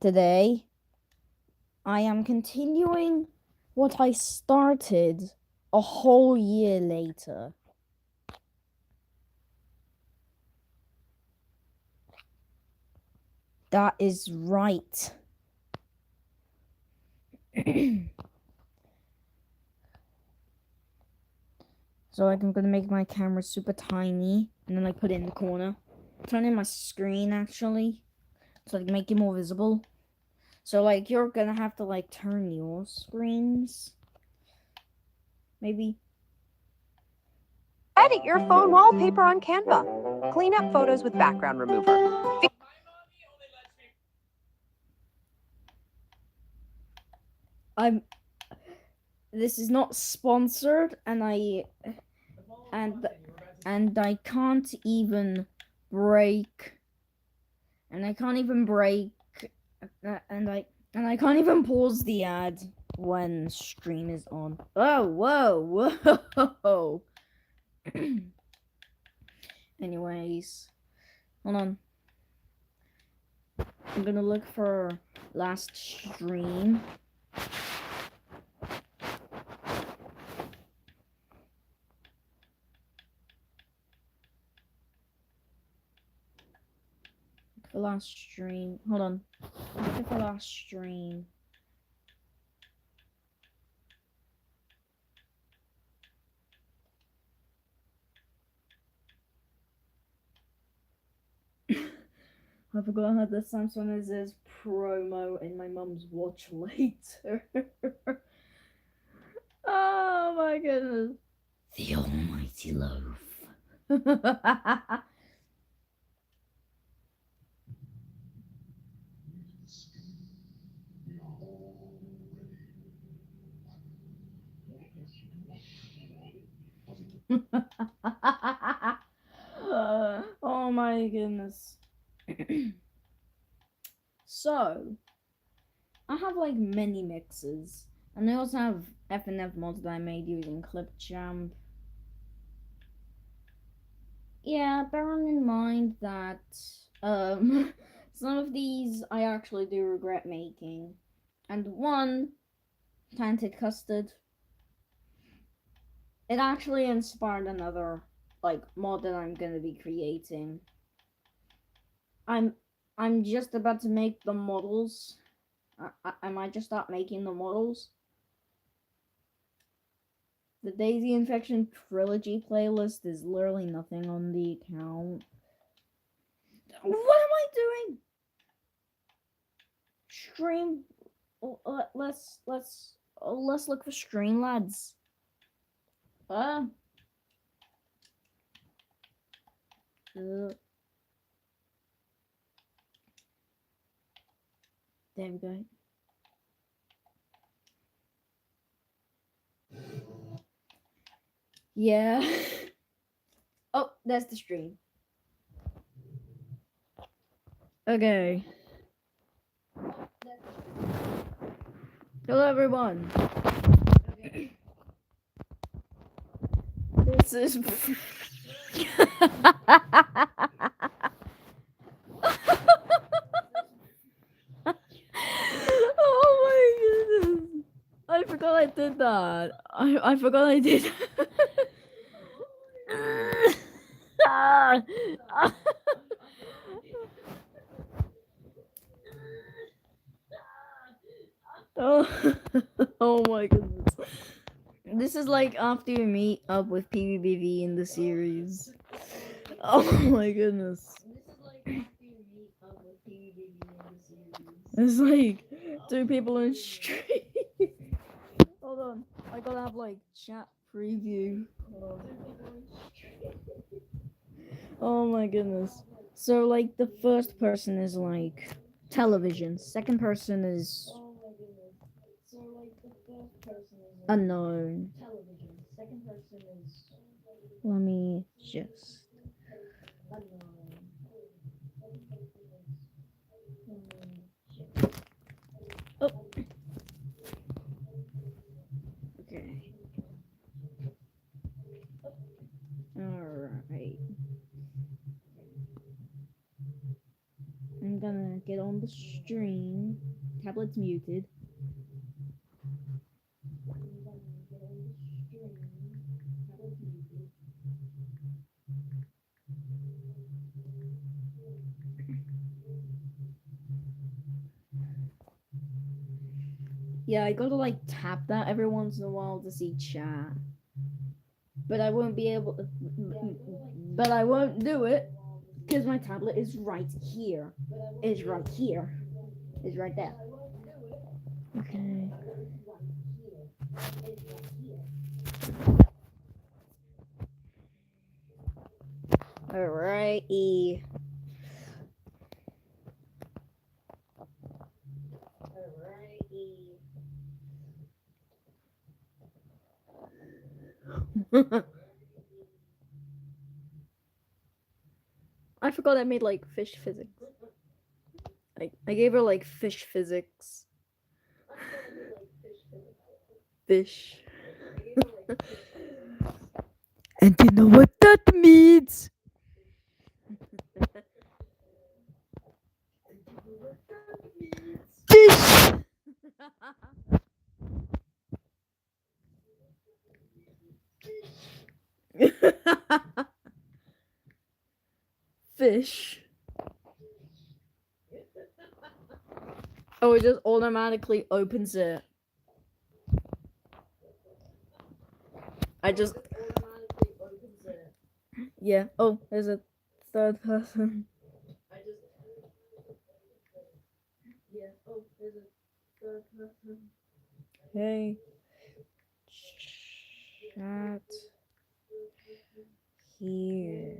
Today, I am continuing what I started a whole year later. That is right. So I'm gonna make my camera super tiny and then put it in the corner. Turn in my screen actually, so I can make it more visible. So you're gonna have to turn your screens. Maybe. Edit your phone wallpaper on Canva. Clean up photos with background remover. This is not sponsored, and I can't even break, and I can't even break, and I can't even pause the ad when stream is on. Oh, whoa. Anyways, hold on. I'm gonna look for last stream. For last stream. Hold on. Looking for last stream. I forgot how the Samsung is as promo in my mum's watch later. Oh my goodness. The almighty loaf. Oh my goodness. So, I have mini mixes, and I also have FNF mods that I made using Clipchamp. Yeah, bearing in mind that some of these I actually do regret making, and one, Tainted Custard, it actually inspired another mod that I'm gonna be creating. I'm just about to make the models. I might just start making the models. The Daisy Infection Trilogy playlist is literally nothing on the account. What am I doing? Stream. Let's look for Streamlabs. Uh. There we go. Yeah. Oh, that's the stream. Okay. Hello, everyone. This is. Oh my goodness. I forgot I did that. I forgot I did. Oh, oh my goodness. This is after you meet up with PvBV in the series. Oh my goodness. It's two people in street. Hold on. I gotta have chat preview. Oh my goodness. So the first person is television. Second person is unknown. Let me just. Oh. Okay. Alright. I'm gonna get on the stream. Tablet's muted. Yeah, I gotta like tap that every once in a while to see chat. But I won't be able. But I won't do it because my tablet is right here. Is right here. Is right there. Okay. Alrighty. I forgot I made like fish physics. I gave her like fish physics. Fish. And you know what that means? Fish. Fish. Oh, it just automatically opens it. I just. Yeah. Oh, there's a third person. Yeah. Oh, there's a third person. Hey. Chat. Here.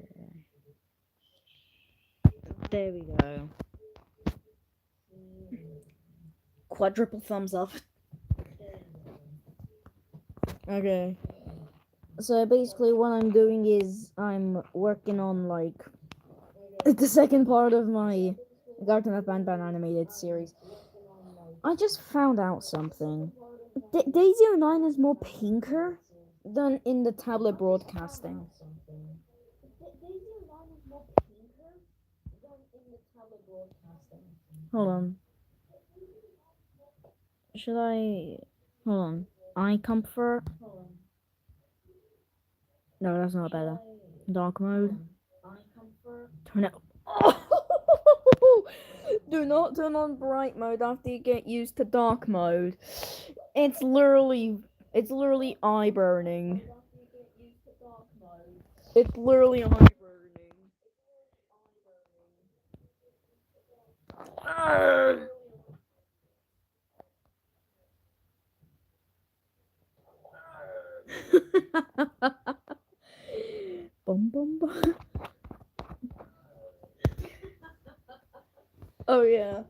There we go. Quadruple thumbs up. Okay. So basically what I'm doing is I'm working on like the second part of my Garten of Banban animated series. I just found out something. Daisy 09 is more pinker than in the tablet broadcasting. Hold on. Should I... Hold on. Eye comfort? No, that's not better. Dark mode. Turn it... Oh! Do not turn on bright mode after you get used to dark mode. It's literally eye burning. It's literally eye burning. Bum bum bum. Oh yeah,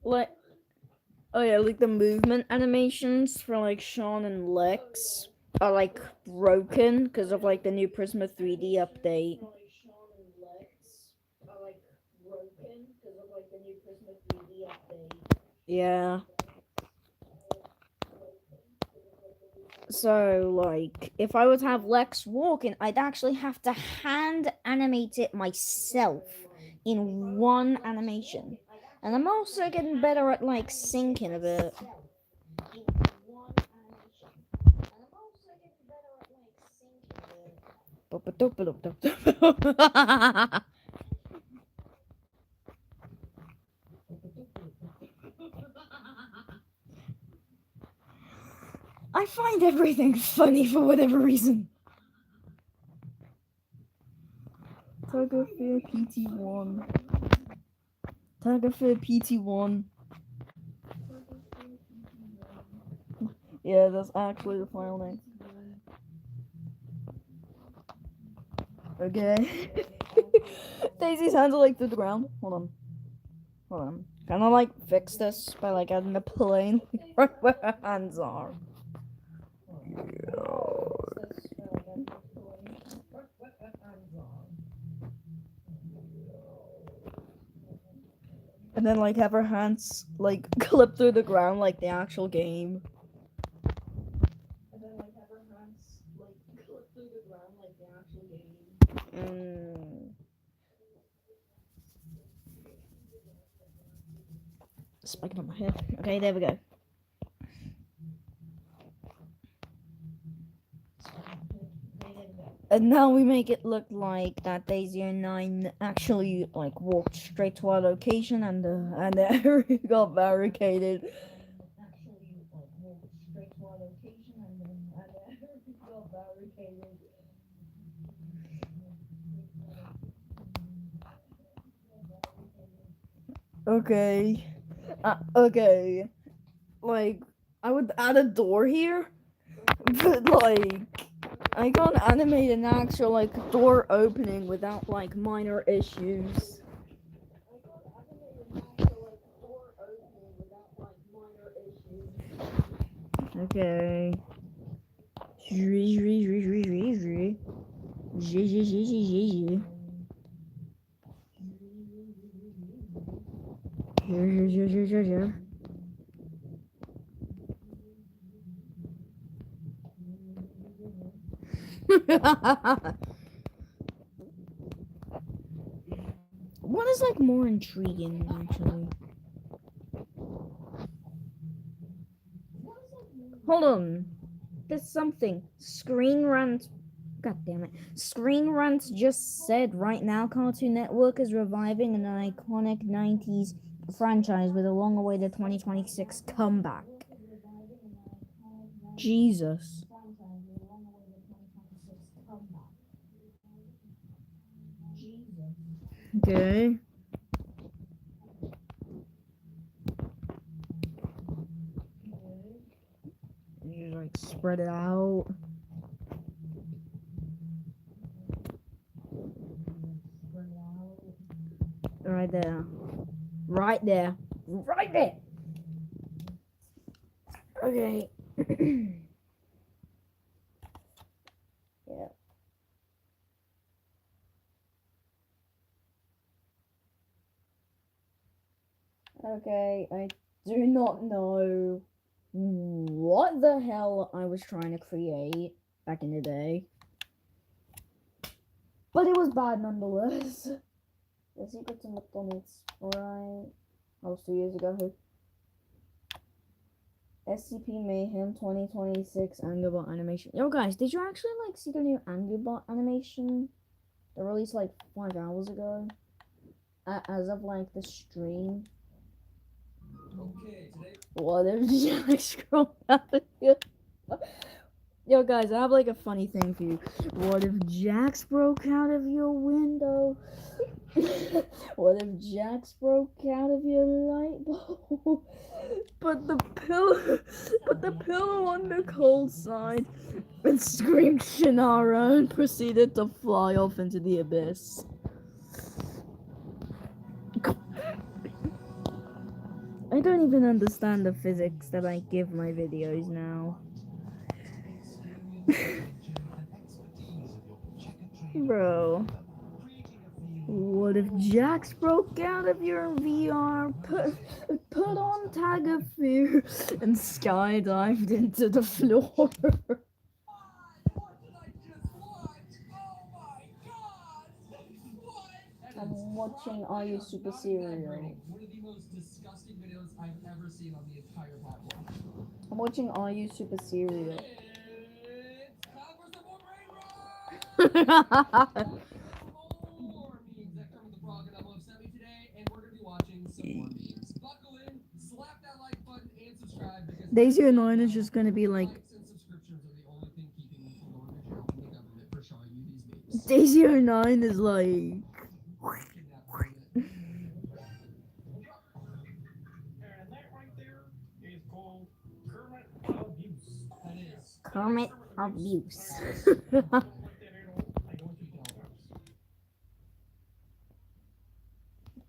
like the movement animations for like Sean and Lex are like broken because of like the new Prisma 3D update. Yeah. So, like, if I were to have Lex walking, I'd actually have to hand animate it myself in one animation. And I'm also getting better at, like, syncing a bit. I find everything funny for whatever reason. Tuggerfair PT1. Tuggerfair PT1. Yeah, that's actually the file name. Okay. Daisy's hands are like through the ground. Hold on. Can I like fix this by like adding a plane right where her hands are? And then like have her hands like clip through the ground like the actual game. Spiking on my head. Okay, there we go. And now we make it look like that Daisy09 actually like walked straight to our location and the area got barricaded. Actually like walked straight to our location and the area got barricaded. Okay. Okay. Like I would add a door here, but like I can't animate an actual like door opening without like minor issues. Okay. What is like more intriguing actually? Hold on. There's something. Screen Rant. God damn it. Screen Rant just said right now Cartoon Network is reviving an iconic 90s franchise with a long awaited 2026 comeback. Jesus. Okay. You like spread it out. Right there. Right there. Right there. Okay. Yeah. Okay, I do not know what the hell I was trying to create back in the day. But it was bad nonetheless. The Secrets of McDonald's, right? That was 2 years ago. SCP Mayhem 2026 Angerbot animation. Yo guys, did you actually like see the new Angerbot animation? They released like 5 hours ago. As of like the stream. Okay, today. What if I scroll out of here? Yo guys, I have like a funny thing for you. What if Jax broke out of your window? What if Jax broke out of your light bulb? Put the pillow on the cold side and screamed Shannara and proceeded to fly off into the abyss. I don't even understand the physics that I give my videos now. Bro. What if Jax broke out of your VR, put on Tag of Fear, and skydived into the floor? What did I just watch? Oh my god! What? I'm watching Are You Super Serial? One of the most disgusting videos I've ever seen on the entire platform. I'm watching Are You Super Serial? It's Congress of Brain Rot! More memes that Kermit the Frog and Elmo have sent me today, and we're gonna be watching some more memes. Buckle in, slap that like button, and subscribe because Daisy09 is just gonna be like. likes and subscriptions are the only thing keeping me from going to jail from the government for showing you these memes. Daisy09 is like. Kidnap Kermit. And that right there is called Kermit abuse. That is. Kermit abuse. Like that at all. I don't think it helps.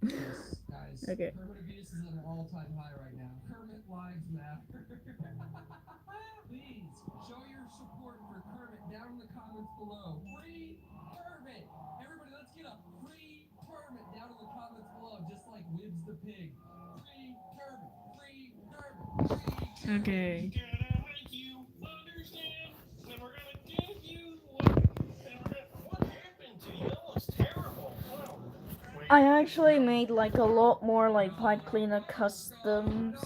Yes, guys. Okay. Kermit abuse is at an all-time high right now. Kermit lives matter. Please show your support for Kermit down in the comments below. Free Kermit! Everybody, let's get up. Free Kermit down in the comments below, just like Wibs the pig. Free Kermit! Free Kermit! Free Kermit! Okay. Gonna make you understand. Then we're gonna give you what. And we're gonna. What happened to you? That looks terrible. Wow. Wait, I actually made like a lot more like pipe cleaner customs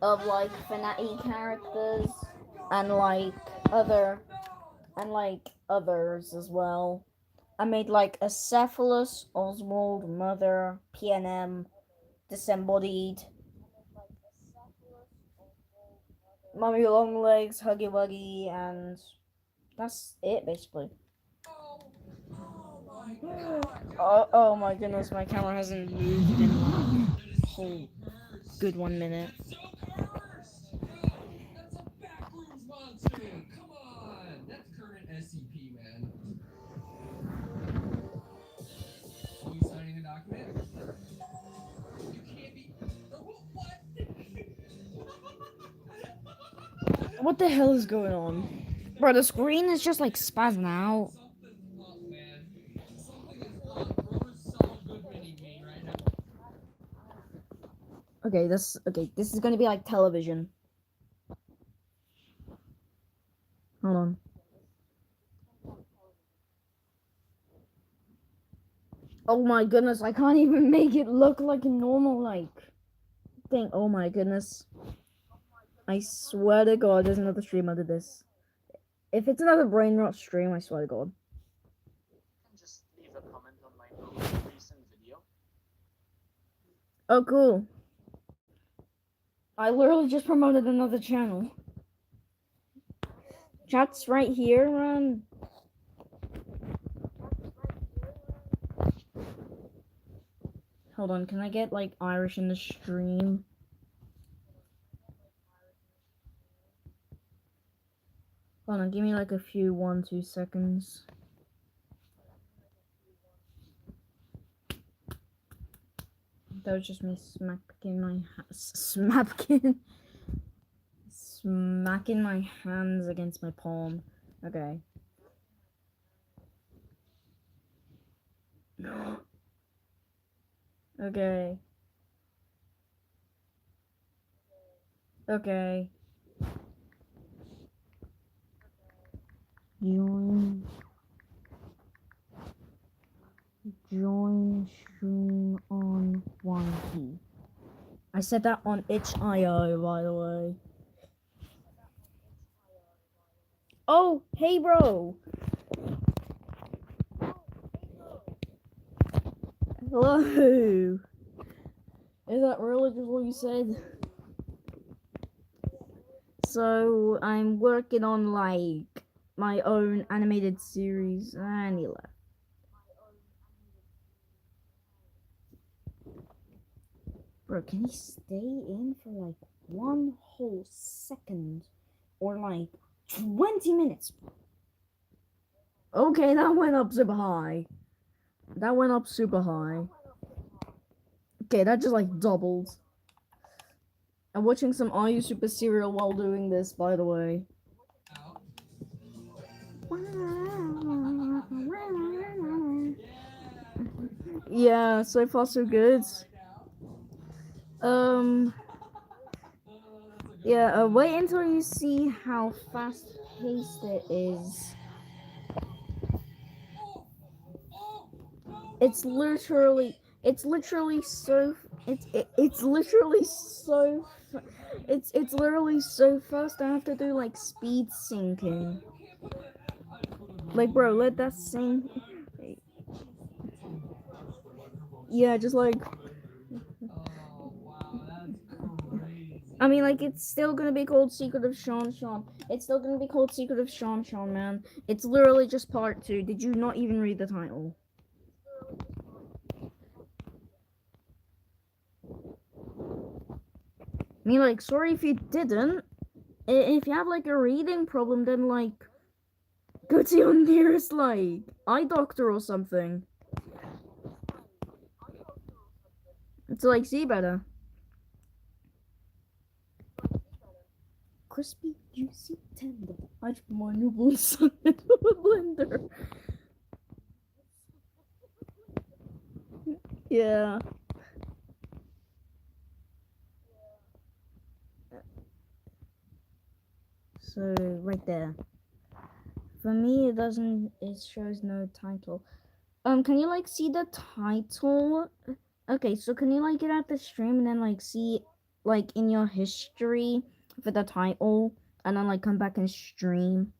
of like Fnatic characters and like other and like others as well. I made like a Cephalus, Oswald, Mother, PNM, Disembodied, Mummy Longlegs, Huggy Wuggy, and that's it basically. Oh my goodness, my camera hasn't moved in like a whole good 1 minute. So cursed! That's a backrooms monster! Come on! That's current SCP, man. Are you signing a document? You can't be. What? What the hell is going on? Bro, the screen is just like spazzing out. Something's up, man. Something is up. Bro's Saul Goodmaning me right now. Okay, this is gonna be like television. Hold on. Oh my goodness, I can't even make it look like a normal like thing. Oh my goodness. I swear to God, there's another stream under this. If it's another brain rot stream, I swear to God. Just leave a comment on my most recent video. Oh, cool. I literally just promoted another channel. Chat's right here, man. Hold on, can I get like Irish in the stream? Hold on, give me like a few 1-2 seconds. That was just me smacking my hands against my palm. Okay. Okay. Okay. Join stream on YT. I said that on itch.io, by the way. Oh, hey, bro. Hello. Is that really just what you said? So, I'm working on, like, my own animated series. And he left. Bro, can he stay in for, like, 1 whole second? Or, like, 20 minutes? Okay, that went up super high. That went up super high. Okay, that just, like, doubled. I'm watching some Are You Super Serial while doing this, by the way. Yeah, so far so good. Yeah, wait until you see how fast paced it is. It's literally so it's literally so fast. I have to do like speed syncing. Like, bro, let that sing. Yeah, just like. Oh, wow, that's crazy. I mean, like, it's still gonna be called Secret of Sean Sean. It's still gonna be called Secret of Sean Sean, man. It's literally just part 2. Did you not even read the title? I mean, like, sorry if you didn't. If you have, like, a reading problem, then, like, go to your nearest, like, eye doctor or something. To, like, see better. Crispy, juicy, tender. I just put my newborn son into a blender. Yeah. So, right there. For me, it shows no title. Can you like see the title? Okay, so can you like get out the stream and then like see like in your history for the title and then like come back and stream?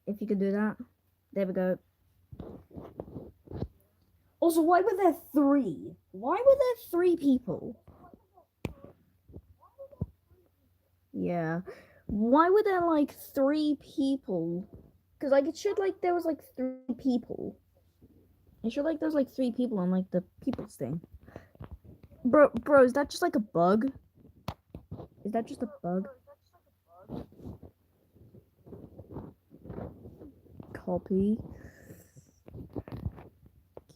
If you could do that. There we go. Also, why were there 3? Why were there 3 people? Yeah. Why were there like 3 people? Because like it should like there was like 3 people. It should like there's like 3 people on like the people's thing. Bro, is that just like a bug? Is that just a bug? Copy.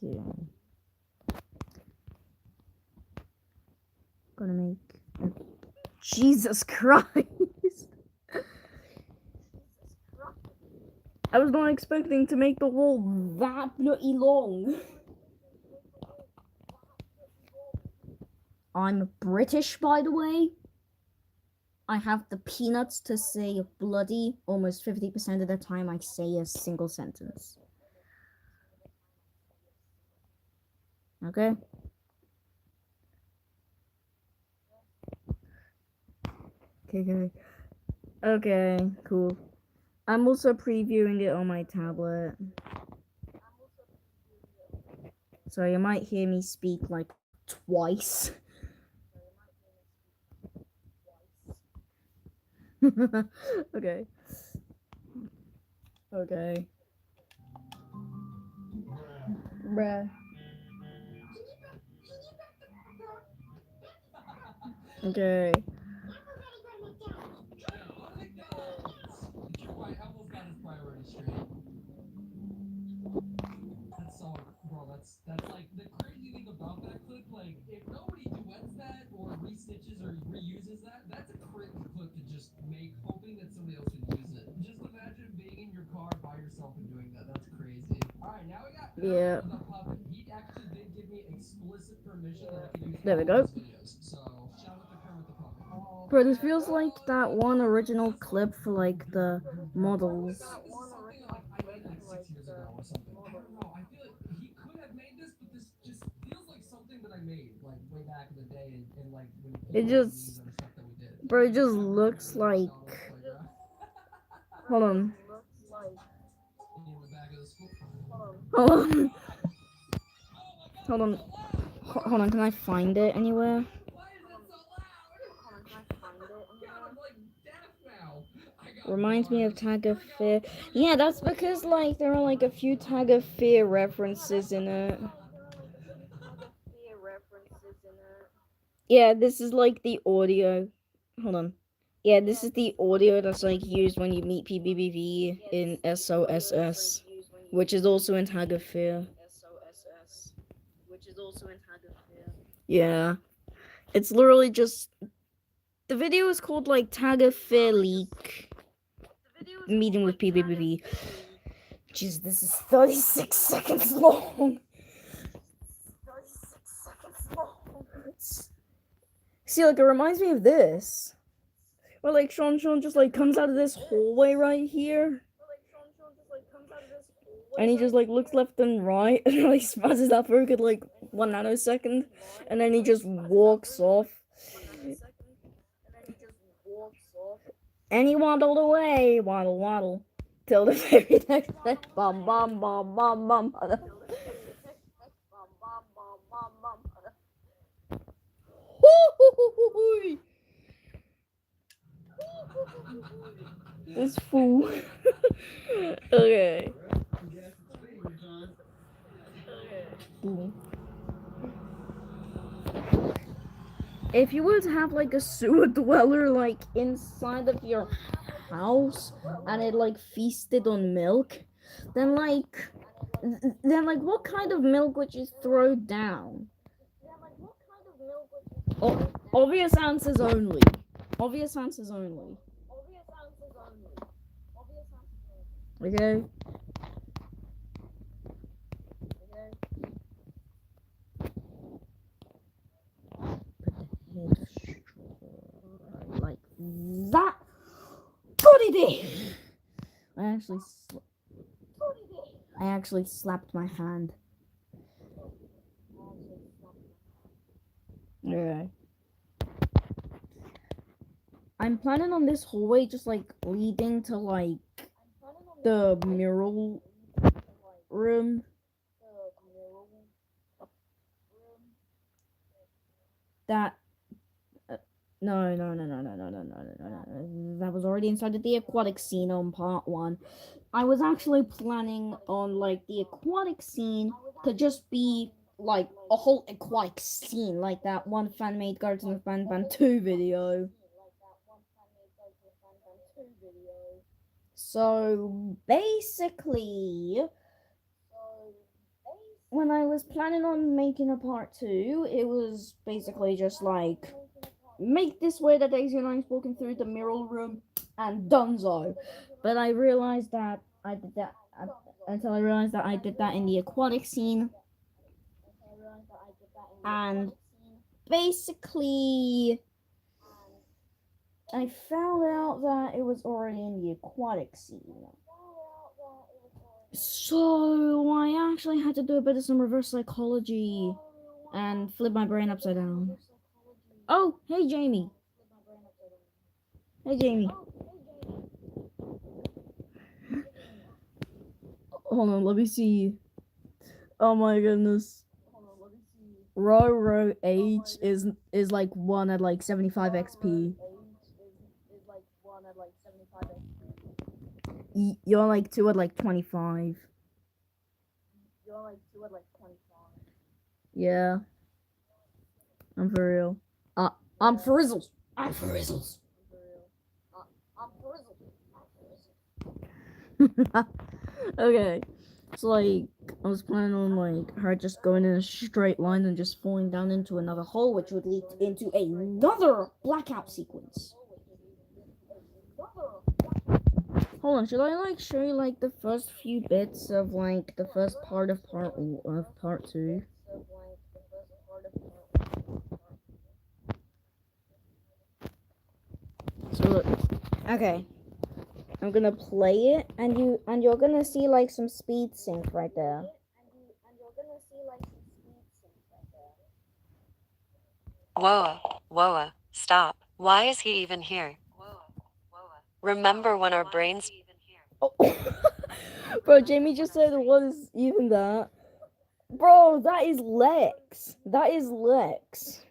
Okay. Gonna make Jesus Christ. I was not expecting to make the wall that bloody long. I'm British, by the way. I have the peanuts to say bloody almost 50% of the time I say a single sentence. Okay? Okay, cool. I'm also previewing it on my tablet. So you might hear me speak like twice. Okay. Okay. Bruh. Okay. I almost got his priority straight. That's so, bro. That's like the crazy thing about that clip. Like, if nobody duets that or restitches or reuses that, that's a cringe clip to just make, hoping that somebody else would use it. Just imagine being in your car by yourself and doing that. That's crazy. All right, now we got Yeah. the puppet. He actually did give me explicit permission that I could use There we all go. of his videos. So shout out to Kermit the Puppet. Bro, this feels like that one original clip for like the models. This is something like I made like 6 years ago or something. I don't know. I feel like he could have made this, but this just feels like something that I made like way back in the day and like when It just, and stuff that we did. bro, it just looks like. Hold on. In the back of the school. Hold on. Hold on. Hold on. Can I find it anywhere? Why is it so loud? God, I'm like deaf now. Reminds me of Tag of Fear. Yeah, that's because like there are like a few Tag of Fear references in it. Yeah, this is like the audio. Hold on. Yeah, this is the audio that's like used when you meet PBBV in SOSS, which is also in Tag of Fear. Yeah. It's literally just the video is called like Tag of Fear Leak. Meeting with PBBV. Jeez, this is 36 seconds long. See, like, it reminds me of this. Where, like, Sean just, like, comes out of this hallway right here. And he just, like, looks left and right. And, like, spazzes out for a good, like, 1 nanosecond. And then he just walks off. And he waddled away. Waddle, waddle. Till the very next day. Bum, bum, bum, bum, bum. This fool. Okay. If you were to have like a sewer dweller like inside of your house and it like feasted on milk, then like what kind of milk would you throw down? Oh, obvious answers only. Obvious answers only. Okay. Put the head like that. Put it in. I actually slapped my hand. Okay. I'm planning on this hallway just like leading to like the mural room. That no. That was already inside of the aquatic scene on part 1. I was actually planning on like the aquatic scene to just be like a whole aquatic scene, like that one fan-made Garden of Ban 2 video. So basically, when I was planning on making a part 2, it was basically just like make this way that Daisy and I's walking through the mural room and donezo. But I realized that I did that until I realized that I did that in the aquatic scene. And basically, I found out that it was already in the aquatic scene. So I actually had to do a bit of some reverse psychology and flip my brain upside down. Oh, hey Jamie. Hey Jamie. Hold on, let me see. Oh my goodness. Row H is like 1 at like 75 XP. You're like 2 at like 25. Yeah. I'm for real. I'm frizzles. I'm frizzles. Okay. So like I was planning on like her just going in a straight line and just falling down into another hole, which would lead into another blackout sequence. Hold on, should I like show you like the first few bits of like the first part of part 2? So look, okay, I'm gonna play it, and you're gonna see like some speed sync right there. Whoa, stop. Why is he even here? Remember when our brains... Oh. Bro, Jamie just said, what is even that? Bro, that is Lex. That is Lex.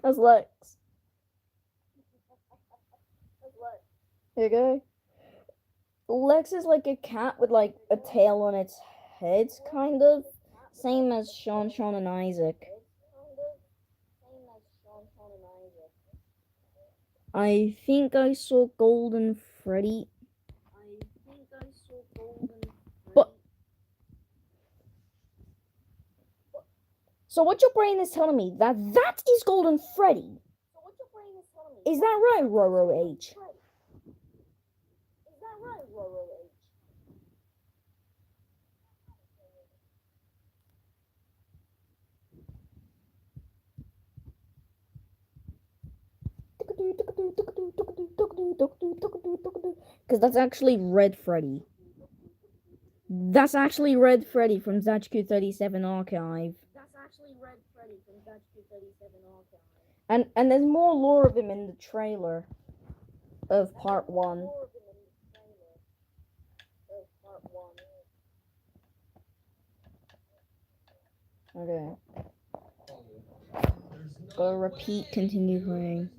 That's Lex. Here you go. Lex is like a cat with like a tail on its head, kind of. Same as Sean, and Isaac. I think I saw Golden Freddy. But so what your brain is telling me that is Golden Freddy? Is that right, Roro H? Because that's actually Red Freddy. That's actually Red Freddy from ZHQ37 Archive. And there's more lore of him in the trailer of part 1. Okay. Go repeat, continue playing.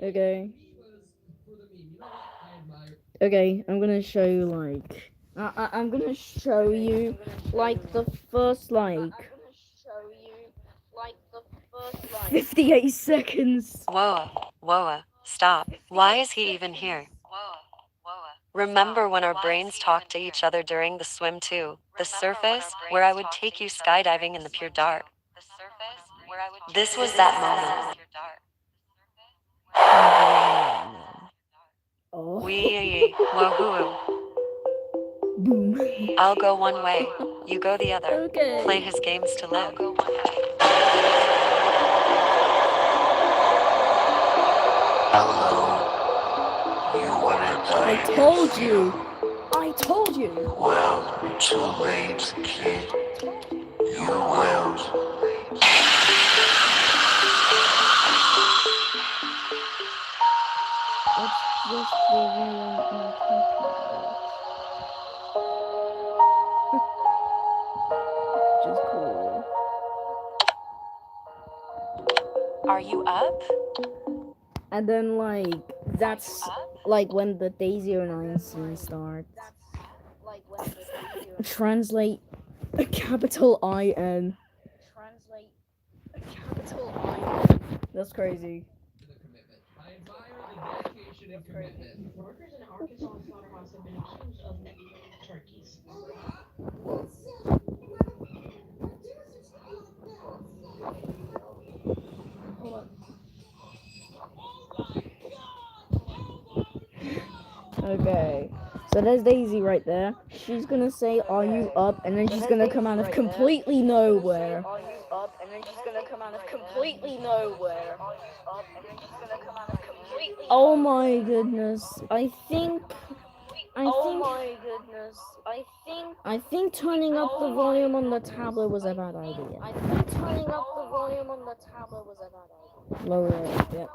Okay. Okay, I'm gonna show you like I'm gonna show you like the first like 58 seconds. Whoa, stop. Why is he even here? Remember when our brains talked to each other during the swim too? The surface, where I would take you skydiving in the pure dark. This was that moment. Oh. Woohoo. Boom. I'll go one way, you go the other. Okay. Play his games to live. Hello. I told you. I told you. Well, too late, kid. You will. That's just the way my typing works. Which is cool. Are you up? And then like that's like when the Day09 scene starts. Translate a capital IN. Translate a capital IN. That's crazy. The commitment. I admire the dedication and commitment. Workers in Arkansas slaughterhouse have been accused of turkeys. Hold on. Okay. So there's Daisy right there. She's gonna say, "Are you up?" And then she's gonna come out of completely nowhere. Are you up? And then she's gonna come out of completely nowhere. Oh my goodness. I think turning up the volume on the tablet was a bad idea. Lower it, yeah.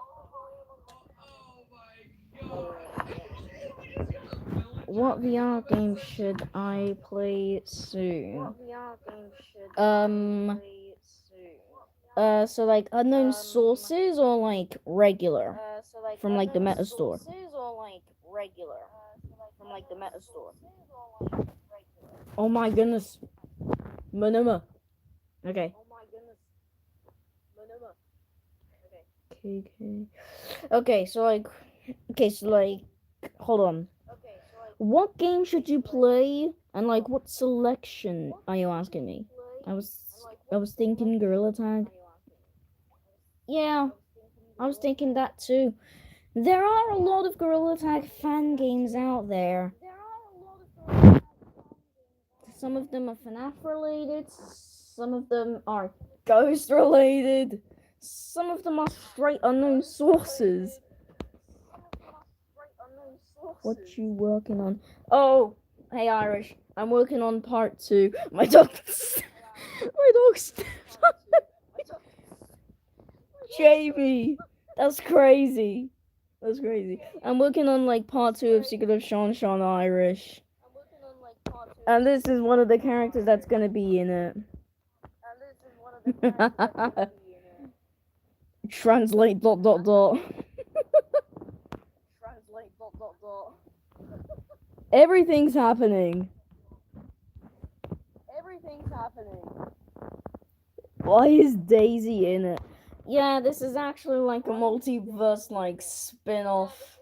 What VR game should I play soon? So like unknown sources or like regular from like the meta store. Oh my goodness. Manuma. Okay. Okay, so like hold on. What game should you play and like what selection are you asking me? I was thinking Gorilla Tag. Yeah, I was thinking that too. There are a lot of Gorilla Tag fan games out there. Some of them are FNAF related, some of them are Ghost related, some of them are straight unknown sources. What you working on? Oh, hey Irish, I'm working on part 2. My dog's Jamie. That's crazy. I'm working on like part 2 of Secret of Sean Irish. And this is one of the characters that's gonna be in it. Translate ... Everything's happening. Why is Daisy in it? Yeah, this is actually like a multiverse like spin-off.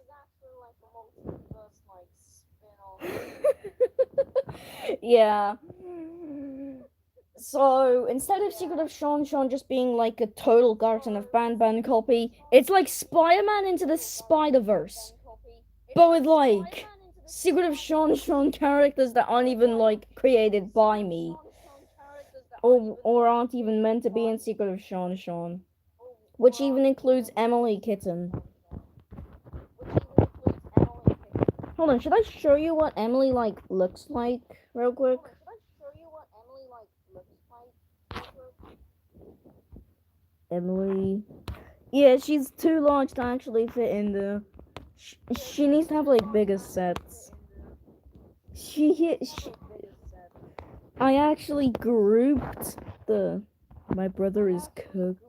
Yeah. So instead of Secret of Sean just being like a total Garten of Banban copy, it's like Spider-Man into the Spider-Verse, but with like Secret of Sean characters that aren't even like created by me, or aren't even meant to be in Secret of Sean, which even includes Emily Kitten. Hold on, should I show you what Emily like looks like real quick? Emily. Yeah, she's too large to actually fit in there. She needs to have like bigger sets. I actually grouped the My Brother is Cooked.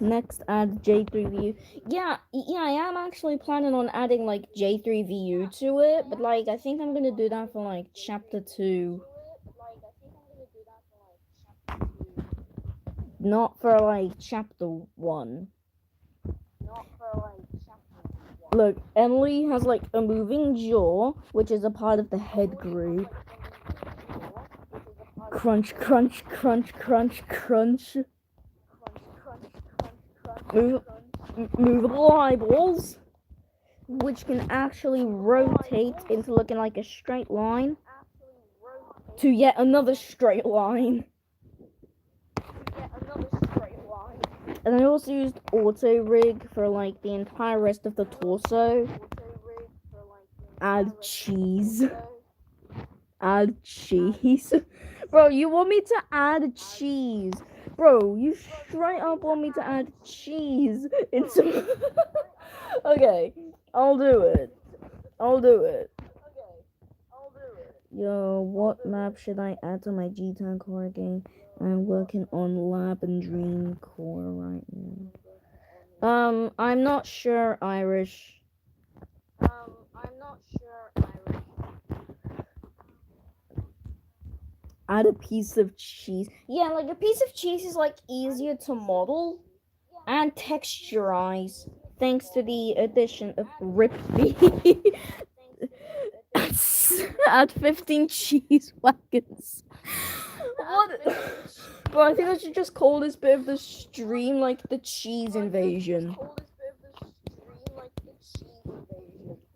Next, add J3VU. Yeah, I am actually planning on adding like J3VU to it, but like I think I'm gonna do that for like chapter 2. Not for like chapter 1. Look, Emily has like a moving jaw, which is a part of the head group. Crunch, crunch, crunch, crunch, crunch. Movable eyeballs, which can actually rotate into looking like a straight line to yet another straight line. And I also used auto rig for like the entire rest of the torso. Add cheese. Add cheese. Bro, you want me to add cheese? Bro, you straight up want me to add cheese into. Okay, I'll do it. I'll do it. Yo, what map should I add to my G10 core game? I'm working on Lab and Dream Core right now. I'm not sure, Irish. Add a piece of cheese. Yeah, like a piece of cheese is like easier to model and texturize thanks to the addition of ripped beef. Add 15 cheese wagons. What? Bro, I think I should just call this bit of the stream like the cheese invasion.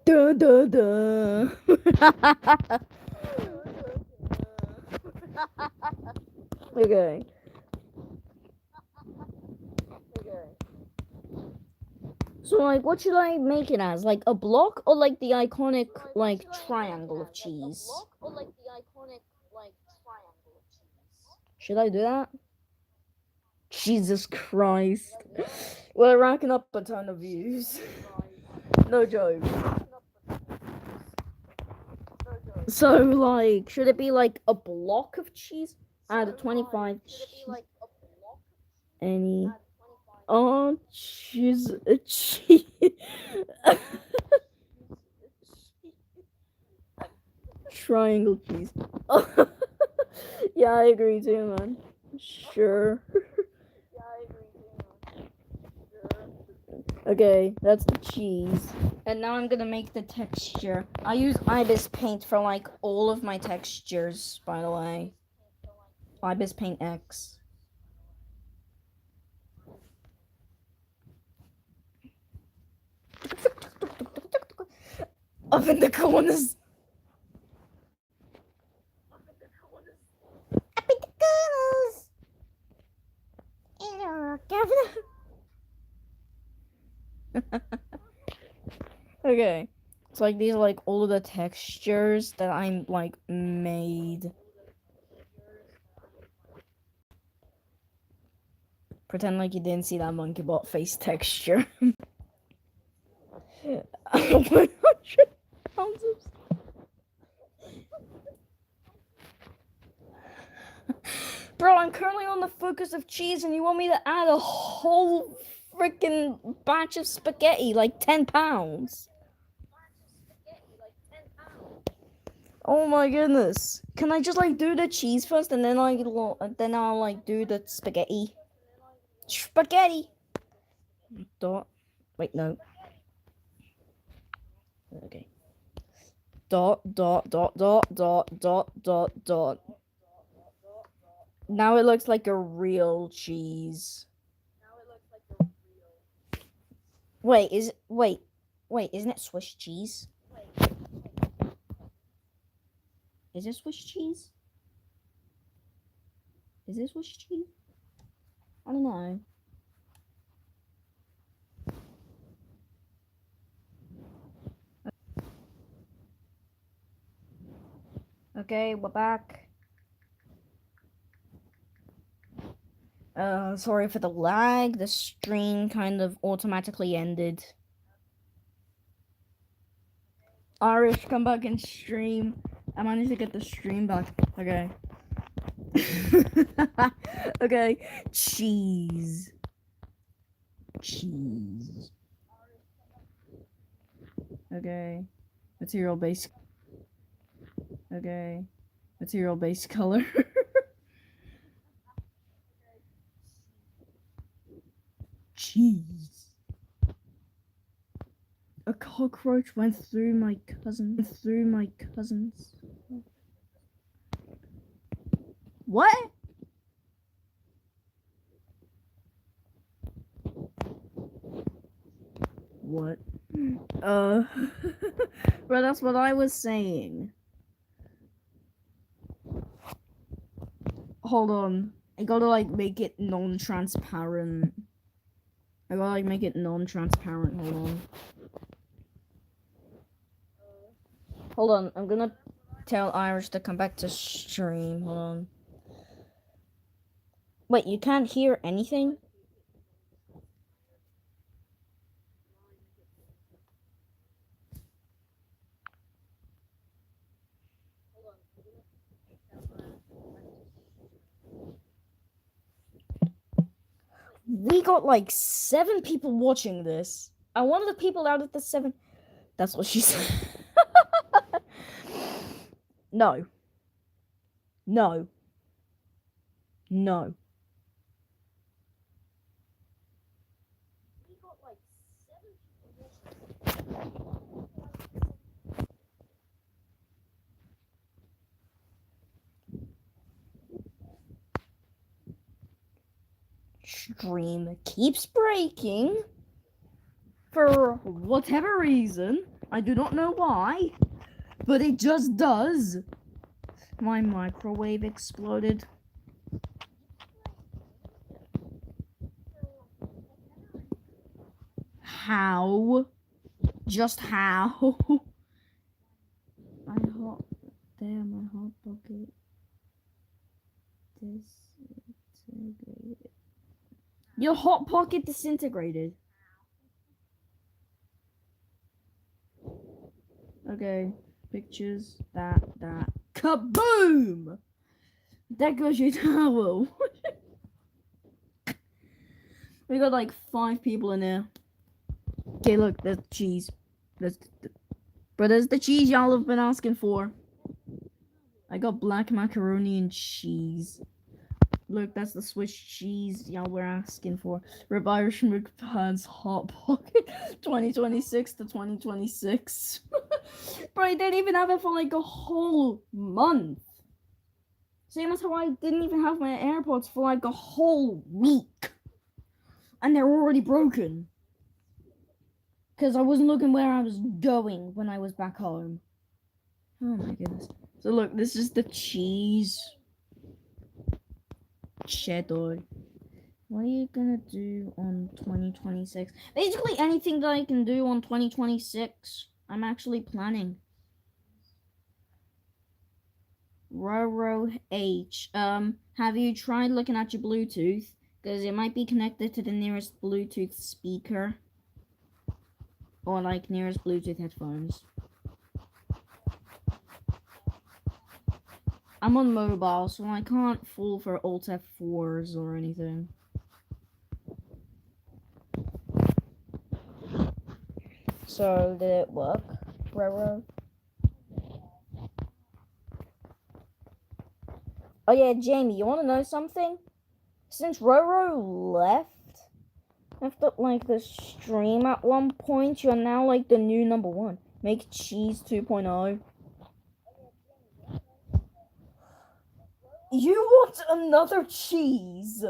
Duh duh duh. Okay. So, like, what should I make it as? Like a block or like the iconic, like, triangle of cheese? Should I do that? Jesus Christ. We're racking up a ton of views. No joke. So, like, should it be like a block of cheese? Add a 25 cheese. Any. Oh, cheese. Cheese. Triangle cheese. Yeah, I agree too, man. Sure. Okay, that's the cheese. And now I'm gonna make the texture. I use Ibis Paint for like all of my textures, by the way. Ibis Paint X. Up in the corners. Up in the corners. Okay. It's like these are like all of the textures that I'm like made. Pretend like you didn't see that monkey bot face texture. 100 pounds of... Bro, I'm currently on the focus of cheese and you want me to add a whole freaking batch of spaghetti, like 10 pounds. Oh my goodness. Can I just like do the cheese first and then I'll like do the spaghetti? Spaghetti! Dot. Wait, no. Okay. Dot, dot, dot, dot, dot, dot, dot, dot. Now it looks like a real cheese. Wait, isn't it Swiss cheese? Is it Swiss cheese? Is it Swiss cheese? I don't know. Okay, we're back. Sorry for the lag. The stream kind of automatically ended. Irish, come back and stream. I managed to get the stream back. Okay. Okay. Cheese. Cheese. Okay. Material base. Okay. Material base color. Cheese. A cockroach went through my cousin's. What? What? Bro, that's what I was saying. Hold on. I gotta like make it non-transparent. Hold on. Hold on, I'm gonna tell Irish to come back to stream. Hold on. Wait, you can't hear anything? We got like 7 people watching this. And one of the people out of the 7. That's what she said. No. No. No. We got like 7 people watching. Stream keeps breaking for whatever reason. I do not know why, but it just does. My microwave exploded. How? Just how? My hot pocket disintegrated. Your hot pocket disintegrated. Okay, pictures, that. Kaboom! There goes your towel. We got like 5 people in there. Okay, look, there's cheese. But there's the cheese y'all have been asking for. I got black macaroni and cheese. Look, that's the Swiss cheese y'all were asking for. Rib Irish McPad's Hot Pocket 2026 to 2026. Bro, I didn't even have it for like a whole month. Same as how I didn't even have my AirPods for like a whole week. And they're already broken. Because I wasn't looking where I was going when I was back home. Oh my goodness. So look, this is the cheese. Cheddar. What are you gonna do on 2026? Basically anything that I can do on 2026. I'm actually planning. Roro H. Have you tried looking at your Bluetooth? Because it might be connected to the nearest Bluetooth speaker. Or like nearest Bluetooth headphones. I'm on mobile, so I can't fall for Alt F4s or anything. So, did it work, Roro? Oh yeah, Jamie, you wanna know something? Since Roro left like the stream at one point, you're now like the new #1. Make cheese 2.0. You want another cheese?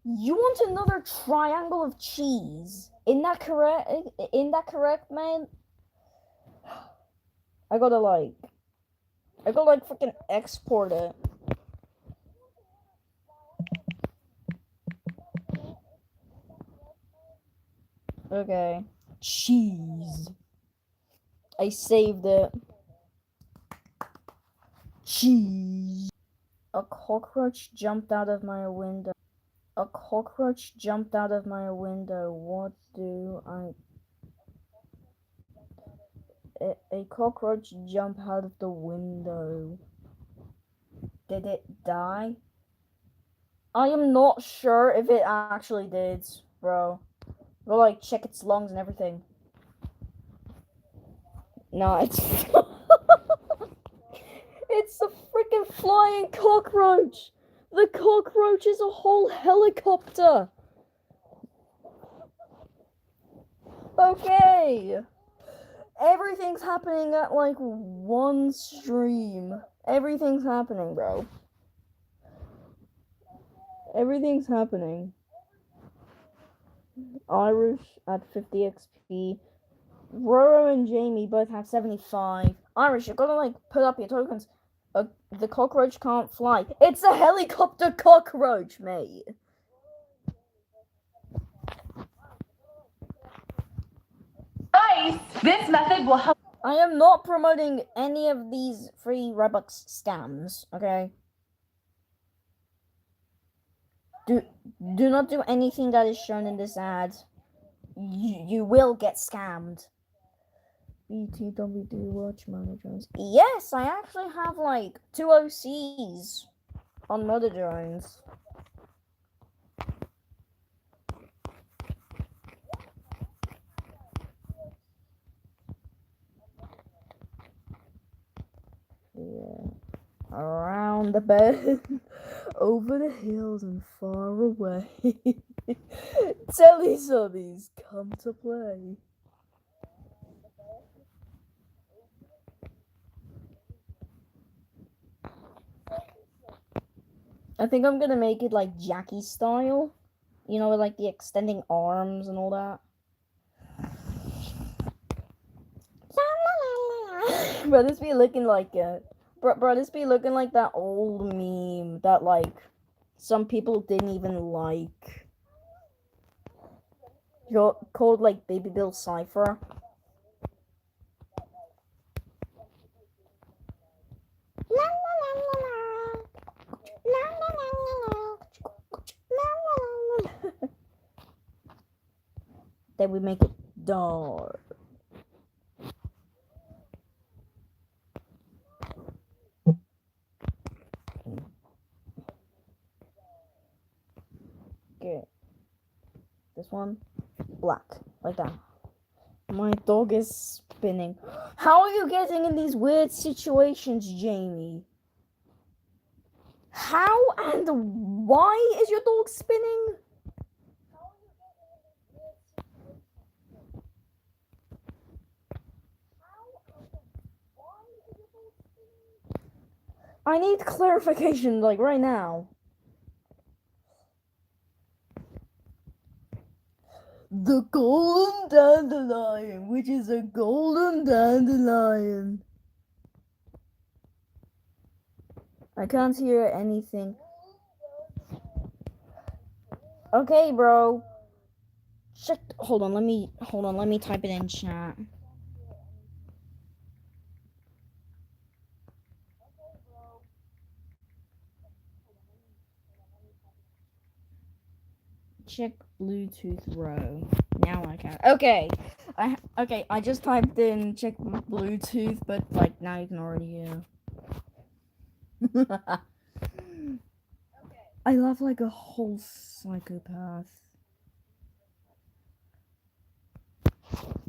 You want another triangle of cheese? Isn't that correct? Isn't that correct, man? I gotta freaking export it. Okay. Cheese. I saved it. Cheese. A cockroach jumped out of my window. A cockroach jumped out of my window. What do I... A cockroach jumped out of the window. Did it die? I am not sure if it actually did, bro. We'll like check its lungs and everything. No, it's it's a freaking flying cockroach. The cockroach is a whole helicopter. Okay. Everything's happening at like one stream. Everything's happening, bro. Everything's happening. Irish at 50 XP. Roro and Jamie both have 75. Irish, you're gonna like put up your tokens. The cockroach can't fly. It's a helicopter cockroach, mate. Nice! This method will help. I am not promoting any of these free Robux scams, okay? Do not do anything that is shown in this ad. You will get scammed. pt2 watch murder drones. Yes, I actually have like 2 OCs on murder drones. Yeah. Around the bend, over the hills and far away. Teletubbies come to play. I think I'm gonna make it like Jackie style. You know, with like the extending arms and all that. Bro, this be looking like bro, this be looking like that old meme that like some people didn't even like. You're called like Baby Bill Cipher. Then we make it dark. Okay. This one, black, like that. My dog is spinning. How are you getting in these weird situations, Jamie? How and why is your dog spinning? I need clarification, like right now. The golden dandelion, which is a golden dandelion. I can't hear anything. Okay, bro. Check. Hold on. Let me type it in chat. Check Bluetooth row. Now I can. Okay. I just typed in check Bluetooth, but like now you can already hear. I laugh like a whole psychopath.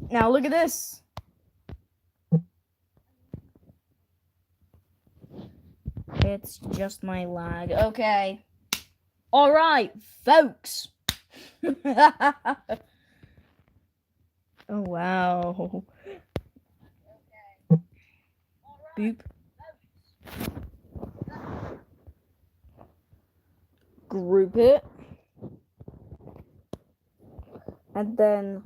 Now look at this. It's just my lag. Okay. All right, folks. Oh wow. Boop. Group it. And then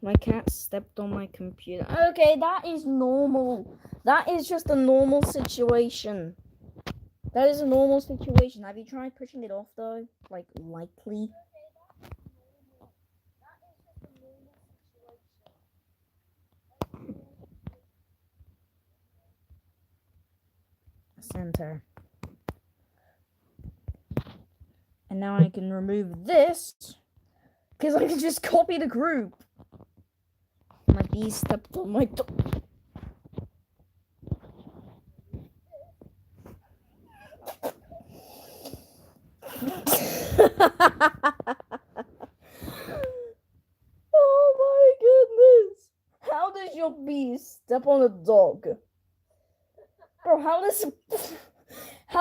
my cat stepped on my computer. Okay, that is normal. That is just a normal situation. That is a normal situation. Have you tried pushing it off though? Like lightly? Center. And now I can remove this because I can just copy the group. My bee stepped on my Oh my goodness! How does your bee step on a dog? Bro, how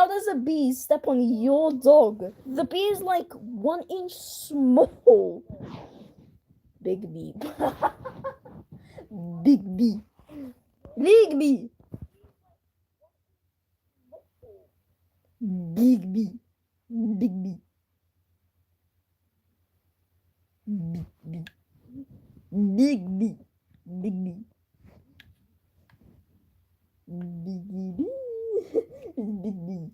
does a bee step on your dog? The bee is like 1 inch small. Big bee. Big bee. Big bee. Big bee. Big bee. Big bee. Big bee. Big bee. Big bee. Big bee.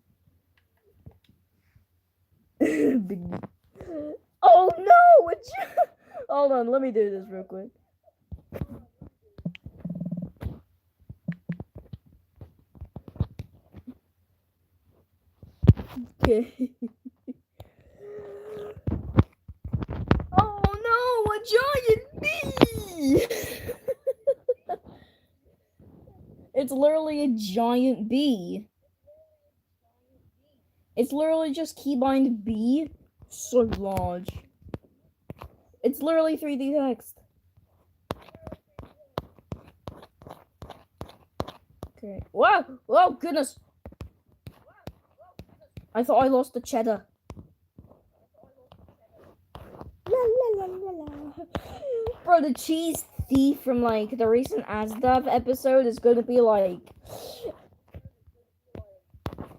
Big bee. Oh no! Hold on, let me do this real quick. Okay. Oh no, a giant bee! It's literally a giant bee. It's literally just keybind B. So large. It's literally 3D text. Okay. Whoa! Whoa, goodness! I thought I lost the cheddar. La, la, la, la, la. Bro, the cheese thief from like the recent Asdav episode is gonna be like,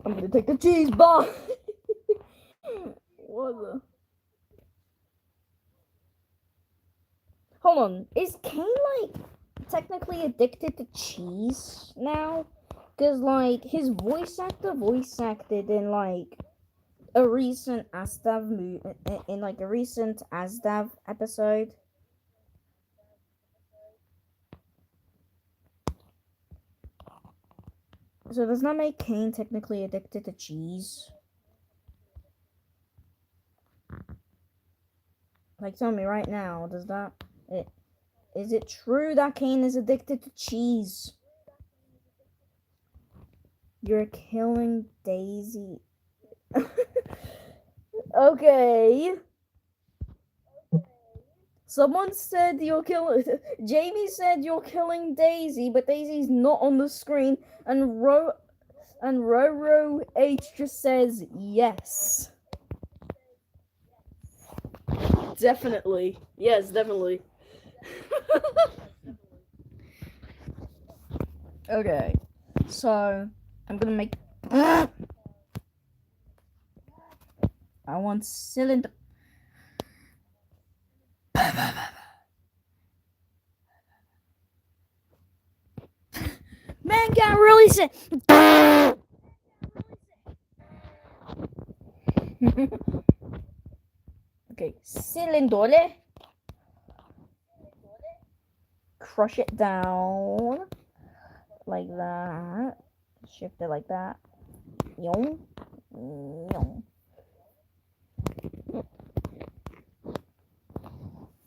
I'm gonna take the cheese bar. What the? Hold on, is Kane like technically addicted to cheese now? Cause like his voice acted in like a recent Asdav in like a recent Asdav episode. So does that make Kane technically addicted to cheese? Like, tell me right now, is it true that Kane is addicted to cheese? You're killing Daisy. Okay. Someone said you're killing. Jamie said you're killing Daisy, but Daisy's not on the screen, and Roro H just says yes. Definitely. Yes, definitely. Okay. So, I'm gonna make... I want cylinder... Man, can't really say... Okay, cylindole. Crush it down. Like that. Shift it like that. Yum. Yum.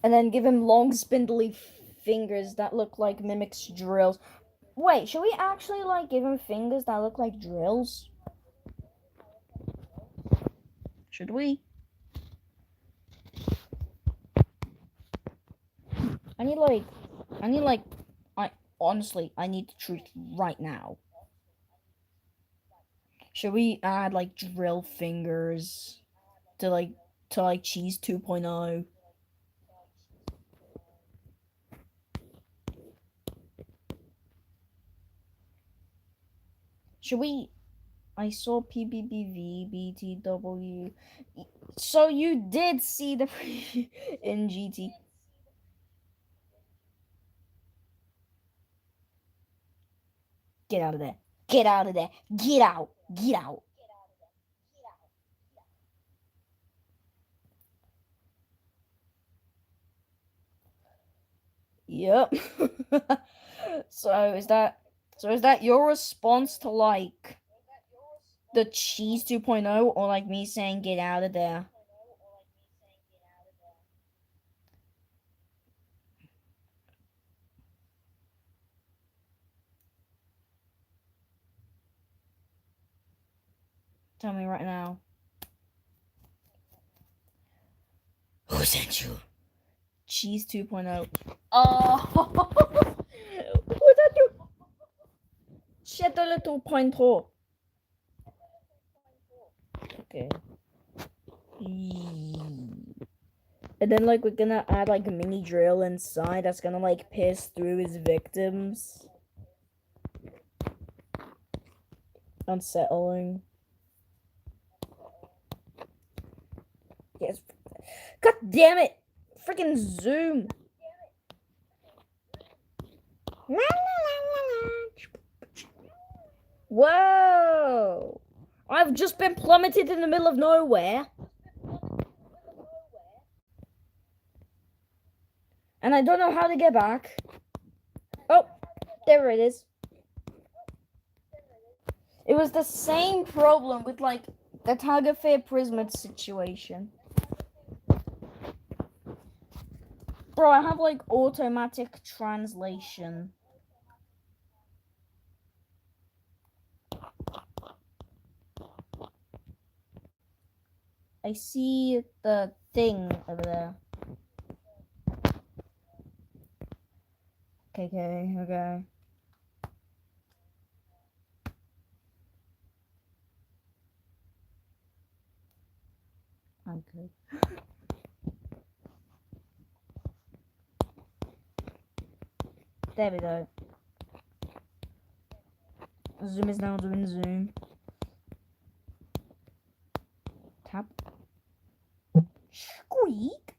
And then give him long spindly fingers that look like mimics drills. Wait, should we actually like give him fingers that look like drills? Should we? I need honestly, I need the truth right now. Should we add like drill fingers to cheese 2.0? Should we? I saw PBBV, BTW. So you did see the in GT. Get out of there. Get out of there. Get out. Get out. Yep. So is that your response to like the cheese 2.0, or like me saying get out of there? Tell me right now. Who sent you? Cheese 2.0. Oh! What's that do? Shit, a little pointer. Okay. And then like we're gonna add like a mini drill inside that's gonna like pierce through his victims. Unsettling. Yes. God damn it! Freaking zoom. Whoa! I've just been plummeted in the middle of nowhere. And I don't know how to get back. Oh, there it is. It was the same problem with like The Tagafair Prismat situation. Bro, I have like automatic translation. I see the thing over there. Okay. I'm good. There we go. Zoom is now doing zoom. Tap. Squeak.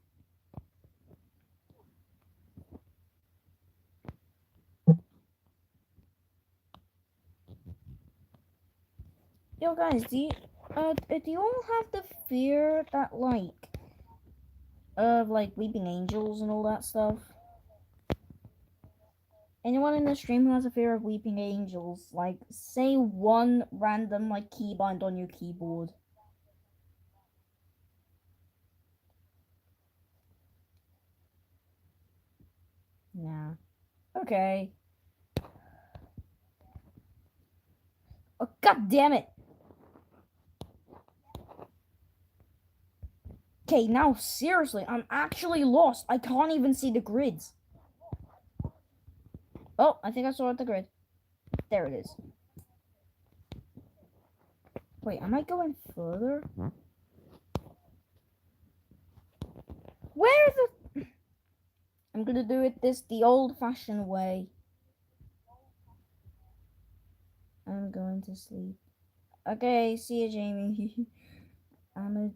Yo guys, do you all have the fear that like of like weeping angels and all that stuff? Anyone in the stream who has a fear of weeping angels, like say one random like keybind on your keyboard. Nah. Okay. Oh god damn it. Okay, now seriously, I'm actually lost. I can't even see the grids. Oh, I think I saw the grid. There it is. Wait, am I going further? Where the... I'm gonna do it the old-fashioned way. I'm going to sleep. Okay, see you, Jamie. I'm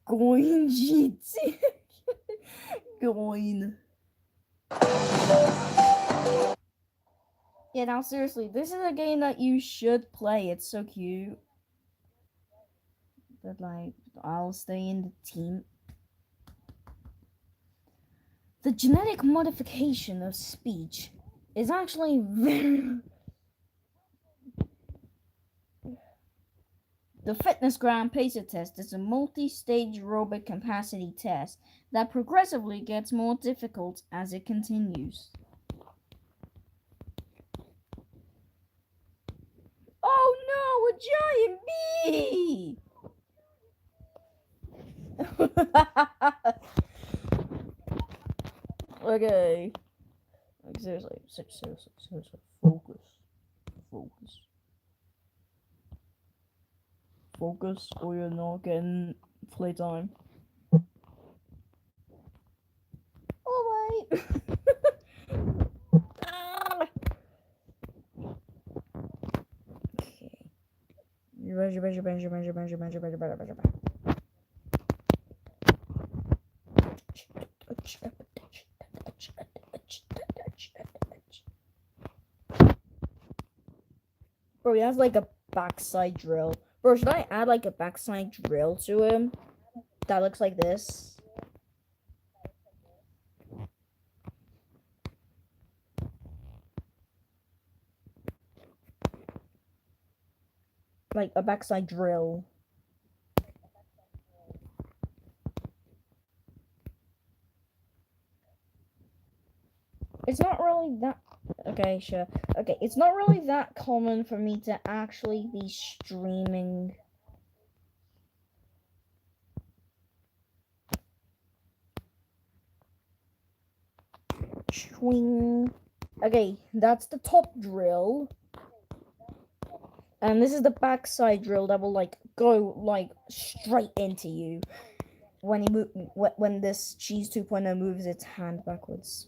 going to... going. Yeah, now seriously, this is a game that you should play. It's so cute. But like, I'll stay in the team. The genetic modification of speech is actually very... The Fitness Gram Pacer test is a multi-stage aerobic capacity test that progressively gets more difficult as it continues. Oh no, a giant bee! Okay. Like, seriously. Focus, or you're not getting playtime. Alright. Bro, he has like a backside drill. Bro, should I add like a backside drill to him that looks like this? Like a backside drill. It's not really that... Okay, sure. Okay, it's not really that common for me to actually be streaming. Swing. Okay, that's the top drill. And this is the backside drill that will like go like straight into you when when this Cheese 2.0 moves its hand backwards.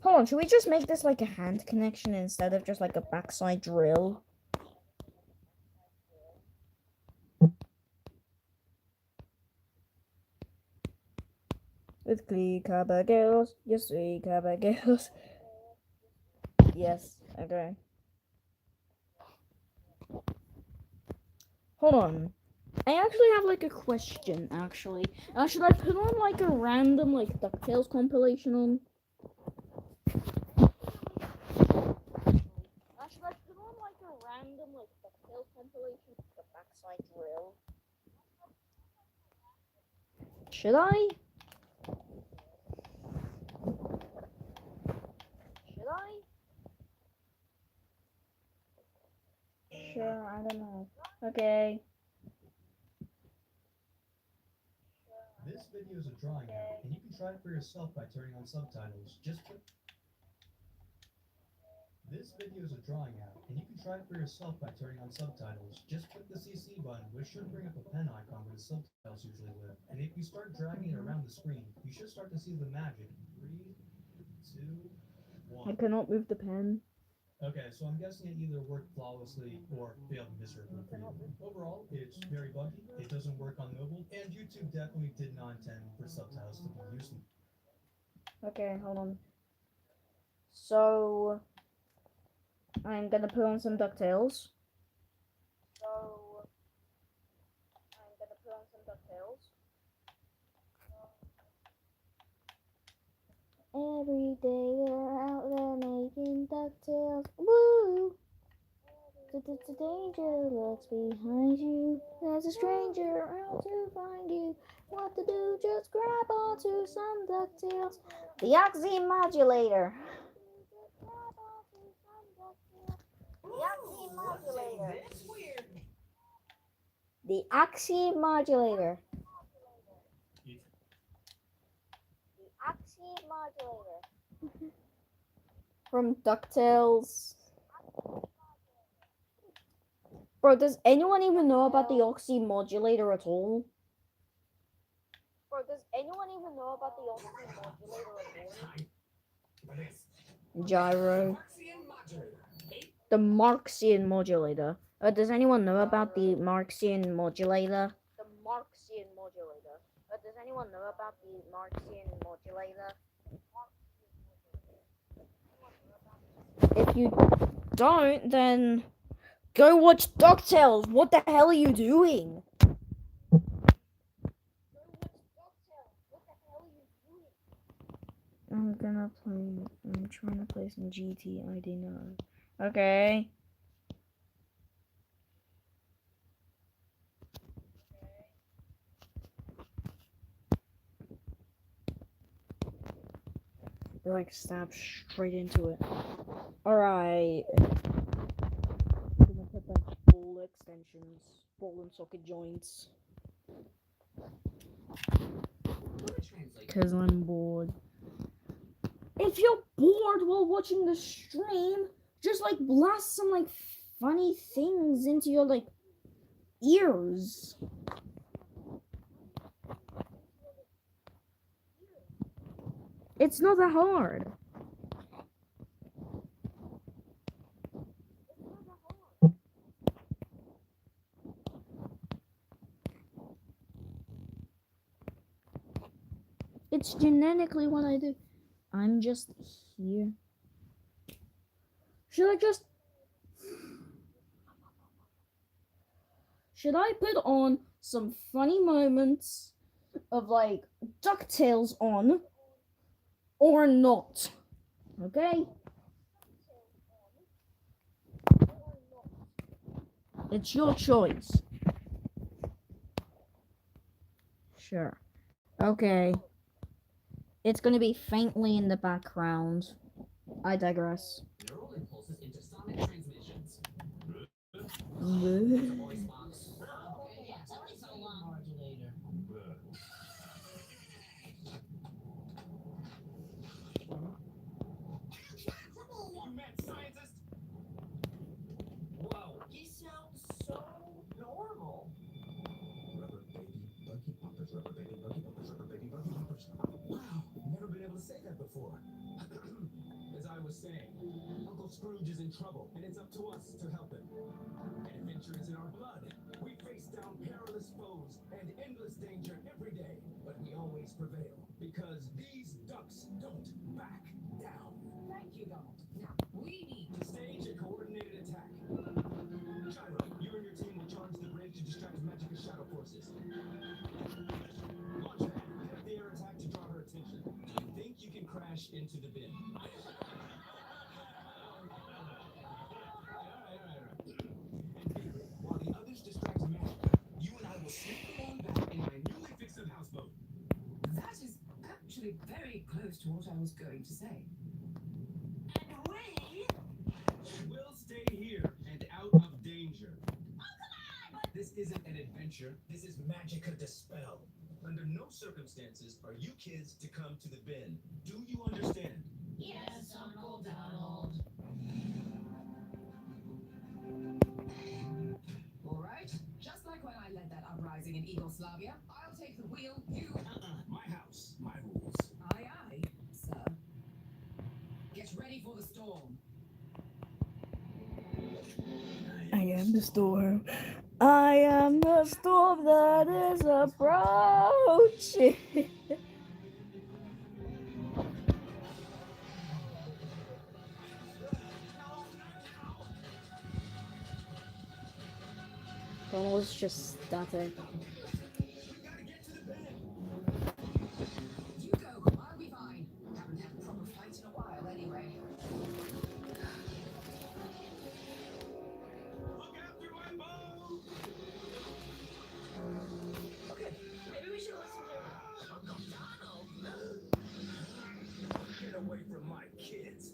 Hold on, should we just make this like a hand connection instead of just like a backside drill? With Glee Caballeros, yes, we Caballeros. Yes, okay. Hold on. I actually have like a question, actually. Should I put on like a random like DuckTales compilation on? Should I put on like a random like DuckTales compilation, the backside drill. Should I? Should I? Sure, I don't know. Okay. This video is a drawing app, and you can try it for yourself by turning on subtitles. Just click. This video is a drawing app, and you can try it for yourself by turning on subtitles. Just click the CC button, which should bring up a pen icon where the subtitles usually live. And if you start dragging it around the screen, you should start to see the magic. 3, 2, 1. I cannot move the pen. Okay, so I'm guessing it either worked flawlessly or failed miserably for you. Overall, it's very buggy, it doesn't work on mobile, and YouTube definitely did not intend for subtitles to be used. Okay, hold on. So I'm gonna put on some DuckTales. Every day they're out there making DuckTales. Woo! The danger lurks behind you. There's a stranger out to find you. What to do? Just grab onto some DuckTales. The oxy modulator. The oxy modulator. From DuckTales. Bro, does anyone even know about the oxy modulator at all? Gyro. The Marxian modulator. Does anyone know about the Marxian modulator? If you don't, then go watch DuckTales. What the hell are you doing? I'm trying to play some GT. I didn't know. Okay. They like stab straight into it. Alright. I'm gonna put like ball extensions, ball and socket joints. Cause I'm bored. If you're bored while watching the stream, just like blast some like funny things into your like ears. It's not that hard. It's genetically what I do. I'm just here. Should I put on some funny moments of like DuckTales on or not? Okay? It's your choice. Sure. Okay. It's gonna be faintly in the background. I digress. Neural impulses into sonic transmissions. Voice box. Okay, yeah, tell me so long. Modulator. You mad scientist? Whoa, he sounds so normal. Rubber baby buggy bumpers, rubber baby buggy bumpers, rubber baby buggy bumpers. Wow, never been able to say that before. As I was saying, Uncle Scrooge is in trouble, and it's up to us to help him. Adventure is in our blood. We face down perilous foes and endless danger every day, but we always prevail because these ducks don't back down. Thank you, Donald. Now, we need To stage a coordinated attack. Gyro, you and your team will charge the bridge to distract Magica's shadow forces. Launchpad, head the air attack to draw her attention. Do you think you can crash into the bin? Alright. actually very close to what I was going to say. And we'll stay here and out of danger. This isn't an adventure. This is Magica Dispel. Under no circumstances are you kids to come to the bin. Do you understand? Yes, Uncle Donald. All right. Just like when I led that uprising in Yugoslavia, I'll take the wheel. You. My house, my rules. Aye, aye, sir. Get ready for the storm. I am the storm. I am the storm that is approaching. Almost just started. You go. I'll be fine. Haven't had a proper fight in a while, anyway. Look after my boat! Okay, maybe we should listen to Uncle Donald. Get away from my kids.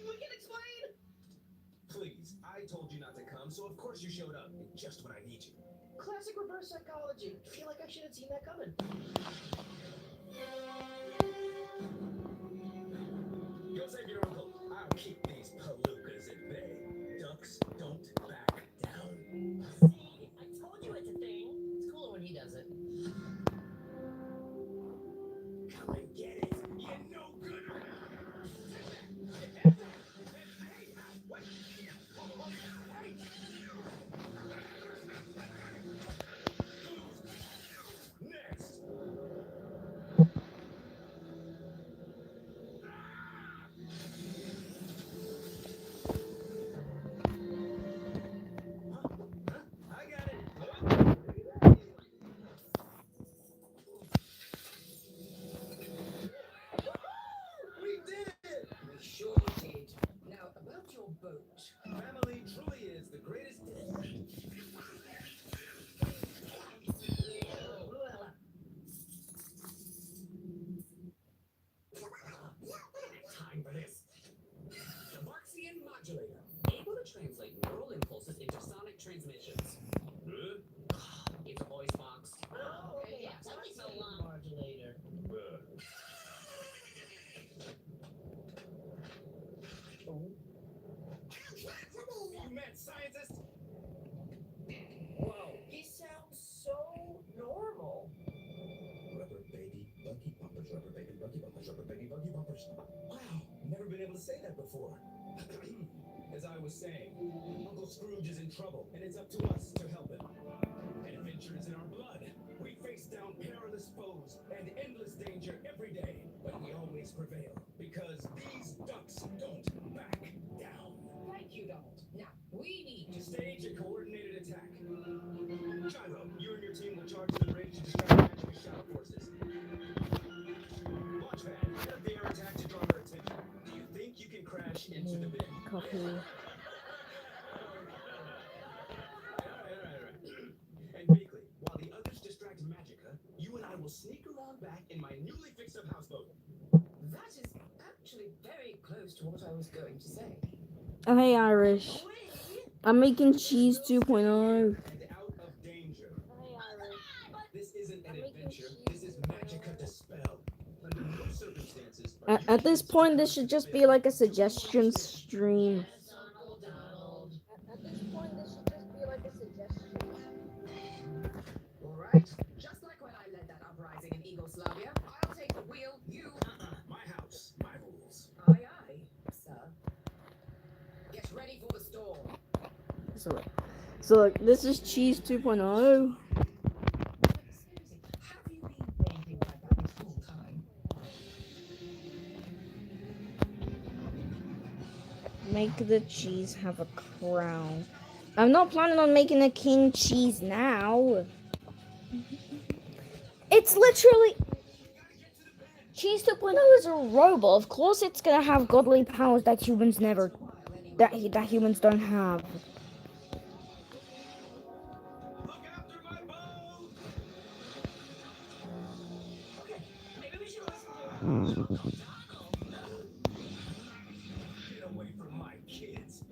We can explain. Please, I told you not to come, so of course you showed up. Just when I need you. Classic reverse psychology. Feel like I should have seen that coming. Go save your uncle. I'll keep these palookas at bay. Ducks don't back down. See, I told you it's a thing. It's cooler when he does it. Come and get it. You no good. Next. I got it. We did it! We sure did. Now, about your boat. Family truly is the greatest. Time for this. The Marxian modulator. Able to translate neural impulses into sonic transmissions. It's a voice box. Oh, okay. Yeah, Tell me so so long. Modulator. You mad scientist? Whoa, he sounds so normal. Rubber baby buggy bumpers, rubber baby buggy bumpers, rubber baby buggy bumpers. Wow, never been able to say that before. As I was saying, Uncle Scrooge is in trouble, and it's up to us to help him. Adventure is in our blood. We face down perilous foes and endless danger every day, but we always prevail because these ducks don't back down. Thank you, Donald. Now, we need To stage a coordinated attack. Gyro, you and your team will charge the bridge to distract magic shadow forces. Launchpad, head up the air attack to draw their attention. Do you think you can crash into the bin? Copy. Alright. And Bakley, while the others distract Magica, you and I will sneak around back in my newly fixed up houseboat. That is actually very close to what I was going to say. Oh, hey, Irish. I'm making cheese 2.0. And out of danger. This isn't an adventure. This is Magica Dispel. Under no circumstances are you At this kids to point, come this to should the just bin. be like a suggestion stream. Yes, Uncle Donald. At this point, this should just be like a suggestion. All right. Just like when I led that uprising in Yugoslavia, I'll take the wheel. You. My house, my rules. Aye, aye, sir. Get ready for the storm. So look, this is cheese 2.0. Seriously, have you been thinking like that this whole time? Make the cheese have a crown. I'm not planning on making a king cheese now. It's literally... Cheese 2.0 is a robot. Of course it's gonna have godly powers that humans never... While anyway. that humans don't have. Look after my boat! Okay, maybe we should listen to Get away from my kids.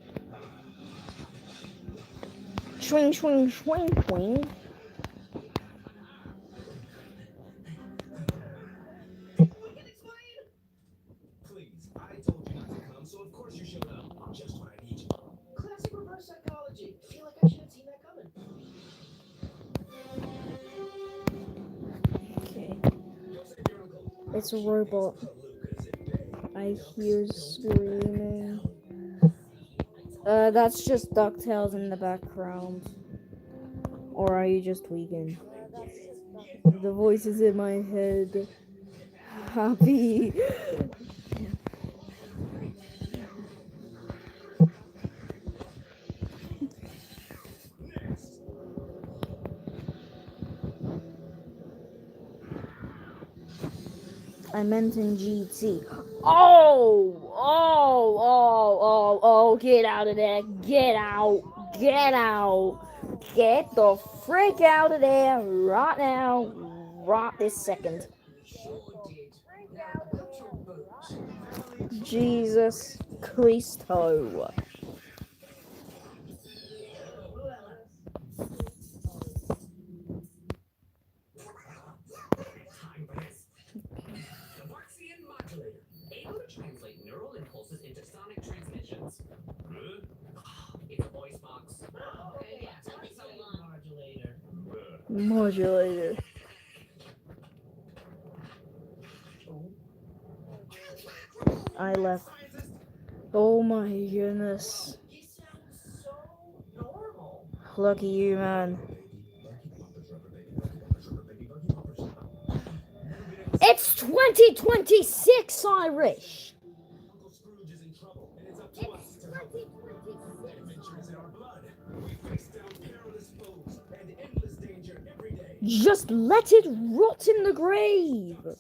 Swing, swing, swing, swing. We can explain. Please, I told you not to come, so of course you showed up. Just when I need you. Classic reverse psychology. Feel like I should have seen that coming. Okay. Go save your uncle. It's a robot. Lucas in Bay. I hear screaming. That's just DuckTales in the background. Or are you just tweaking? The voices in my head. Happy. Next. I meant in GT. Oh, get out of there. Get out. Get out. Get the frick out of there right now. Right this second. Jesus Christo. Time for this. The Barksian modulator, able to translate neural impulses into sonic transmissions. It's a voice box. Okay, yeah, so long. Modulator. Modulator. I left. Oh my goodness. He sounds so normal. Lucky you, man. It's 2026, Irish. Uncle Scrooge is in trouble, and it's up to us to help him. Adventure is in our blood. We face down perilous foes and endless danger every day. Just let it rot in the grave. Don't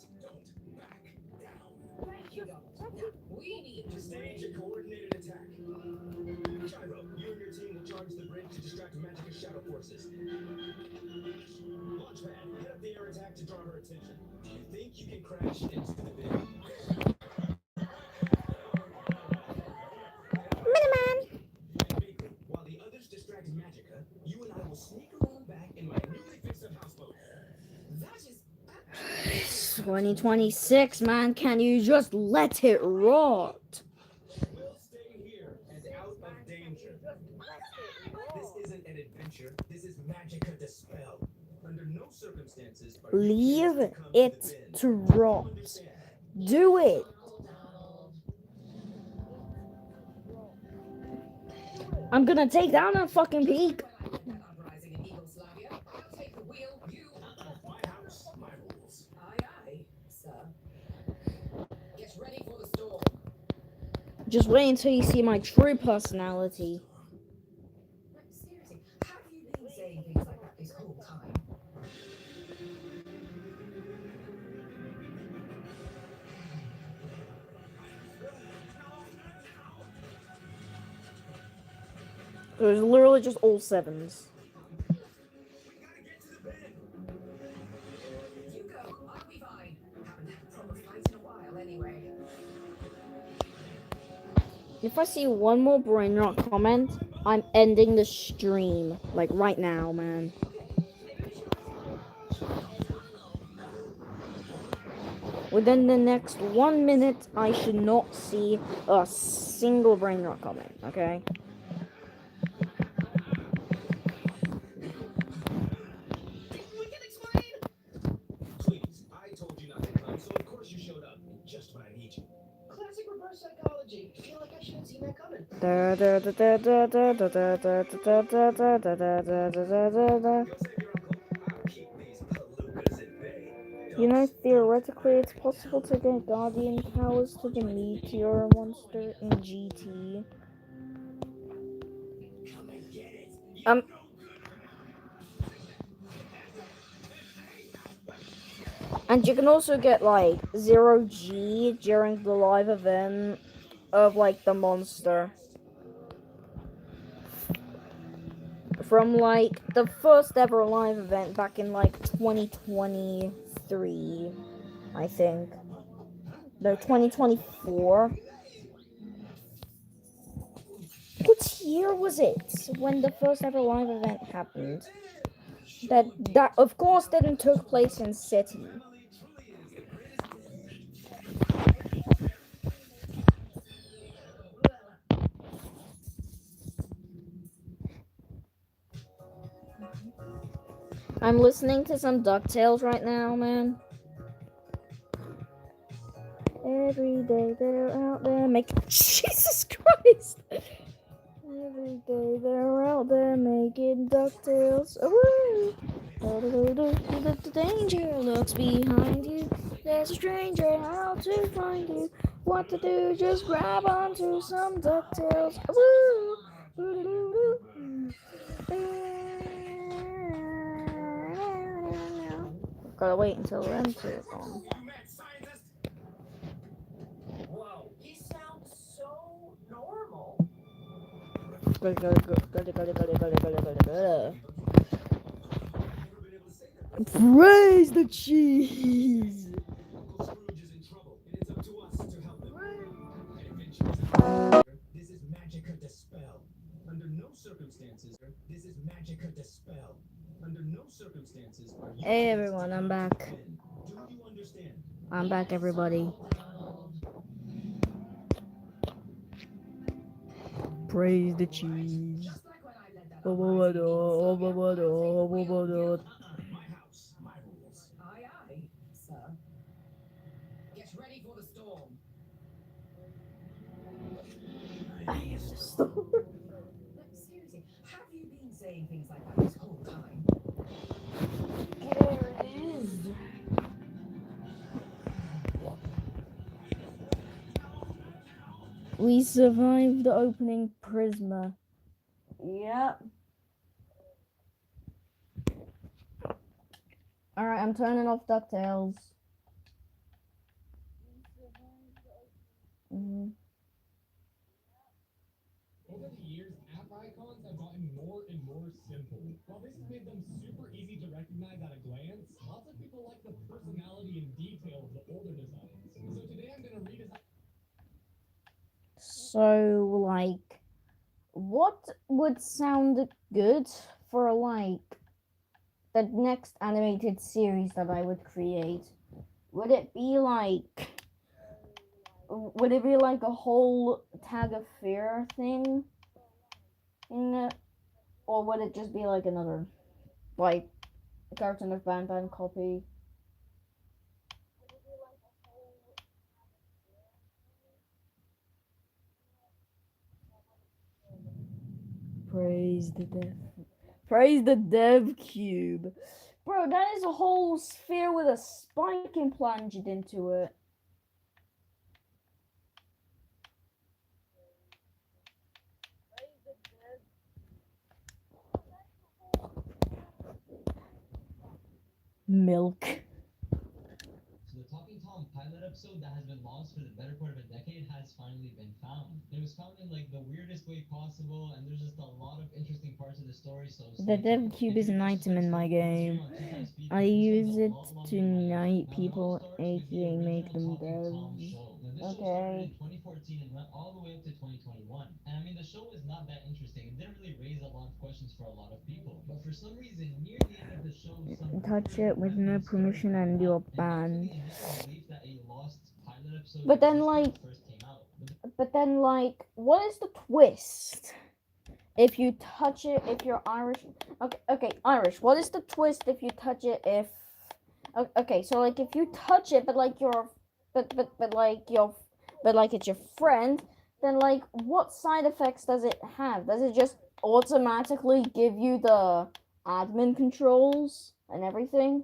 back down. We need To stage a coordinated attack. Gyro, you and your team will charge the bridge to distract Magic's shadow forces. Launchpad, head up the air attack to draw her attention. Do you think you can crash into the bin? Miniman. Vaguely, while the others distract Magica, you and I will sneak around back in my newly fixed up houseboat. That is 2026, man. Can you just let it rot? We'll stay here and out of danger. This isn't an adventure. This is Magica Dispel. Under no circumstances are you Leave kids to come it to the bin. to rot. Understand? Do it. I'm gonna take down a fucking peak. uprising in Yugoslavia. I'll take the wheel. You. My house, my rules. Aye, aye, sir. Get ready for the storm. Just wait until you see my true personality. Seriously, have you been saying things like that this whole time? There's literally just all sevens. We gotta get to the bin. You go, I'll be fine. Haven't had a proper fight in a while anyway. If I see one more brain rot comment, I'm ending the stream. Like right now, man. Within the next 1 minute, I should not see a single brain rot comment, okay? We can explain. Please, I told you not to come, so of course you showed up just when I need you. Classic reverse psychology. Feel like I should have seen that coming. Da da da da da da da da da da da da da da da da da da. Go save your uncle. I'll keep these palookas at bay. You know, theoretically, it's possible to get guardian powers to the meteor monster in GT. Come and get it. And you can also get like 0G during the live event of like the monster. from like the first ever live event back in like 2023, I think. No, 2024. What year was it when the first ever live event happened? That of course didn't took place in City. I'm listening to some DuckTales right now, man. Every day they're out there making Jesus Christ. Every day they're out there making DuckTales. Woo! The danger lurks behind you. There's a stranger how to find you. What to do? Just grab onto some DuckTales. Woo! Gotta wait until them two are gone. Whoa, he sounds so normal. Praise the cheese. Uncle Scrooge is in trouble, and it's up to us to help him. This is Magica Dispel. Under no circumstances, this is Magica Dispel. Under no circumstances are you. Hey everyone, I'm back. Do you understand? I'm back, everybody. Praise the cheese. Just like when I led that uprising My house, my rules. Aye, aye, sir. Get ready for the storm. But seriously, have you been saying things like that this whole time? There it is. We survived the opening Prisma. Yep. Alright, I'm turning off DuckTales. Over the years, app icons have gotten more and more simple. While this has made them super easy to recognize at a glance, lots of people like the personality and detail of the older designs. So today I'm going to redesign. So, like, what would sound good for, like, the next animated series that I would create? Would it be like a whole Tag of Fear thing in it? Or would it just be like another, like, Cartoon of Ban Ban copy? Praise the dev cube. Bro, that is a whole sphere with a spike implanted into it. Milk. So the Talking Tom pilot episode that has been lost for the better part of a decade has finally been found. It was found in like the weirdest way possible, and there's just a lot of interesting parts of the story. So The dev cube is an item in my game. I use it to knight people, aka make them devs. Okay. 2014 and went all the way up to 2021. And I mean, the show was not that interesting. It didn't really raise a lot of questions for a lot of people. But for some reason, near the end of the show, Touch it with no permission and you're banned. But then, like, what is the twist? If you touch it, if you're Irish. Okay, Irish. What is the twist if you touch it? If okay, so like if you touch it, but like you're, but like it's your friend, then like what side effects does it have? Does it just automatically give you the admin controls and everything?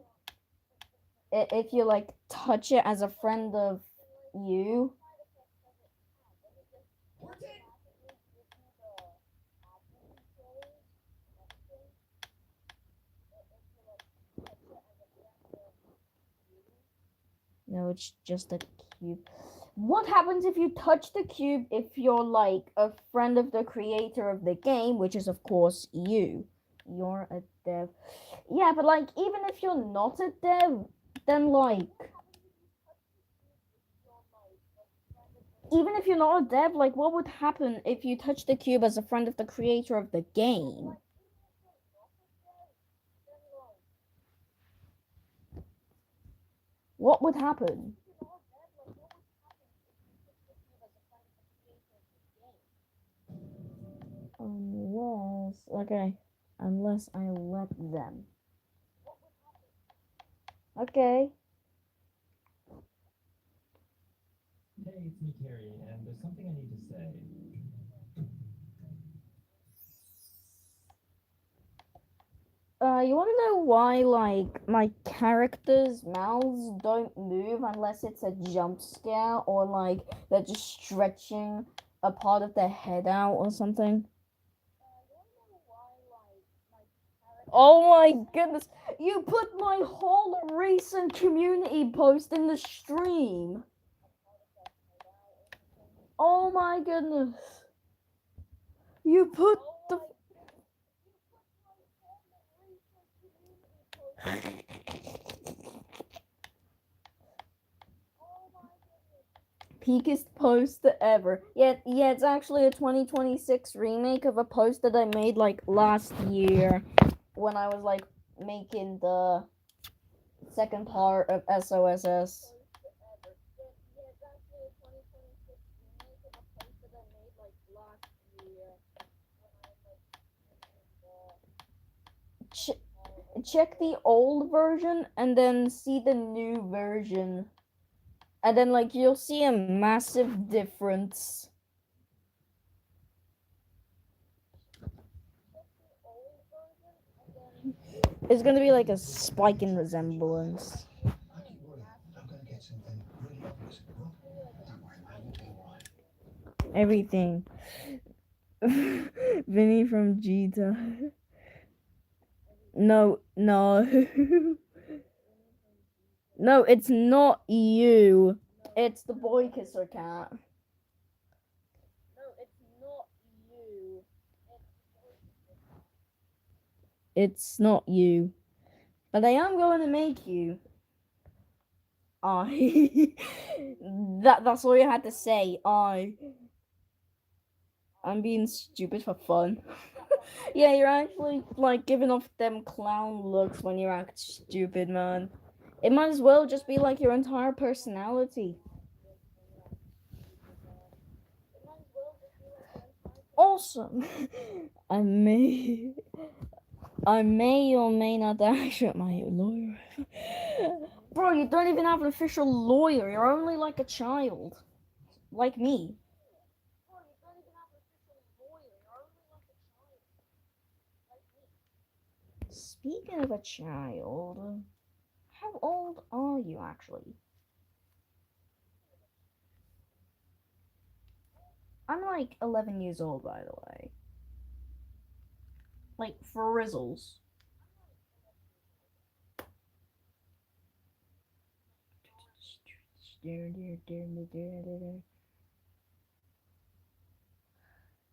If you like touch it as a friend of you. No, it's just a cube. What happens if you touch the cube if you're like a friend of the creator of the game, which is of course you? you're a dev. Yeah, but like, even if you're not a dev, then like, even if you're not a dev, like, what would happen if you touch the cube as a friend of the creator of the game? What would happen? Unless I let them. Okay. Hey, it's me, Carrie, and there's something I need to say. You want to know why, like, my characters' mouths don't move unless it's a jump scare or, like, they're just stretching a part of their head out or something? Oh my goodness! You put my whole recent community post in the stream! Oh my goodness! You put the... Peakest post ever. Yeah, it's actually a 2026 remake of a post that I made like last year when I was like making the second part of SOSS. Check the old version and then see the new version. And then like you'll see a massive difference. It's gonna be like a spike in resemblance. I keep worrying. I'm gonna get something really obvious. Well, don't worry, I will be alright. Everything. Vinny from Jita. No. No, it's not you. It's the boy kisser cat. It's not you. But I am going to make you. That's all you had to say. I'm being stupid for fun. Yeah, you're actually like giving off them clown looks when you act stupid, man. It might as well just be like your entire personality. Awesome. I may or may not actually my lawyer. Bro, you don't even have an official lawyer. You're only like a child. Like me. Speaking of a child, how old are you actually? I'm like 11 years old, by the way. Like, for rizzles.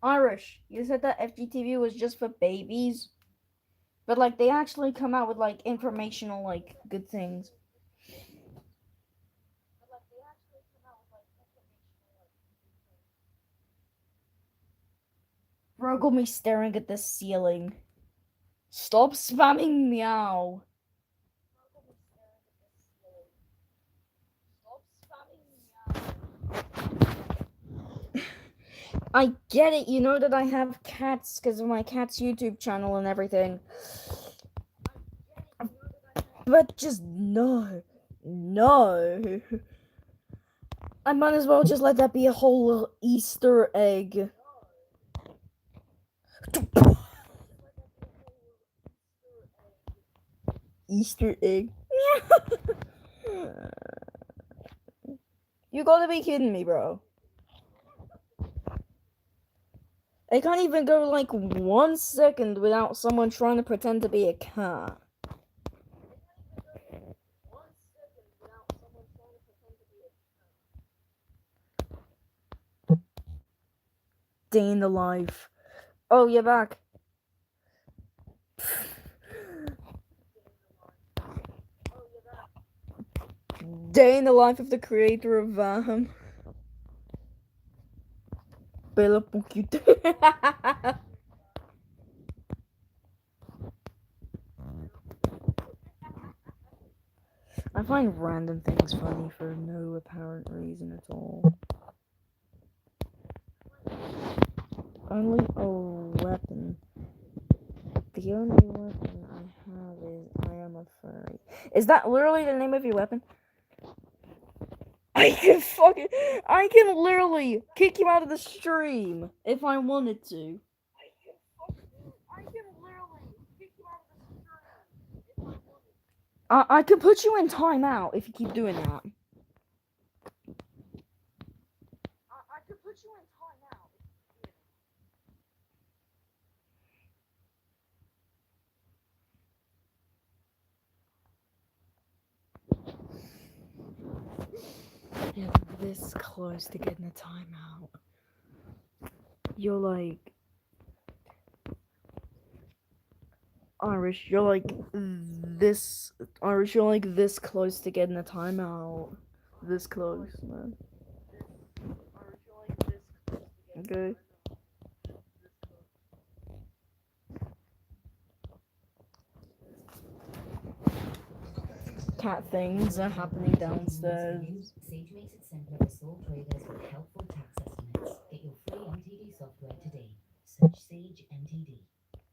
Irish, you said that FGTV was just for babies? But, like, they actually come out with, like, informational, like, good things. Bro, got me staring at the ceiling. Stop spamming meow. I get it, you know that I have cats because of my cat's YouTube channel and everything. But just no. I might as well just let that be a whole Easter egg. Easter egg. You gotta be kidding me, bro. I can't even go like 1 second without someone trying to pretend to be a cat. Day in the life. Oh, you're back. Day in the life of the creator of Bella Poquito. I find random things funny for no apparent reason at all. Only a weapon. The only weapon I have is I am a furry. Is that literally the name of your weapon? I can literally kick you out of the stream if I wanted to. I could put you in timeout if you keep doing that. I could put you in timeout. You're this close to getting a timeout. You're like Irish, you're like this Irish, you're like this close to getting a timeout. This close, man. Okay. Cat things are happening downstairs. Sage makes it simpler for sole traders with helpful tax estimates. Get your free MTD software today. Search Sage MTD.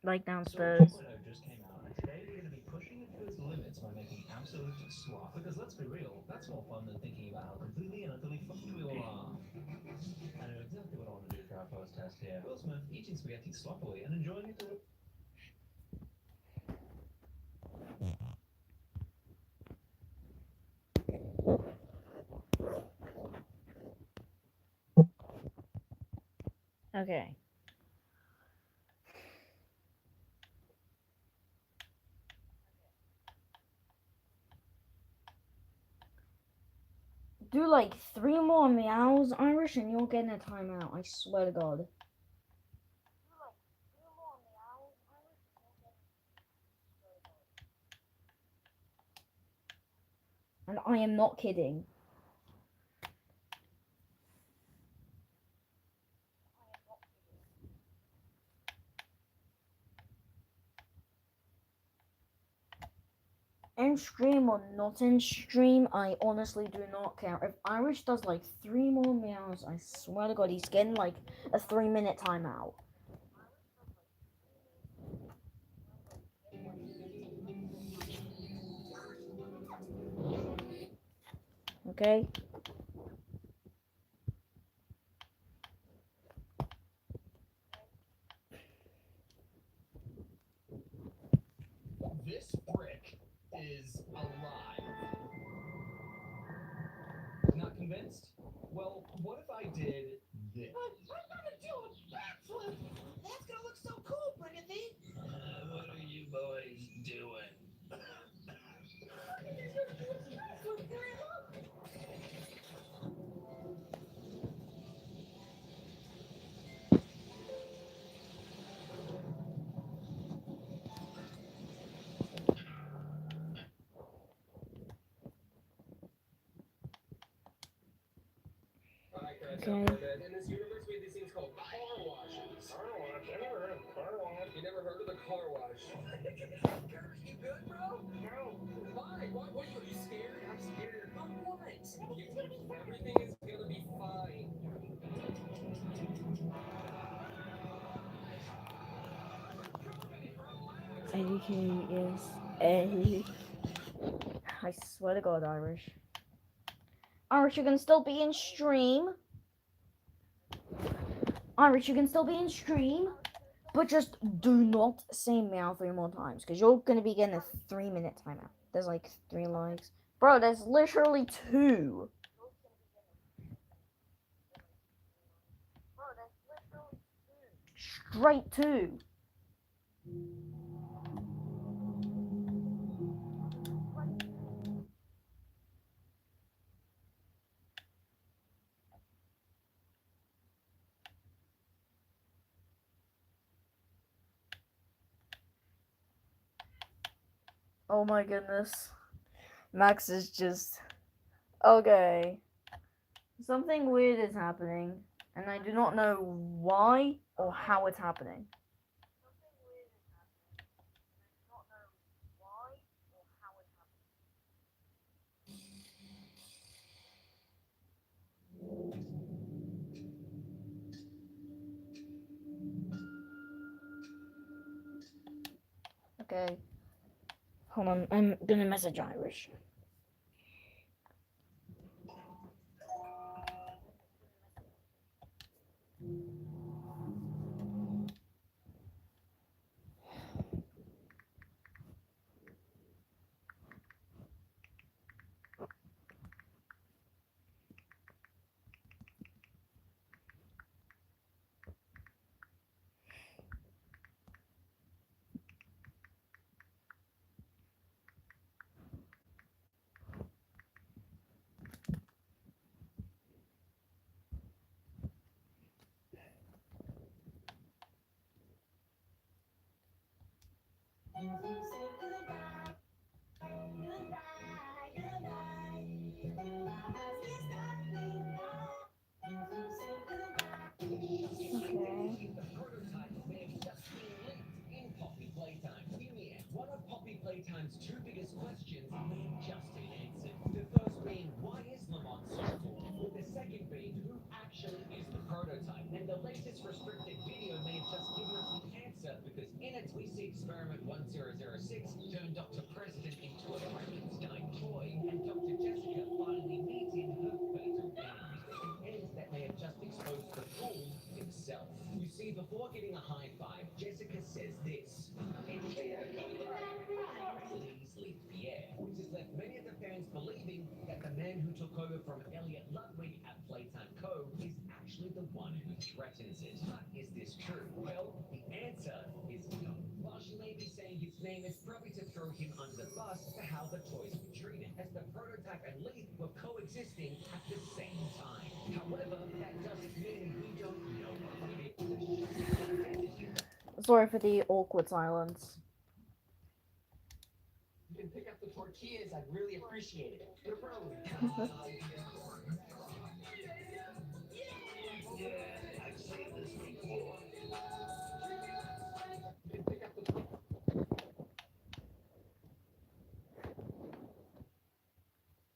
Like downstairs. So 2.0 just came out, and today we're going to be pushing it to its limits by making absolute swap. Because let's be real, that's more fun than thinking about how completely and utterly fucked we all are. I know exactly what I want to do for our first test here. Will Smith eating spaghetti sloppily and enjoying it to the... Okay. Do like 3 more meows, Irish, and you'll get in a timeout. I swear to God. And I am not kidding. In stream or not in stream, I honestly do not care. If Irish does like 3 more meows, I swear to God, he's getting like a 3-minute timeout. Okay? This brick is alive. Not convinced? Well, what if I did this? I'm gonna do a backflip! That's gonna look so cool, Brigathy! What are you boys doing? I can't Okay. tell that. In this universe, we have these things called car washes. Car wash? I never heard of car wash. You never heard of the car wash? You good, bro? No. Why? What? Are you scared? I'm scared. Of what? Everything is gonna be fine. AK is A. I swear to God, Irish. Irish, you can still be in stream. Irish, you can still be in stream. But just do not say meow 3 more times. Because you're going to be getting a 3-minute timeout. There's like 3 likes. Bro, there's literally 2. Straight 2. Oh my goodness. Max is just Okay. Something weird is happening, and I do not know why or how it's happening. Okay. Hold on, I'm gonna message Irish. Okay. The prototype may have just been leaked in Poppy Playtime. In the end, one of Poppy Playtime's two biggest questions may have just been answered. The first being, why is Lamont so cool? With the second being, who actually is the prototype? And the latest restricted video may have just given us the answer, because in it we see Experiment 1006 turn Dr. President into a Frankenstein toy, and Dr. Jessica finally meeting her fatal end. An end that may have just exposed the fool himself. You see, before getting a high five, Jessica says this: please leave Pierre, which has left many of the fans believing that the man who took over from Elliot Ludwig at Playtime Co. is actually the one who threatens it. But is this true? Well, the answer is no. While she may be saying his name, it's probably to throw him under the bus for how the toys were treated, as the prototype and Leaf were coexisting at the same time. However, that doesn't mean we don't know the identity. Sorry for the awkward silence. You can pick up the tortillas, I'd really appreciate it. The road. Yeah, I've seen this before. You can pick up the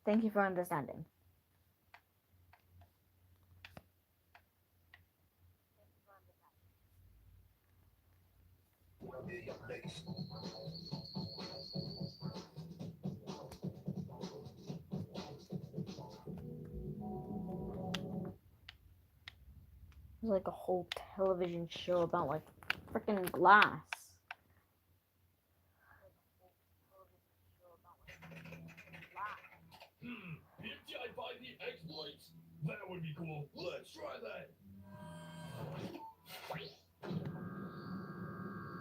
Thank you for understanding. There's like a whole television show about like freaking glass. If I find the exploits, that would be cool. Let's try that.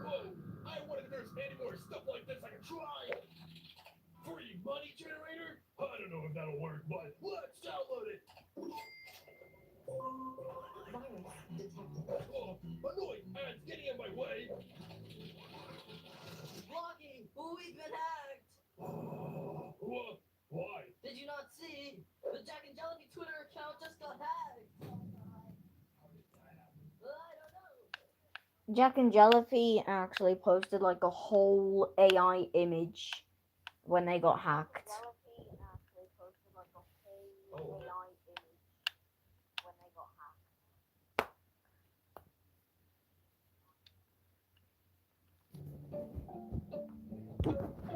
Whoa! I wonder if there's any more stuff like this I can try. Free money generator? I don't know if that'll work, but let's download it. Virus detected. Oh, annoying ads getting in my way. Blocking! We've been hacked! What? Why? Did you not see? The Jack and Jelly Twitter account just got hacked! I don't know. Jack and Jellyfy actually posted like a whole AI image when they got hacked.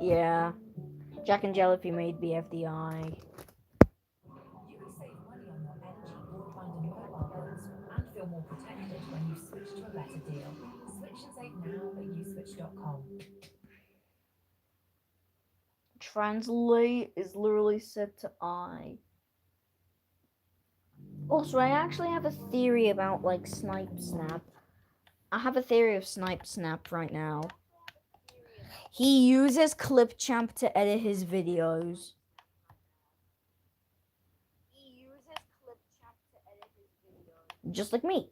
Yeah, Jack and Jellyfy made BFDI. You can save money on your LG broadband and mobile bills and feel more protected when you switch to a better deal. Switch and save now at uswitch.com. Translate is literally set to I. Also, I actually have a theory about like Snipe Snap. I have a theory of Snipe Snap right now. He uses Clipchamp to edit his videos. Just like me.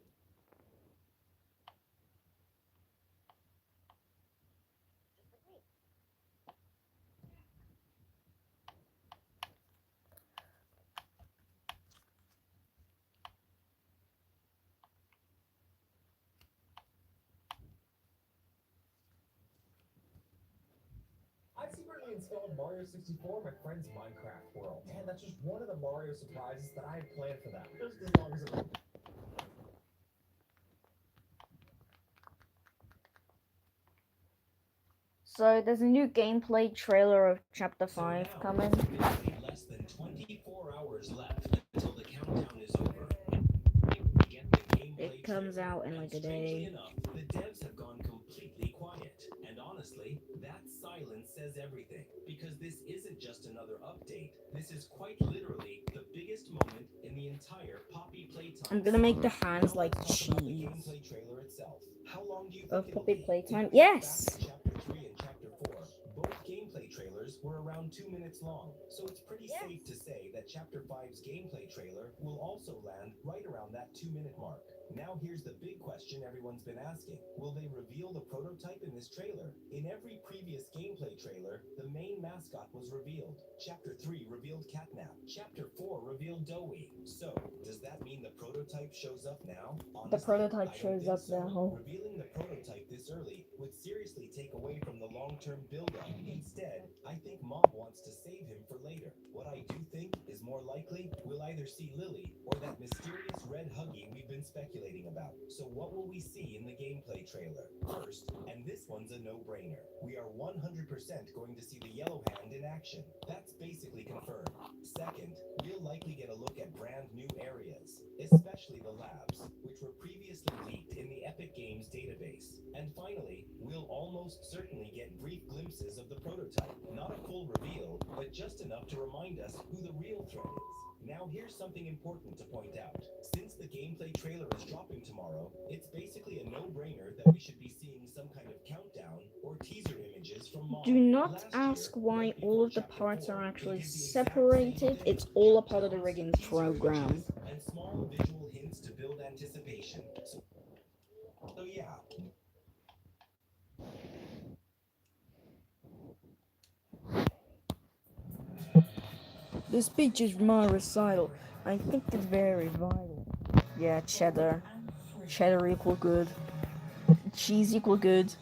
installed Mario 64 in my friend's Minecraft world. And that's just one of the Mario surprises that I have planned for them. Just as long as it... So there's a new gameplay trailer of Chapter 5 coming. Less than 24 hours left until the countdown is over. It comes out in like a day. Enough, the devs have gone completely quiet. And honestly, that silence says everything. Because this isn't just another update. This is quite literally the biggest moment in the entire Poppy Playtime. I'm gonna make the hands like cheese. Gameplay trailer itself. How long do you think Of it'll Poppy be? Playtime? Yes! Chapter 3 and Chapter 4, both gameplay trailers were around 2 minutes long, so it's pretty safe to say that Chapter 5's gameplay trailer will also land right around that 2-minute mark. Now here's the big question everyone's been asking. Will they reveal the prototype in this trailer? In every previous gameplay trailer, the main mascot was revealed. Chapter 3 revealed Catnap. Chapter 4 revealed Doughy. So, does that mean the prototype shows up now? Honestly, The prototype shows up so. now. Revealing the prototype this early would seriously take away from the long-term build-up. Instead, I think Mom wants to save him for later. What I do think is more likely, we'll either see Lily or that mysterious red Huggy we've been speculating about. So what will we see in the gameplay trailer? First, and this one's a no-brainer, we are 100% going to see the Yellow Hand in action. That's basically confirmed. Second, we'll likely get a look at brand new areas, especially the labs, which were previously leaked in the Epic Games database. And finally, we'll almost certainly get brief glimpses of the prototype. Not a full reveal, but just enough to remind us who the real threat is. Now here's something important to point out. Since the gameplay trailer is dropping tomorrow, it's basically a no-brainer that we should be seeing some kind of countdown or teaser images from Mom. Do not ask why all of the parts are actually separated. It's all a part of the rigging program. And small visual hints to build anticipation. So yeah. This speech is my recital. I think it's very vital. Yeah, cheddar. Cheddar equal good. Cheese equal good.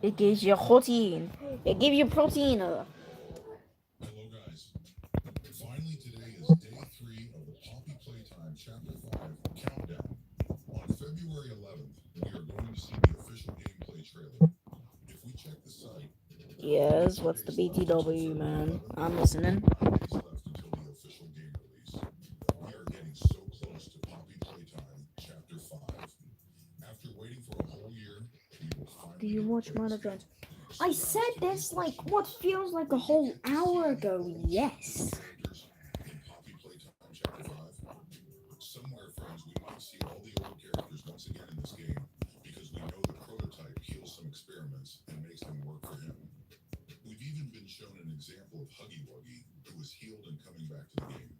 It gives you protein. It gives you protein. Hello guys. Finally today is day 3 of the Poppy Playtime Chapter 5 countdown. On February 11th, we are going to see the official gameplay trailer. If we check the site... Yes, what's the BTW, man? I'm listening. 9 days left until the official game release. We are getting so close to Poppy Playtime Chapter 5. After waiting for a whole year, we will finally... Do you watch Mother Jones? I said this like what feels like a whole hour ago. Yes. In Poppy Playtime Chapter 5. Somewhere, friends, we might see all the old characters once again in this game, because we know the prototype heals some experiments and makes them work for him. We've even been shown an example of Huggy Wuggy, who was healed and coming back to the game,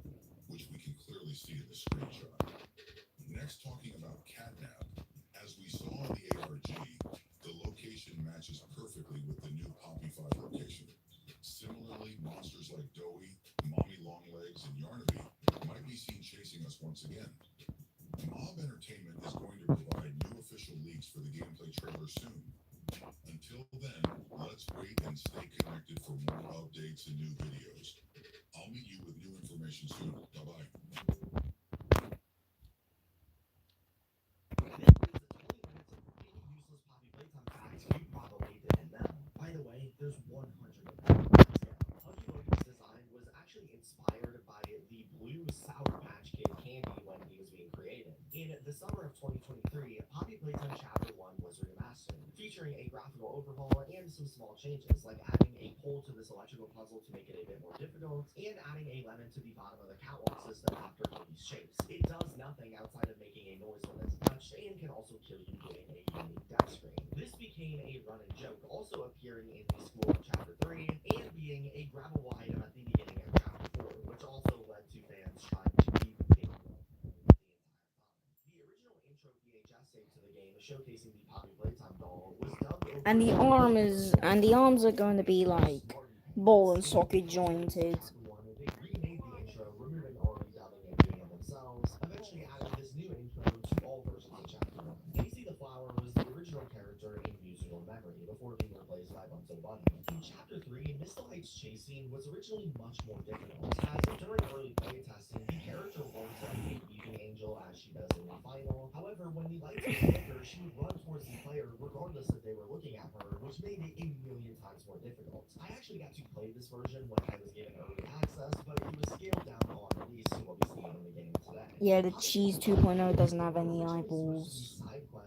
which we can clearly see in the screenshot. Next, talking about Catnap, as we saw in the ARG, the location matches perfectly with the new Poppy 5 location. Similarly, monsters like Doughy, Mommy Longlegs, and Yarnaby might be seen chasing us once again. Mob Entertainment is going to provide new official leaks for the gameplay trailer soon. Until then, let's wait and stay connected for more updates and new videos. I'll meet you with new information soon. Bye-bye. You probably didn't know. By the way, there's 100 of them. Huggy Wuggy's design was actually inspired by the blue Sour Patch Kid candy when he was being created. In the summer of 2023, Poppy Playtime Chapter 1 was remastered, featuring a graphical overhaul and some small changes, like adding a pole to this electrical puzzle to make it a bit more difficult, and adding a lemon to the bottom of the catwalk system after Huggy's chase. It does nothing outside of making a noise when it's touched, and can also kill you doing a unique death screen. This became a running joke, also appearing in the School of Chapter 3, and being a grabbable item at the beginning of Chapter 4, which also led to fans trying to beat the game the entire time. The original intro VHS tape to the game, showcasing the Poppy Playtime doll, was dubbed over... And the arms are going to be like ball and socket jointed. They remade the intro, removing all the dubbing and doing it themselves, eventually adding this new intro to all versions of Chapter 1. Casey the Flower was the original character in musical memory before being replaced by Bunso Bunny. In Chapter Mr. Heights chase scene was originally much more difficult, as during early playtesting, the character works like a weeping angel as she does in the final. However, when the lights would flicker, she would run towards the player regardless if they were looking at her, which made it a million times more difficult. I actually got to play this version when I was given early access, but it was scaled down on release to what we see in the game today. Yeah, the Cheese 2.0 doesn't have any eyeballs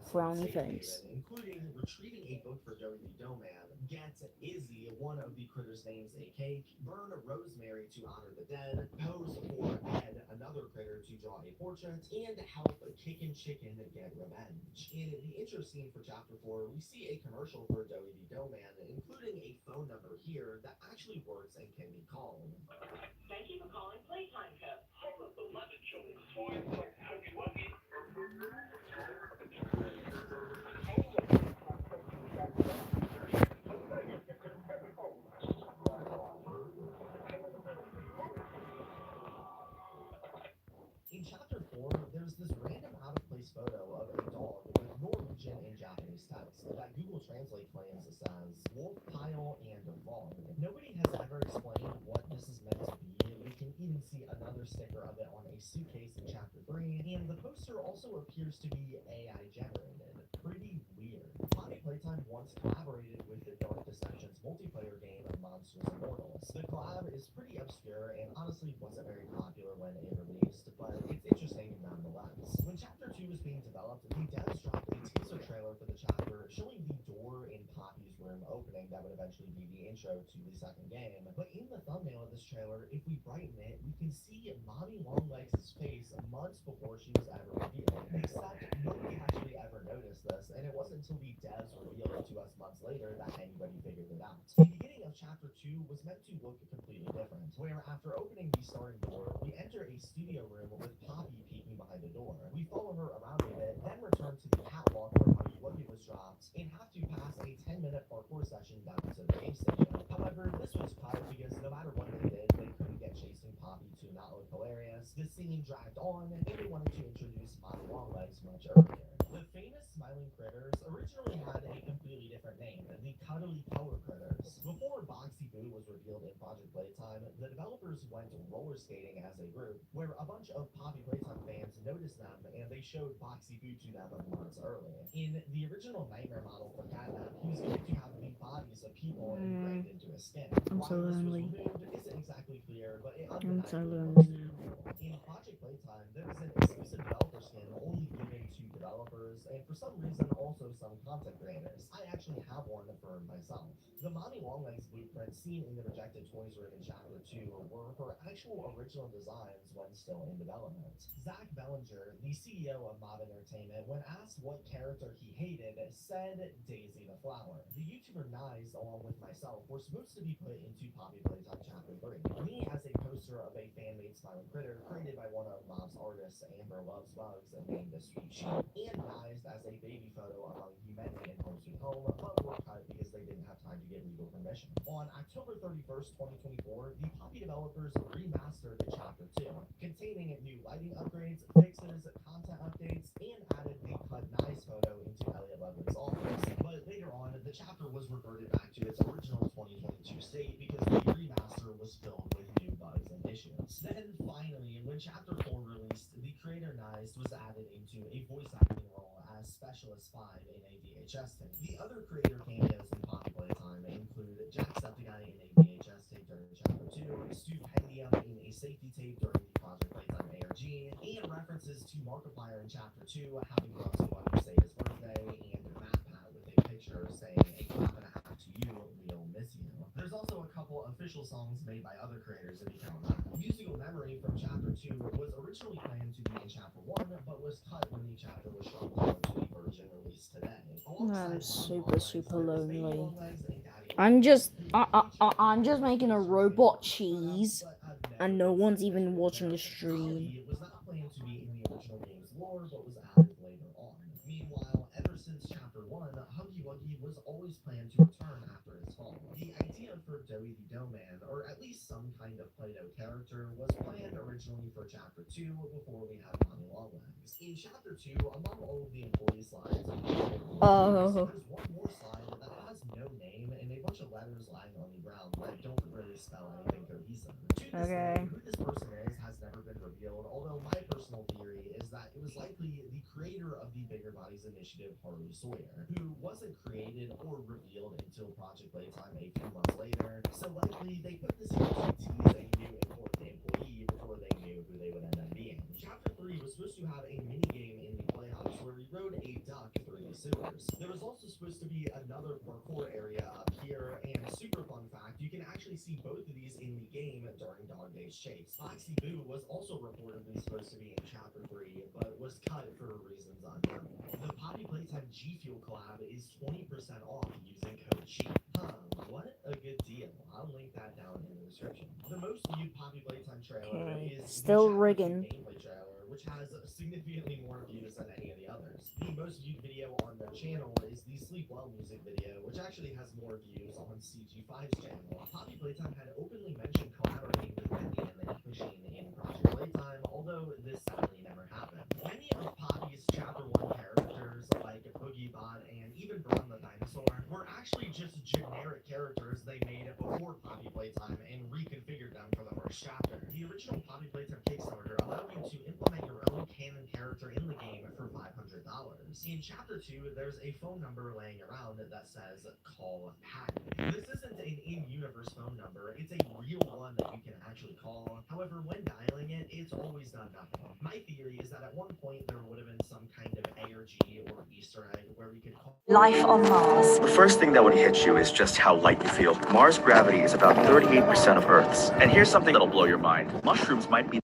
frowny face. Including retrieving a book for Joey the Doman, get Izzy, one of the critters' names, a cake, burn Rosemary to honor the dead, pose for Ed, another critter, to draw a portrait, and help Kickin' Chicken get revenge. In the intro scene for Chapter 4, we see a commercial for Joey the Doman, including a phone number here that actually works and can be called. Thank you for calling Playtime Co. Home of beloved children's toys like Huggy Wuggy. In Chapter 4, there's this random out-of-place photo of a dog with Norwegian and Japanese text that Google Translate claims says wolf, pile, and vaughn. Nobody has ever explained what this is meant to be. We can even see another sticker of it on a suitcase in Chapter 3, and the poster also appears to be AI generated. Pretty weird. Poppy Playtime once collaborated with the Dark Dissensions multiplayer game Monsters Immortals. The collab is pretty obscure and honestly wasn't very popular when it released, but it's interesting nonetheless. When Chapter 2 was being developed, the devs dropped a teaser trailer for the chapter showing the door in Poppy's room opening that would eventually be the intro to the second game. But in the thumbnail of this trailer, if we brighten it, we can see Mommy Longlegs' face months before she was ever revealed. Except nobody actually ever noticed this, and it wasn't until the devs revealed it to us months later that anybody figured it out. The beginning of Chapter 2 was meant to look completely different, where after opening the starting door, we enter a studio room with Poppy peeking behind the door. We follow her around a bit, then return to the catwalk where Huggy Wuggy was dropped, and have to pass a 10-minute parkour session down to the game station. However, this was cut because no matter what they did, they couldn't get chasing Poppy to not look hilarious. The scene dragged on, and they wanted to introduce Mommy Longlegs much earlier. The famous smiling critters originally had a completely different name, the Cuddly Color Critters. Before Boxy Boo was revealed in Project Playtime, the developers went roller skating as a group, where a bunch of Poppy Playtime fans noticed them and they showed Boxy Boo to them months early. In the original Nightmare model for Catnap, he was going to have the bodies of people ingrained into his skin. I'm so lonely. Isn't exactly clear, but it I'm so undeniably lonely. in Project Playtime, there was an exclusive developer skin only given to developers, and for some reason also some content creators. I actually have one for myself. The Mommy Longlegs blueprint seen in the Rejected Toys room in Chapter 2 were her actual original designs when still in development. Zach Bellinger, the CEO of Mob Entertainment, when asked what character he hated, said Daisy the Flower. The YouTuber Nice, along with myself, were supposed to be put into Poppy Playtime Chapter 3. Me as a poster of a fan-made smiling critter created by one of Mob's artists, Amber Loves Bugs, and named a Sweet Sheep, and Nice as a baby photo among Humanity and Home Sweet Home, but were cut because they didn't have time to get legal permission. On October 31st, 2024, the Poppy developers remastered Chapter 2, containing new lighting upgrades, fixes, content updates, and added a cut Nice photo into Elliot Ludwig's office. But later on, the chapter was reverted back to its original 2022 state because the remaster was filled with new bugs and issues. Then finally, when Chapter 4 released, the creator Nice was added into a voice acting role as Specialist 5 in a VHS tape. The other creator cameos in Poppy Playtime include Jacksepticeye in a VHS tape during Chapter 2, Stu Pendium in a safety tape during the Project Playtime ARG, and references to Markiplier in Chapter 2 having Bugsy Wuggy say his birthday, and MatPat with a picture saying a clap and a half to you, we'll miss you. There's also a couple official songs made by other creators if you count that. Musical Memory from Chapter 2 was originally planned to be in Chapter 1, but was cut when the chapter was shrunk down to the version released today. I'm super lonely. I'm just making a robot cheese, and no one's even watching the stream. It was not planned to be in the original game's lore, but was added later on. Meanwhile, ever since Chapter 1, Huggy Wuggy was always planned to return after his fall. The idea for Doughy the Doman, or at least some kind of Play-Doh character, was planned originally for Chapter 2 before we had Mommy Longlegs. In chapter 2, among all of the employee slides, Oh. there's one more slide that has no name and a bunch of letters lying on the ground that don't really spell anything cohesive. To this day, who this person is has never been revealed, although my personal theory is that it was likely the creator of the Bigger Bodies Initiative, Haru Sawyer, who wasn't created or revealed until Project Playtime a few months later, so likely they put this here to tease a new important employee before they knew who they would end up being. Chapter 3 was supposed to have a mini-game in the Playhouse where we rode a duck through the sewers. There was also supposed to be another parkour area up here, and super fun fact, you can actually see both of these in the game during Dog Days Chase. Foxy Boo was also reportedly supposed to be in Chapter 3, but was cut for reasons unknown. The Poppy Playtime G Fuel collab is 20% off using code CHEAP. Huh, what a good deal. I'll link that down in the description. The most viewed Poppy Playtime trailer Okay. is Still the Chapter 2 rigging. gameplay trailer, which has significantly more views than any of the others. The most viewed video on their channel is the Sleep Well music video, which actually has more views on CG5's channel. Poppy Playtime had openly mentioned collaborating with Wendy and the Ink Machine in Project Playtime, although this sadly never happened. Many of Poppy's Chapter 1 characters, like Boogiebot and even Braun the Dinosaur, were actually just generic characters they made before Poppy Playtime and reconfigured them for the first chapter. The original Poppy Playtime Kickstarter allowed you to implement your own canon character in the game for $500. In Chapter 2, there's a phone number laying around that says, "Call Patty." This isn't an in-universe phone number, it's a real one that you can actually call. However, when dialing it, it's always done nothing. My theory is that at one point there would have been some kind of ARG or Easter egg where we could call Life on Mars. The first thing that would hit you is just how light you feel. Mars' gravity is about 38% of Earth's. And here's something that'll blow your mind. Mushrooms might be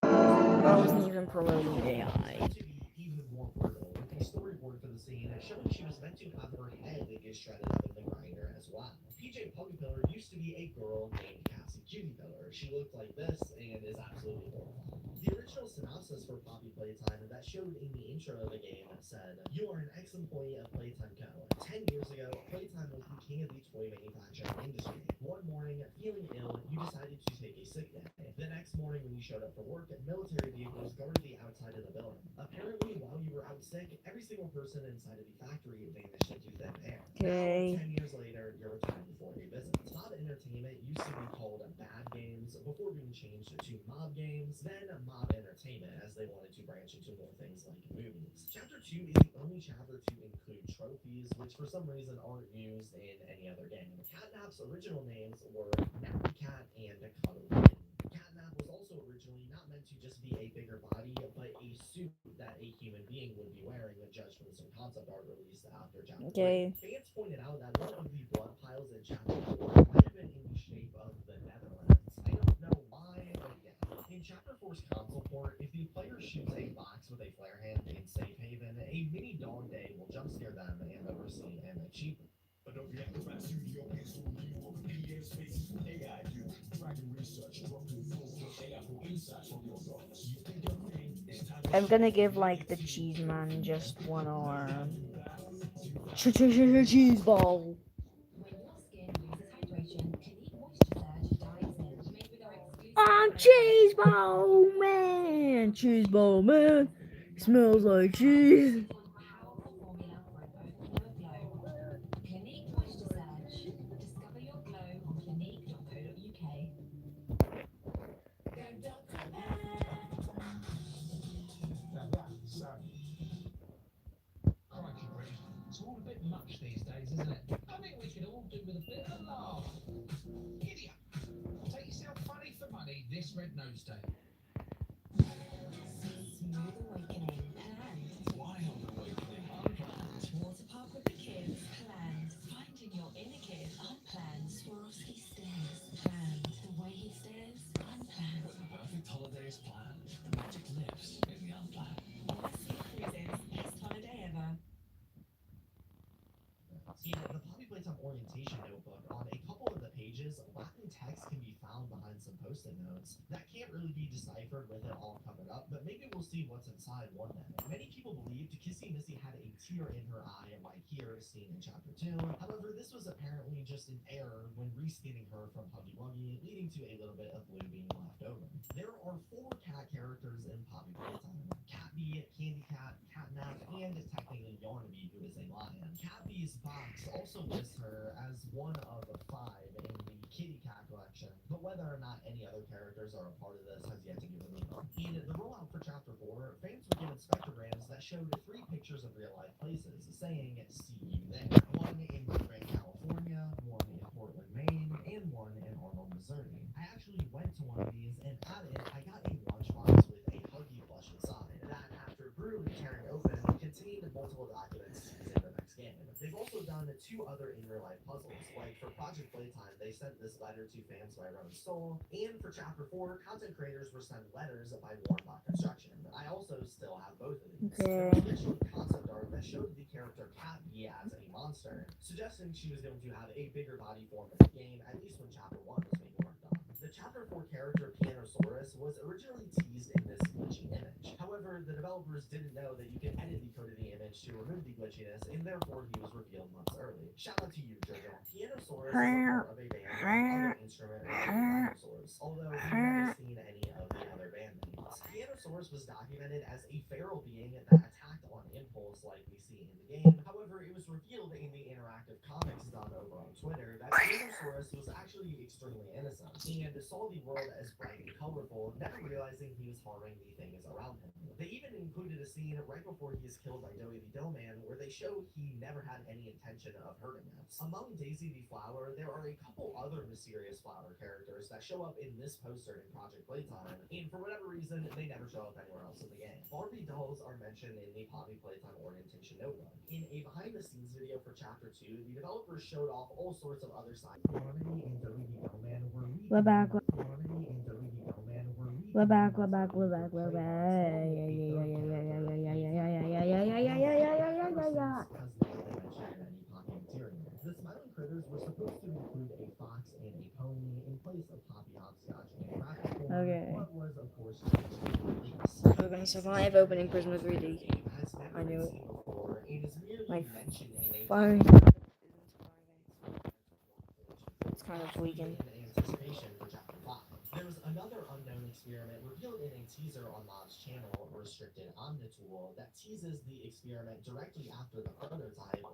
I wasn't even promoting AI. even more brutal, with the storyboard for the scene showing she was meant to have her head get shredded up in the grinder as well. PJ Puggypillar used to be a girl named Cassie Cutie Pillar. She looked like this and is absolutely horrifying. The original synopsis for Poppy Playtime that showed in the intro of the game said, "You are an ex-employee of Playtime Co. 10 years ago, Playtime was the king of the toy manufacturing industry. One morning, feeling ill, you decided to take a sick day. The next morning when you showed up for work, military vehicles guarded the outside of the building. Apparently, while you were out sick, every single person inside of the factory vanished into thin air. Okay. Now, 10 years later, you're returning for a visit. Mob Entertainment used to be called Bad Games before being changed to Mob Games, then Mob Entertainment as they wanted to branch into more things like movies. Chapter 2 is the only chapter to include trophies, which for some reason aren't used in any other game. Catnap's original names were Nappy Cat and Cuddle Kitten. Catnap was also originally not meant to just be a bigger body, but a suit that a human being would be wearing, judged from some concept art released after Chapter 3. Fans pointed out that one of the blood piles in Chapter 4 might have been in the shape of the Netherlands. I don't know why, but yeah. In Chapter 4's console port, if the player shoots a box with a flare hand in Safe Haven, a mini dog day will jump scare them and oversee an achievement. Adobe Acrobat Studio is for you or PDF spaces for AI. Do Dragon Research, drop to full AI for insights from your thoughts. You think your thing is time to I'm gonna give like the cheese man just one arm. Cheese ball. When your skin loses hydration, Clinique Moisture Surge dives in. Made with our exclusive I'm cheese ball man. Cheese ball man. Smells like cheese. powerful formula for an overflow of glow. Clinique Moisture Surge. Discover your glow on clinique.co.uk. Now that's crikey, Bridge. It's all a bit much these days, isn't it? I think we could all do with a bit of a laugh. Giddy up. Take yourself funny for money this Red Nose Day. Smooth awakening planned. Wild awakening unplanned. Water park with the kids planned. Finding your inner kid unplanned. Swarovski stares planned. The way he stares unplanned. The perfect holiday is planned. The magic lives in the unplanned. Sea Cruises best holiday ever. In the Poppy Playtime orientation notebook, on a couple of the pages, Latin text can be found found behind some post-it notes. That can't really be deciphered with it all covered up, but maybe we'll see what's inside one day. Many people believed Kissy Missy had a tear in her eye right here, seen in Chapter 2. However, this was apparently just an error when reskinning her from Huggy Wuggy, leading to a little bit of blue being left over. There are 4 cat characters in Poppy Playtime: Catbee, Candy Cat, Catnap, and technically Yarnaby, who is a lion. Catbee's box also lists her as one of 5 in the Kitty Cat collection, but whether or not any other characters are a part of this has yet to be revealed. In the rollout for Chapter 4, fans were given spectrograms that showed 3 pictures of real-life places, saying, "See you there." One in Burbank, California, one in Portland, Maine, and one in Arnold, Missouri. I actually went to one of these, and at it, I got a lunchbox with a Huggy plush inside. That, after brutally tearing open, contained multiple documents used in the next game. They've also done 2 other in-real-life puzzles. Like for Project Playtime, they sent this letter to fans by Rose Soul, and for Chapter 4, content creators were sent letters by Warnbach Construction. I also still have both of these. There was originally concept art that showed the character Catbee as a monster, suggesting she was going to have a bigger body form in the game, at least when Chapter 1 was being worked on. The Chapter 4 character Pianosaurus was originally teased in this glitchy image. However, the developers didn't know that you could edit the code of the image to remove the glitchiness, and therefore he was revealed months early. Shout out to you, Jojo. Pianosaurus is a part of a band of other instrument dinosaurs, although we've never seen any of the other band names. Pianosaurus was documented as a feral being that attacked on impulse like we see in the game. However, it was revealed in the interactive comics done over on Twitter that Pianosaurus was actually extremely innocent and saw the world as bright and colorful, never realizing he was harming the things around him. They even included a scene right before he is killed by Doughy the Doughman where they show he never had any intention of hurting us. Among Daisy the Flower, there are a couple other mysterious flower characters that show up in this poster in Project Playtime, and for whatever reason, they never show up anywhere else in the game. Barbie dolls are mentioned in the Poppy Playtime orientation notebook. In a behind-the-scenes video for Chapter 2, the developers showed off all sorts of other sides. We're back. We're back. We're back. We're back. We're back. The smiling critters were supposed to include a fox and a pony in place of Poppy Hopscotch and graphic form, Okay. but was of course changed to release. We're gonna survive opening Prisma 3D. I knew it. My phone. It's kind of tweaking. Anticipation for Chapter 5. There was another unknown experiment revealed in a teaser on Mob's channel, Restricted Omnitool, that teases the experiment directly after the prototype of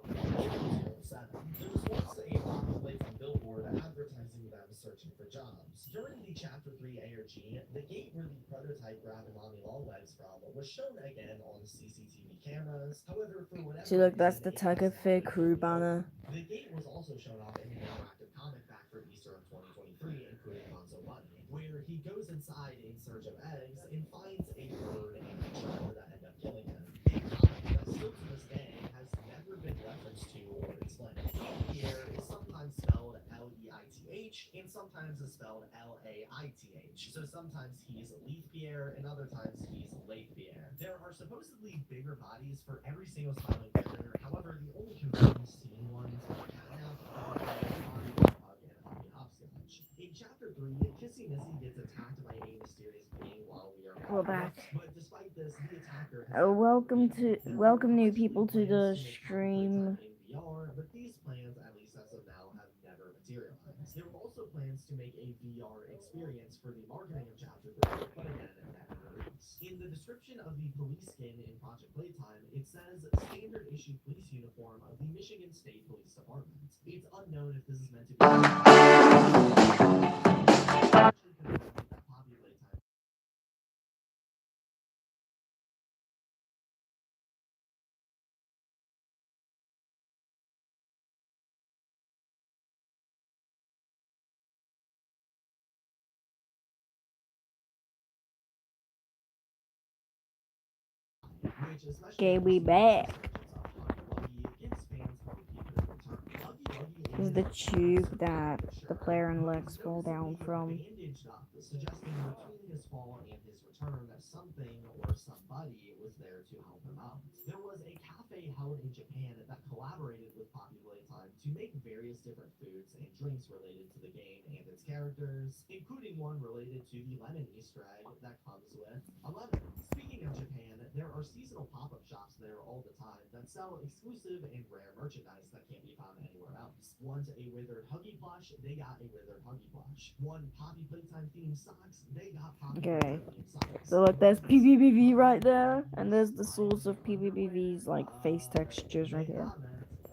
007. There was once a Poppy Playtime billboard advertising them searching for jobs. During the Chapter 3 ARG, the gate where the prototype grabbed Mommy Longlegs from was shown again on CCTV cameras. However, for whatever See, look, that's reason, the Tug of Fit crew banner. the gate was also shown off in the interactive comic back for Easter of 2023, including Gonzo Bunny, where he goes inside in search of eggs and finds a bird and a child that end up killing him. A comic that still to this day has never been referenced to or explained. Pierre is sometimes spelled Leith and sometimes is spelled Laith. So sometimes he's Leith Pierre and other times he's Laith Pierre. There are supposedly bigger bodies for every single smiling critter. However, the only confirmed seen ones are Catnap, Hopscotch. In Chapter 3, Kissy Missy gets attacked by a mysterious being while we are We're back. But despite this, the attacker Welcome new people to the stream. in VR, but these plans, at least as of now, have never materialized. There were also plans to make a VR experience for the marketing of Chapter 3, but again, never released. In the description of the police skin in Project Playtime, it says standard issue police uniform of the Michigan State Police Department. It's unknown if this is meant to be actually confirmed that Poppy Playtime which especially Okay, we back. gives fans hope he could return. This is the tube that the player and Lex fall down from. Bandaged up, suggesting between his fall and his return, return, something or somebody was there to help him out. There was a cafe held in Japan that collaborated with Poppy Playtime to make various different foods and drinks related to the game and its characters, including one related to the lemon Easter egg that comes with a lemon. Speaking of Japan, there are seasonal pop-up shops there all the time that sell exclusive and rare merchandise that can't be found anywhere else. Want a withered Huggy plush? They got a withered Huggy plush. One Poppy Playtime themed socks? They got Poppy Okay. Playtime themed socks. So look, there's PBBV right there, and there's the source of PBBV's like face textures right here.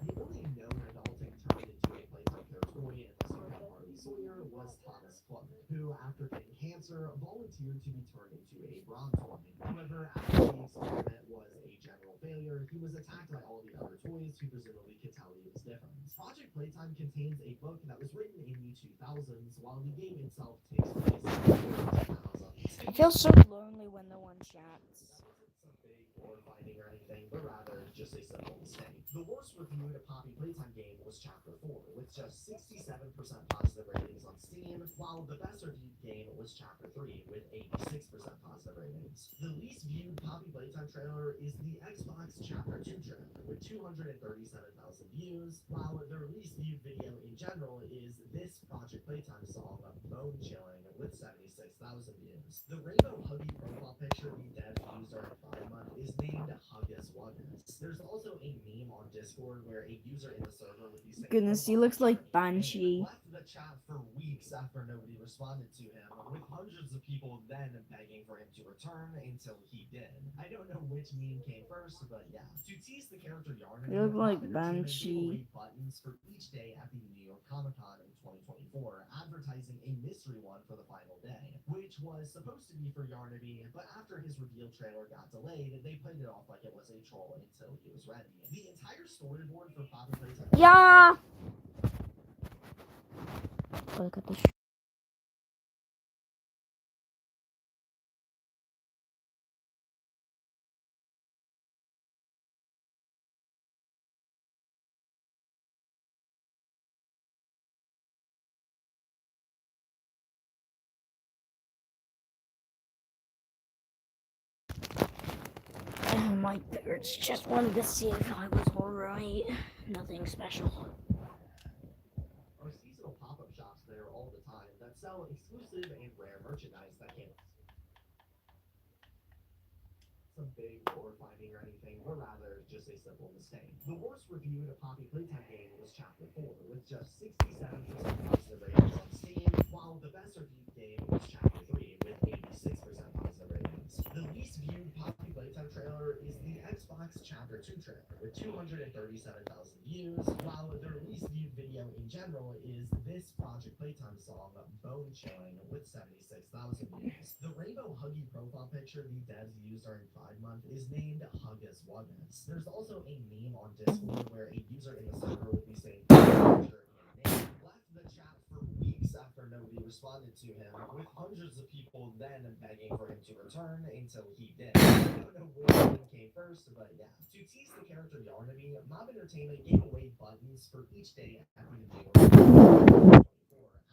The only known adulting turned into a Playtime Care toy unless you count Marty Sawyer was Thomas Clark, who after getting cancer volunteered to be turned into a bronze toy. However, after the experiment was a general failure, he was attacked by all the other toys who presumably could tell he was different. Project Playtime contains a book that was written in the 2000s, while the game itself takes place in the 2000s. I feel so lonely when no one chats. Some big or fighting or anything, but rather just a simple mistake. The worst reviewed Poppy Playtime game was Chapter 4, with just 67% positive ratings on Steam, while the best reviewed game was Chapter 3, with 86% positive ratings. The least viewed Poppy Playtime trailer is the Xbox Chapter 2 trailer, with 237,000 views, while their least viewed video in general is this Project Playtime song, Bone Chilling, with 76,000 views. The Rainbow Huggy profile picture the devs used during Pride Month is named Huggus Wuggus. There's also a meme on Discord where a user in the server with the same Goodness, he looks like Banshee. left the chat for weeks after nobody responded to him, with hundreds of people then begging for him to return until he did. I don't know which meme came first, but yeah. To tease the character Yarn, He looks like Entertainment gave Banshee. away buttons for each day at the New York Comic Con in 2024, advertising a mystery one for the final day, which was supposed to be for Yarnaby, but after his reveal trailer got delayed, they played it off like it was a troll until he was ready. The entire storyboard for Poppy Playtime. Yeah. Look at this. Oh, my parents just wanted to see if I was alright. Nothing special. Are seasonal pop-up shops there all the time that sell exclusive and rare merchandise that can't some big or finding or anything, but rather just a simple mistake. The worst reviewed Poppy Playtime game was Chapter 4, with just 67% positive ratings on Steam, while the best reviewed game was Chapter 3, with 86% positive ratings. The least viewed Poppy Playtime trailer is the Xbox Chapter 2 trailer, with 237,000 views, while their least viewed video in general is this Project Playtime song, Bone Chilling, with 76,000 views. The Rainbow Huggy profile picture the devs used during Pride Month is named Huggus Wuggus. There's also a meme on Discord where a user in the server with the same picture and name left the chat for weeks after nobody responded to him, with hundreds of people then begging for him to return until he did. I don't know which one came first, but yeah. To tease the character Yarnaby, Mob Entertainment gave away buttons for each day at the New York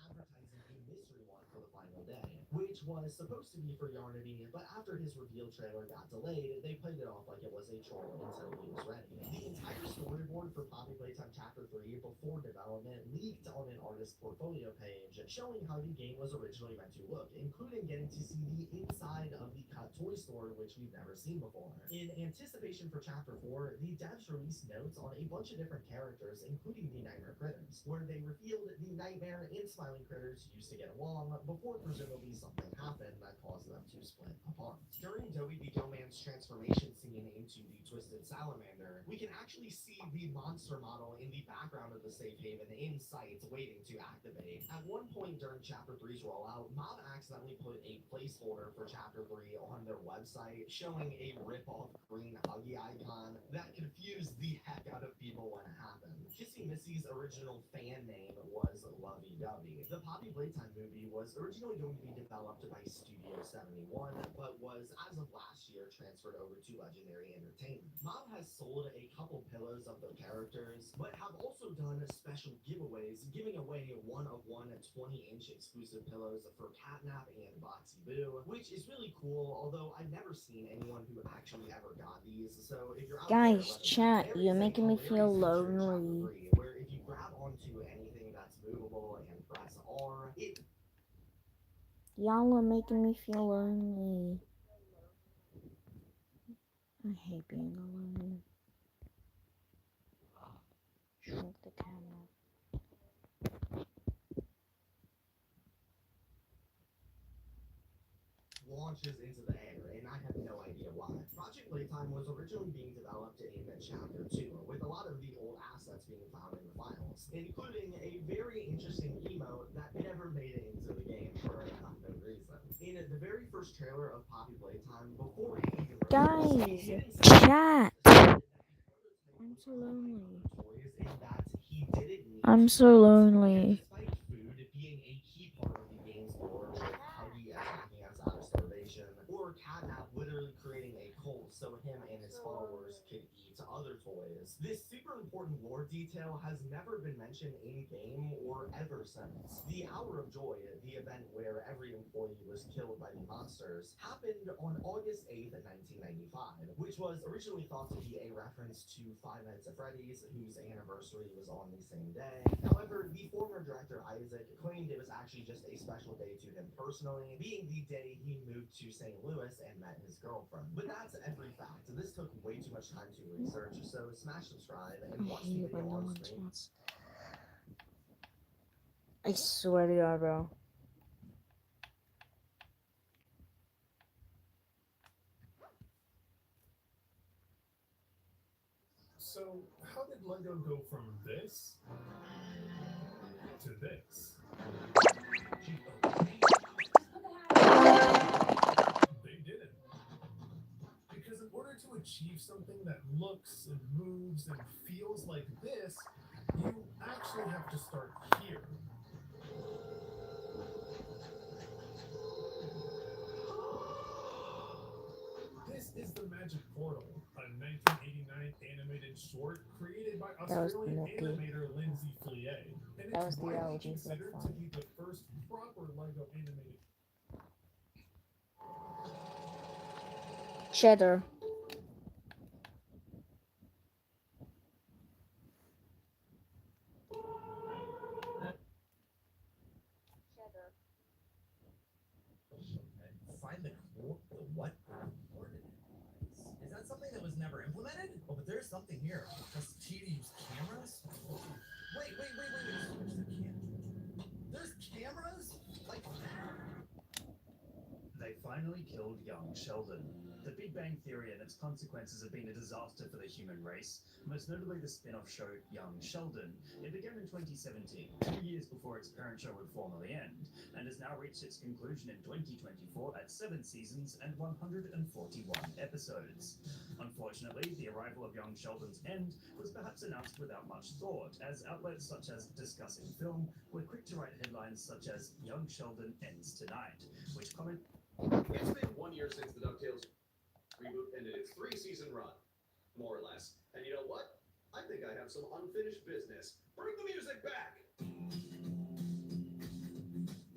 advertising a mystery one for the final day, which was supposed to be for Yarnaby, but after his reveal trailer got delayed, they played it off like it was a troll until he was ready. The entire storyboard for Poppy Playtime Chapter 3 before development leaked on an artist portfolio page, showing how the game was originally meant to look, including getting to see the inside of the cut toy store, which we've never seen before. In anticipation for Chapter 4, the devs released notes on a bunch of different characters, including the Nightmare Critters, where they revealed the Nightmare and Smiling Critters used to get along before presumably something happened that caused them to split apart. During Dobie the Doman's transformation scene into the Twisted Salamander, we can actually see the monster model in the background of the safe haven in sight waiting to activate. At one point during Chapter 3's rollout, Mob accidentally put a placeholder for Chapter 3 on their website, showing a rip-off green Huggy icon that confused the heck out of people when it happened. Kissy Missy's original fan name was Lovey Dovey. The Poppy Playtime movie was originally going to be developed by Studio 71, but was, as of last year, transferred over to Legendary Entertainment. Mob has sold a couple pillows of their characters, but have also done special giveaways, giving away one of 20-inch exclusive pillows for Catnap and Boxy Boo, which is really cool, although I've never seen anyone who actually ever got these, so if you're out there, Guys, chat, you're making me feel lonely. where if you grab onto anything that's movable and press R, it Y'all are making me feel lonely. I hate being alone. Shrink the camera. launches into the air, and I have no idea why. Project Playtime was originally being developed in Chapter 2, with a lot of the old assets being found in the files, including a very interesting emote that never made it into the game for no reason. In the very first trailer of Poppy Playtime, before it even Guys, chat! I'm so lonely. I'm so lonely. Despite food being a key part of the game's lore, with Huggy attacking us out of starvation, or Catnap literally creating a cult so him and his followers could eat other toys, this super important lore detail has never been mentioned in-game or ever since. The Hour of Joy, the event where every employee was killed by the monsters, happened on August 8th, 1995, which was originally thought to be a reference to Five Nights at Freddy's, whose anniversary was on the same day. However, the former director Isaac claimed it was actually just a special day to him personally, being the day he moved to St. Louis and met his girlfriend. But that's every fact. This took way too much time to research, so smash subscribe and watch the video on screen. I swear to God, bro. So, how did Lego go from this to this? They didn't. Because in order to achieve something that looks and moves and feels like this, you actually have to start here. This is The Magic Portal, a 1989 animated short created by Australian animator Lindsay Flier, and it's widely considered to be the first proper Lego animated. Cheddar. Find the what? Is that something that was never implemented? Oh, but there's something here. Does TD use cameras? Wait. Switch the camera. There's cameras? Like. They finally killed young Sheldon. The Big Bang Theory and its consequences have been a disaster for the human race, most notably the spin-off show Young Sheldon. It began in 2017, 2 years before its parent show would formally end, and has now reached its conclusion in 2024 at 7 seasons and 141 episodes. Unfortunately, the arrival of Young Sheldon's end was perhaps announced without much thought, as outlets such as Discussing Film were quick to write headlines such as Young Sheldon ends tonight, which comment. It's been 1 year since the DuckTales reboot ended its 3-season run, more or less. And you know what? I think I have some unfinished business. Bring the music back!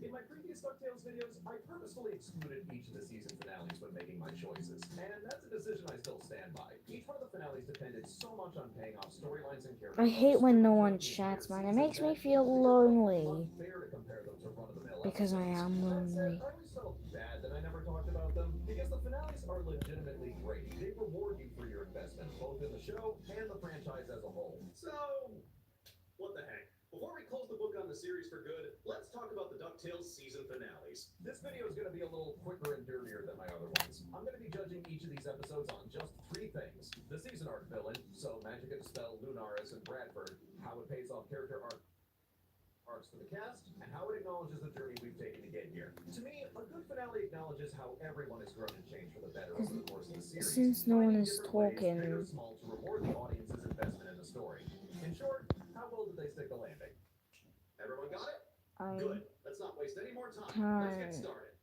In my previous DuckTales videos, I purposefully excluded each of the season finales when making my choices, and that's a decision I still stand by. Each one of the finales depended so much on paying off storylines and characters. I hate when no one chats, man. It makes me feel lonely. Because I am lonely. I always felt bad that I never talked about them, because the finales are legitimately great. They reward you for your investment, both in the show and the franchise as a whole. So, what the heck? Before we close the book on the series for good, let's talk about the DuckTales season finales. This video is going to be a little quicker and dirtier than my other ones. I'm going to be judging each of these episodes on just 3 things. The season arc villain, so Magic and Spell, Lunaris, and Bradford, how it pays off character arcs for the cast, and how it acknowledges the journey we've taken to get here. To me, a good finale acknowledges how everyone has grown and changed for the better over the course of the series. Since no one is talking. Big or small, to reward the audience's investment in the story. In short, how well did they stick the landing? Everyone got it? Good. Let's not waste any more time. Let's get Time. started.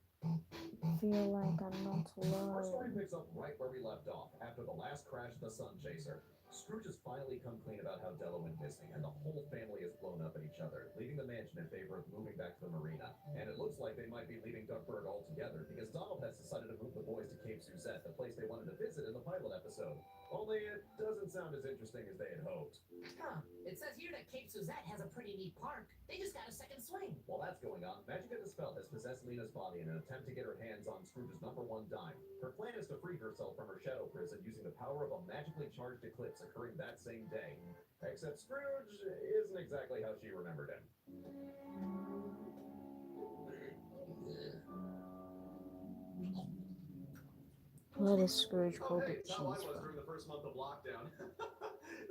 Feel like I'm not Our story alone. picks up right where we left off, after the last crash of the Sun Chaser. Scrooge has finally come clean about how Della went missing, and the whole family is blown up at each other, leaving the mansion in favor of moving back to the marina. And it looks like they might be leaving Duckburg altogether, because Donald has decided to move the boys to Cape Suzette, the place they wanted to visit in the pilot episode. Only it doesn't sound as interesting as they had hoped. Huh. It says here that Cape Suzette has a pretty neat park. They just got a second swing. While that's going on, Magica the Spell has possessed Lena's body in an attempt to get her hands on Scrooge's #1 dime. Her plan is to free herself from her shadow prison using the power of a magically charged eclipse occurring that same day. Except Scrooge isn't exactly how she remembered him. What is Scrooge Oh, called hey, the it's how I cheese was from? during the first month of lockdown.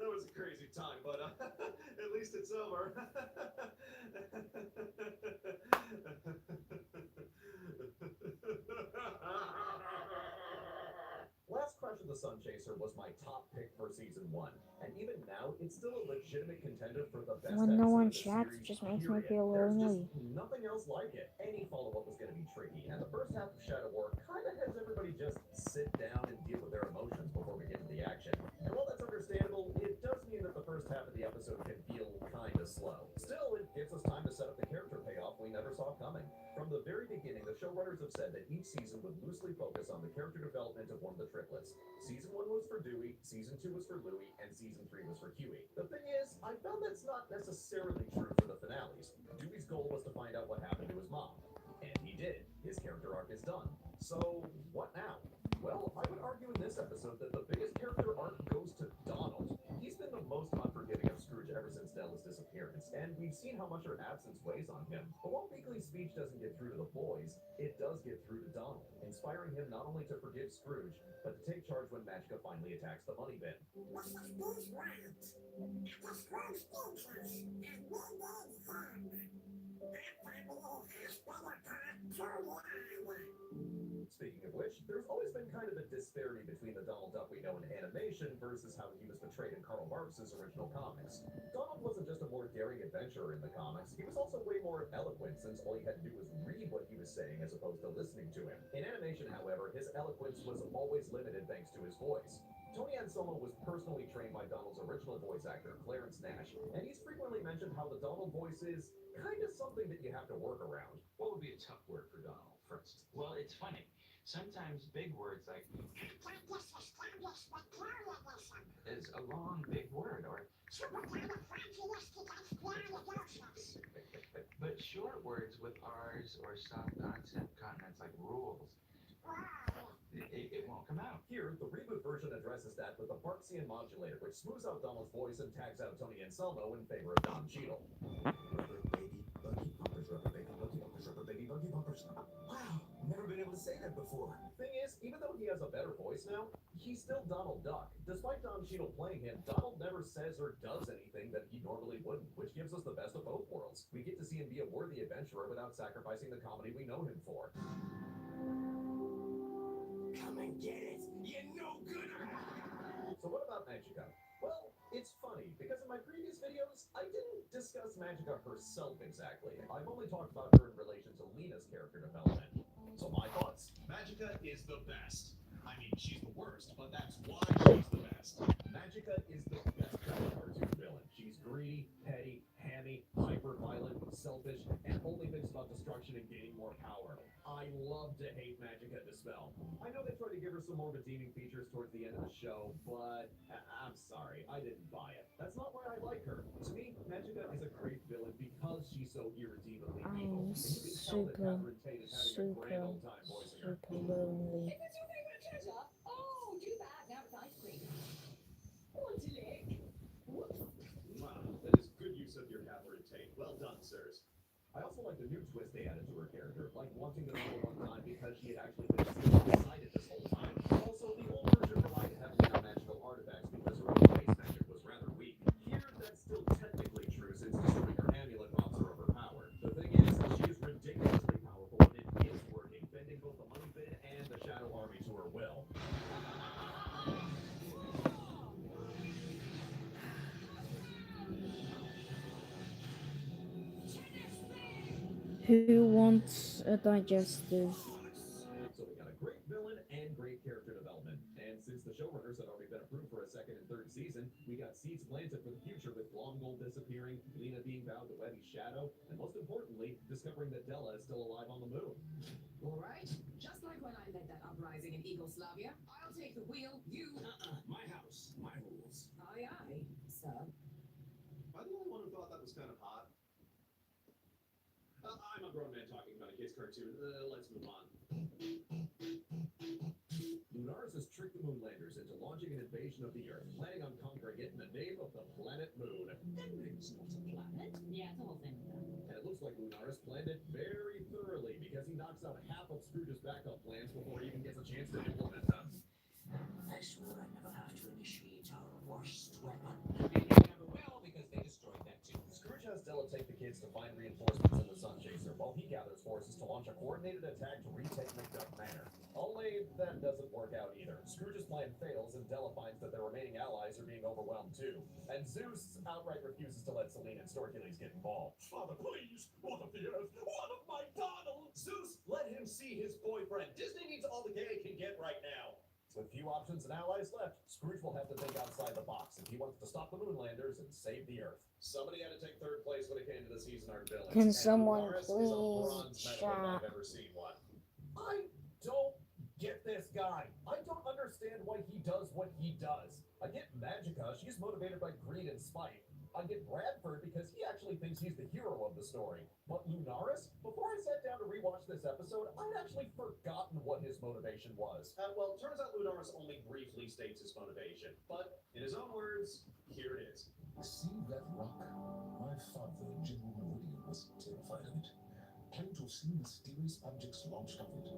That was a crazy time, but at least it's over. Last Crush of the Sun Chaser was my top pick for season 1, and even now, it's still a legitimate contender for the best When no episode one of the chats, it series, just makes me period. feel There's lonely. just nothing else like it. Any follow-up was going to be tricky, and the first half of Shadow War kind of has everybody just sit down and deal with their emotions before we get to the action. And while that's understandable, it does mean that the first half of the episode can feel kind of slow. Still, it gives us time to set up the character payoff we never saw coming. From the very beginning, the showrunners have said that each season would loosely focus on the character development of one of the triplets. Season 1 was for Dewey, Season 2 was for Louie, and Season 3 was for Huey. The thing is, I found that's not necessarily true for the finales. Dewey's goal was to find out what happened to his mom. And he did. His character arc is done. So, what now? Well, I would argue in this episode that the biggest character arc goes to Donald. He's been the most unforgiving of Scrooge ever since Della's disappearance, and we've seen how much her absence weighs on him. But while Weekly's speech doesn't get through to the boys, it does get through to Donald, inspiring him not only to forgive Scrooge, but to take charge when Magica finally attacks the money bin. What does Scrooge want? The Scrooge interest, and we need him. That family has been apart too long. Speaking of which, there's always been kind of a disparity between the Donald Duck we know in animation versus how he was portrayed in Karl Marx's original comics. Donald wasn't just a more daring adventurer in the comics, he was also way more eloquent, since all you had to do was read what he was saying as opposed to listening to him. In animation, however, his eloquence was always limited thanks to his voice. Tony Anselmo was personally trained by Donald's original voice actor, Clarence Nash, and he's frequently mentioned how the Donald voice is kind of something that you have to work around. What would be a tough word for Donald, for instance? Well, it's funny. Sometimes big words like is a long, big word, or but short words with R's or soft accent consonants like rules, it won't come out. Here, the reboot version addresses that with the Barksian modulator, which smooths out Donald's voice and tags out Tony Anselmo in favor of Don Cheadle. Rubber baby buggy bumpers, rubber baby buggy bumpers. Wow, never been able to say that before. Thing is, even though he has a better voice now, he's still Donald Duck. Despite Don Cheadle playing him, Donald never says or does anything that he normally wouldn't, which gives us the best of both worlds. We get to see him be a worthy adventurer without sacrificing the comedy we know him for. Come and get it, you no good. So what about Magica? Well, it's funny, because in my previous videos, I didn't discuss Magica herself exactly. I've only talked about her in relation to Lena's character development. So my thoughts. Magica is the best. I mean, she's the worst, but that's why she's the best. Magica is the best kind of cartoon villain. She's greedy, petty, hammy, hyper-violent, selfish, and only thinks about destruction and gaining more power. I love to hate Magica the Spell. I know they tried to give her some more redeeming features towards the end of the show, but I'm sorry, I didn't buy it. That's not why I like her. To me, Magica is a great villain because she's so irredeemably evil. And you can tell that Catherine Tate is having a grand old time voicing her. lonely. If it's your favorite treasure, oh, do that. Now it's ice cream. Want to lick? Whoops. Wow, that is good use of your Catherine Tate. Well done, sirs. I also like the new twist they added to her character, like wanting to know one time because she had actually been beside it this whole time. Also, the old version relied heavily on magical artifacts because her own face magic was rather weak. Here, that's still technically true since destroying her amulet robs her of her power. The thing is, she is ridiculously powerful when it is working, bending both the money bin and the shadow army to her will. Who wants a digestive? So we got a great villain and great character development. And since the showrunners had already been approved for a second and third season, we got seeds planted for the future with Glomgold disappearing, Lena being bound to Webby's shadow, and most importantly, discovering that Della is still alive on the moon. All right. Just like when I led that uprising in Yugoslavia, I'll take the wheel, you... My house, my rules. Aye, aye, sir. Am I the only one who thought that was kind of hot? I'm a grown man talking about a kid's cartoon. Let's move on. Lunaris has tricked the Moonlanders into launching an invasion of the Earth, planning on conquering it in the name of the planet Moon. The moon's not a planet. Yeah, it's a whole thing. And it looks like Lunaris planned it very thoroughly because he knocks out half of Scrooge's backup plans before he even gets a chance to implement them. I swore I'd never have to initiate our worst weapon. Maybe you never will because they destroyed that too. Scrooge has Della take the kids to find reinforcements in the Sun Chaser, while he gathers forces to launch a coordinated attack to retake McDuck Manor. Only that doesn't work out either. Scrooge's plan fails, and Della finds that their remaining allies are being overwhelmed too. And Zeus outright refuses to let Selene and Storkules get involved. Father, please! What of the earth? What of my Donald? Zeus, let him see his boyfriend. Disney needs all the gay it can get right now. With few options and allies left, Scrooge will have to think outside the box if he wants to stop the Moonlanders and save the Earth. Somebody had to take third place when it came to the season art villains. Can and someone Lunaris is a please bronze medal if I've chat? ever seen one. I don't get this guy. I don't understand why he does what he does. I get Magica, she's motivated by greed and spite. I get Bradford because he actually thinks he's the hero of the story. But Lunaris, before I sat down to rewatch this episode, I'd actually forgotten what his motivation was. Well, turns out Lunaris only briefly states his motivation. But, in his own words, here it is. See that rock? My father, General Meridian, was terrified of it. Claimed to have seen mysterious objects launched off it.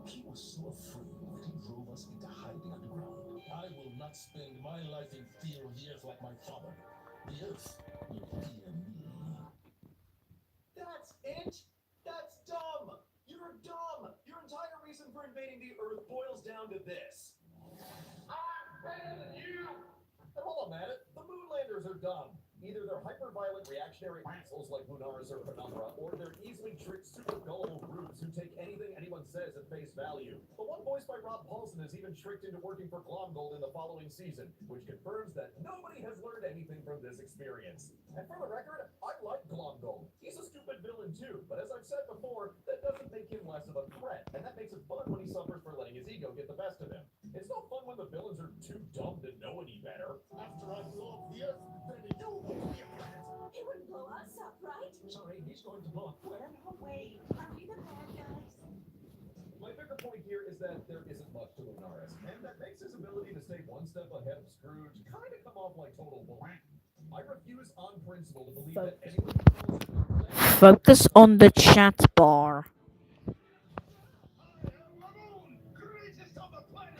He was so afraid that he drove us into hiding underground. I will not spend my life in fear of the earth like my father. The earth will fear me. That's it? That's dumb! You're dumb! Your entire reason for invading the Earth boils down to this. I'm better than you! And hold on, man, the Moonlanders are dumb. Either they're hyper-violent reactionary assholes like Lunaris or Phenomena, or they're easily tricked, super gullible brutes who take anything anyone says at face value. The one voiced by Rob Paulson is even tricked into working for Glomgold in the following season, which confirms that nobody has learned anything from this experience. And for the record, I like Glomgold. He's a stupid villain too, but as I've said before, that doesn't make him less of a threat, and that makes it fun when he suffers for letting his ego get the best of him. It's no fun when the villains are too dumb to know any better. After I blow up the earth, then you will be a planet. He wouldn't blow us up, right? Sorry, he's going to blow up. No way. Are we the bad guys? My bigger point here is that there isn't much to Lunaris, and that makes his ability to stay one step ahead of Scrooge kind of come off like total bull. I refuse on principle to believe that anyone who calls it Focus on the chat bar. Greatest of the planet!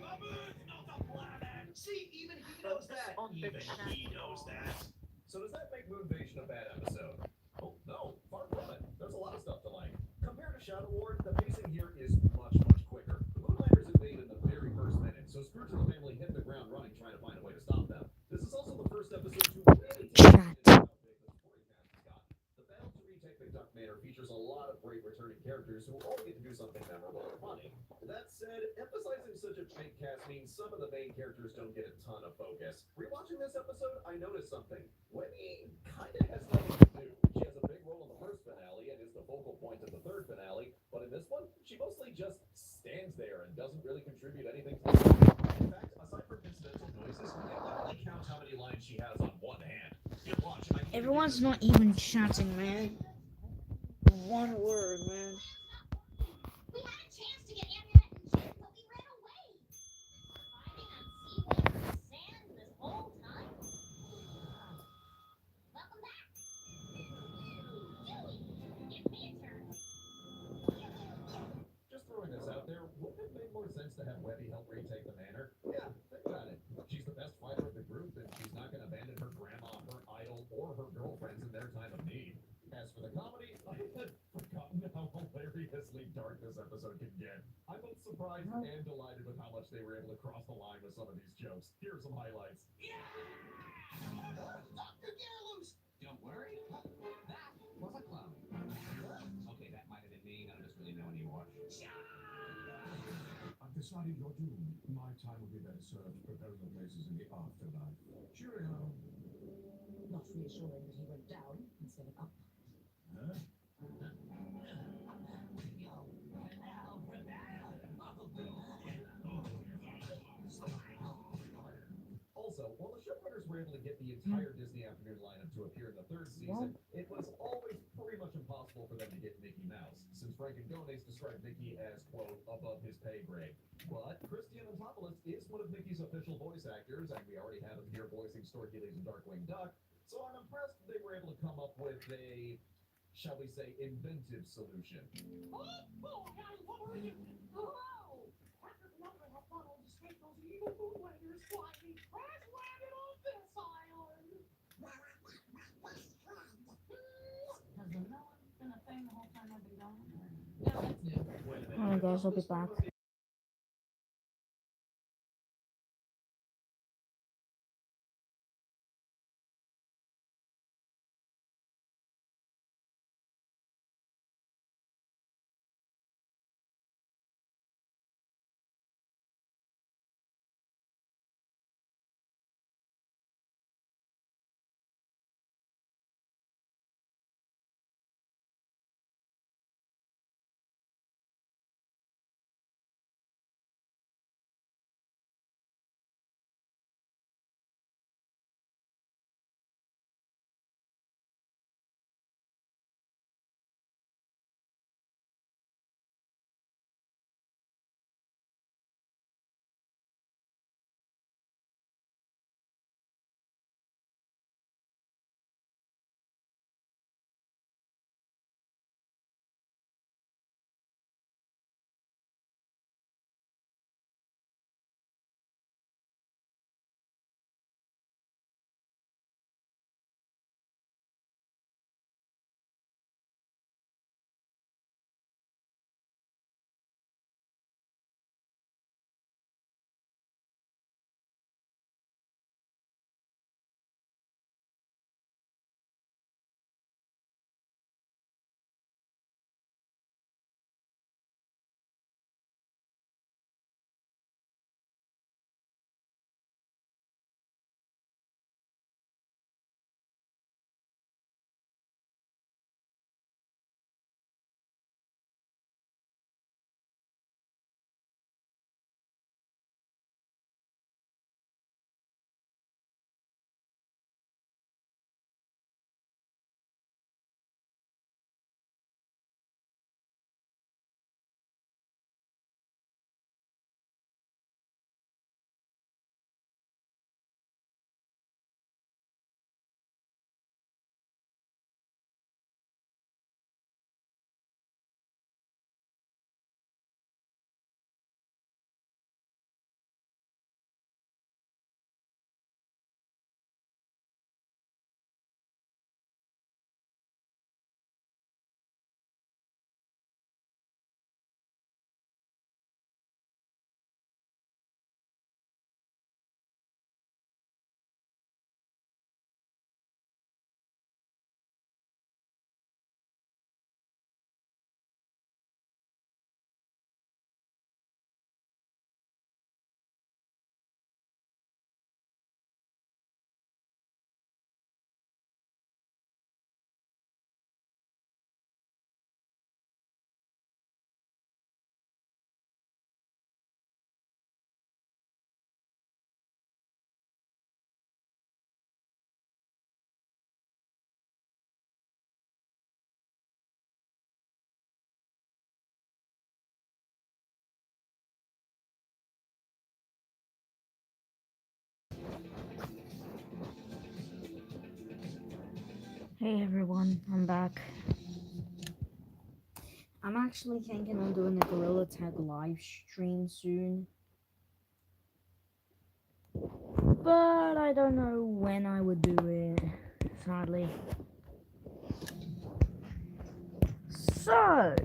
Baboon of the planet! See, even he knows that! Even he knows that! So does that make Moonvasion a bad episode? Oh, no, far from it. There's a lot of stuff to like. Compared to Shadow Ward, the pacing here is much, much quicker. The Moonlanders invade in the very first minute, so Scrooge and the family hit the ground running trying to find a way to stop them. This is also the first episode to really take advantage of how big the supporting cast has got. The battle to retake McDuck Manor features a lot of great returning characters who all get to do something memorable or funny. That said, emphasizing such a big cast means some of the main characters don't get a ton of focus. Rewatching this episode, I noticed something. Webby kinda has nothing to do. She has a big role in the first finale and is the focal point of the third finale, but in this one, she mostly just stands there and doesn't really contribute anything to the story. In fact, aside from incidental noises, you can literally count how many lines she has on one hand. You'll watch, and I can Everyone's not even chatting, man. One word, man. We had a chance to get Amulet and Jim, but we ran away. Hiding on seaweed and sand this whole time? Welcome back. Dewey, give me a turn. just throwing this out there, wouldn't it make more sense to have Webby help retake the manor? Yeah, think about it. She's the best fighter of the group, and she's not going to abandon her grandma, her idol, or her girlfriends in their time of need. As for the comedy, I had forgotten how hilariously dark this episode can get. I'm both surprised and delighted with how much they were able to cross the line with some of these jokes. Here are some highlights. Dr. Garloose! Don't worry. That was a clone. A I've decided you're doomed. My time will be better served preparing your places in the afterlife. Cheerio. Not reassuring that he went down instead of up. Huh? Also, while the showrunners were able to get the entire Disney Afternoon lineup to appear in the third season, it was always pretty much impossible for them to get Mickey Mouse, since Frank and Gomez described Mickey as, quote, above his pay grade. But Christian Antopoulos is one of Mickey's official voice actors, and we already have him here voicing Storky and Darkwing Duck, so I'm impressed they were able to come up with a, shall we say, inventive solution. Oh, guys, what were you? Hello! After Flutter have funneled to escape those evil bootleggers, Flying crash landed on this island! Has the melon been a thing the whole time I've been gone? Yeah, that's new. Alright guys, I'll be back. Hey everyone, I'm back. I'm actually thinking of doing a Gorilla Tag live stream soon. But I don't know when I would do it, sadly. So,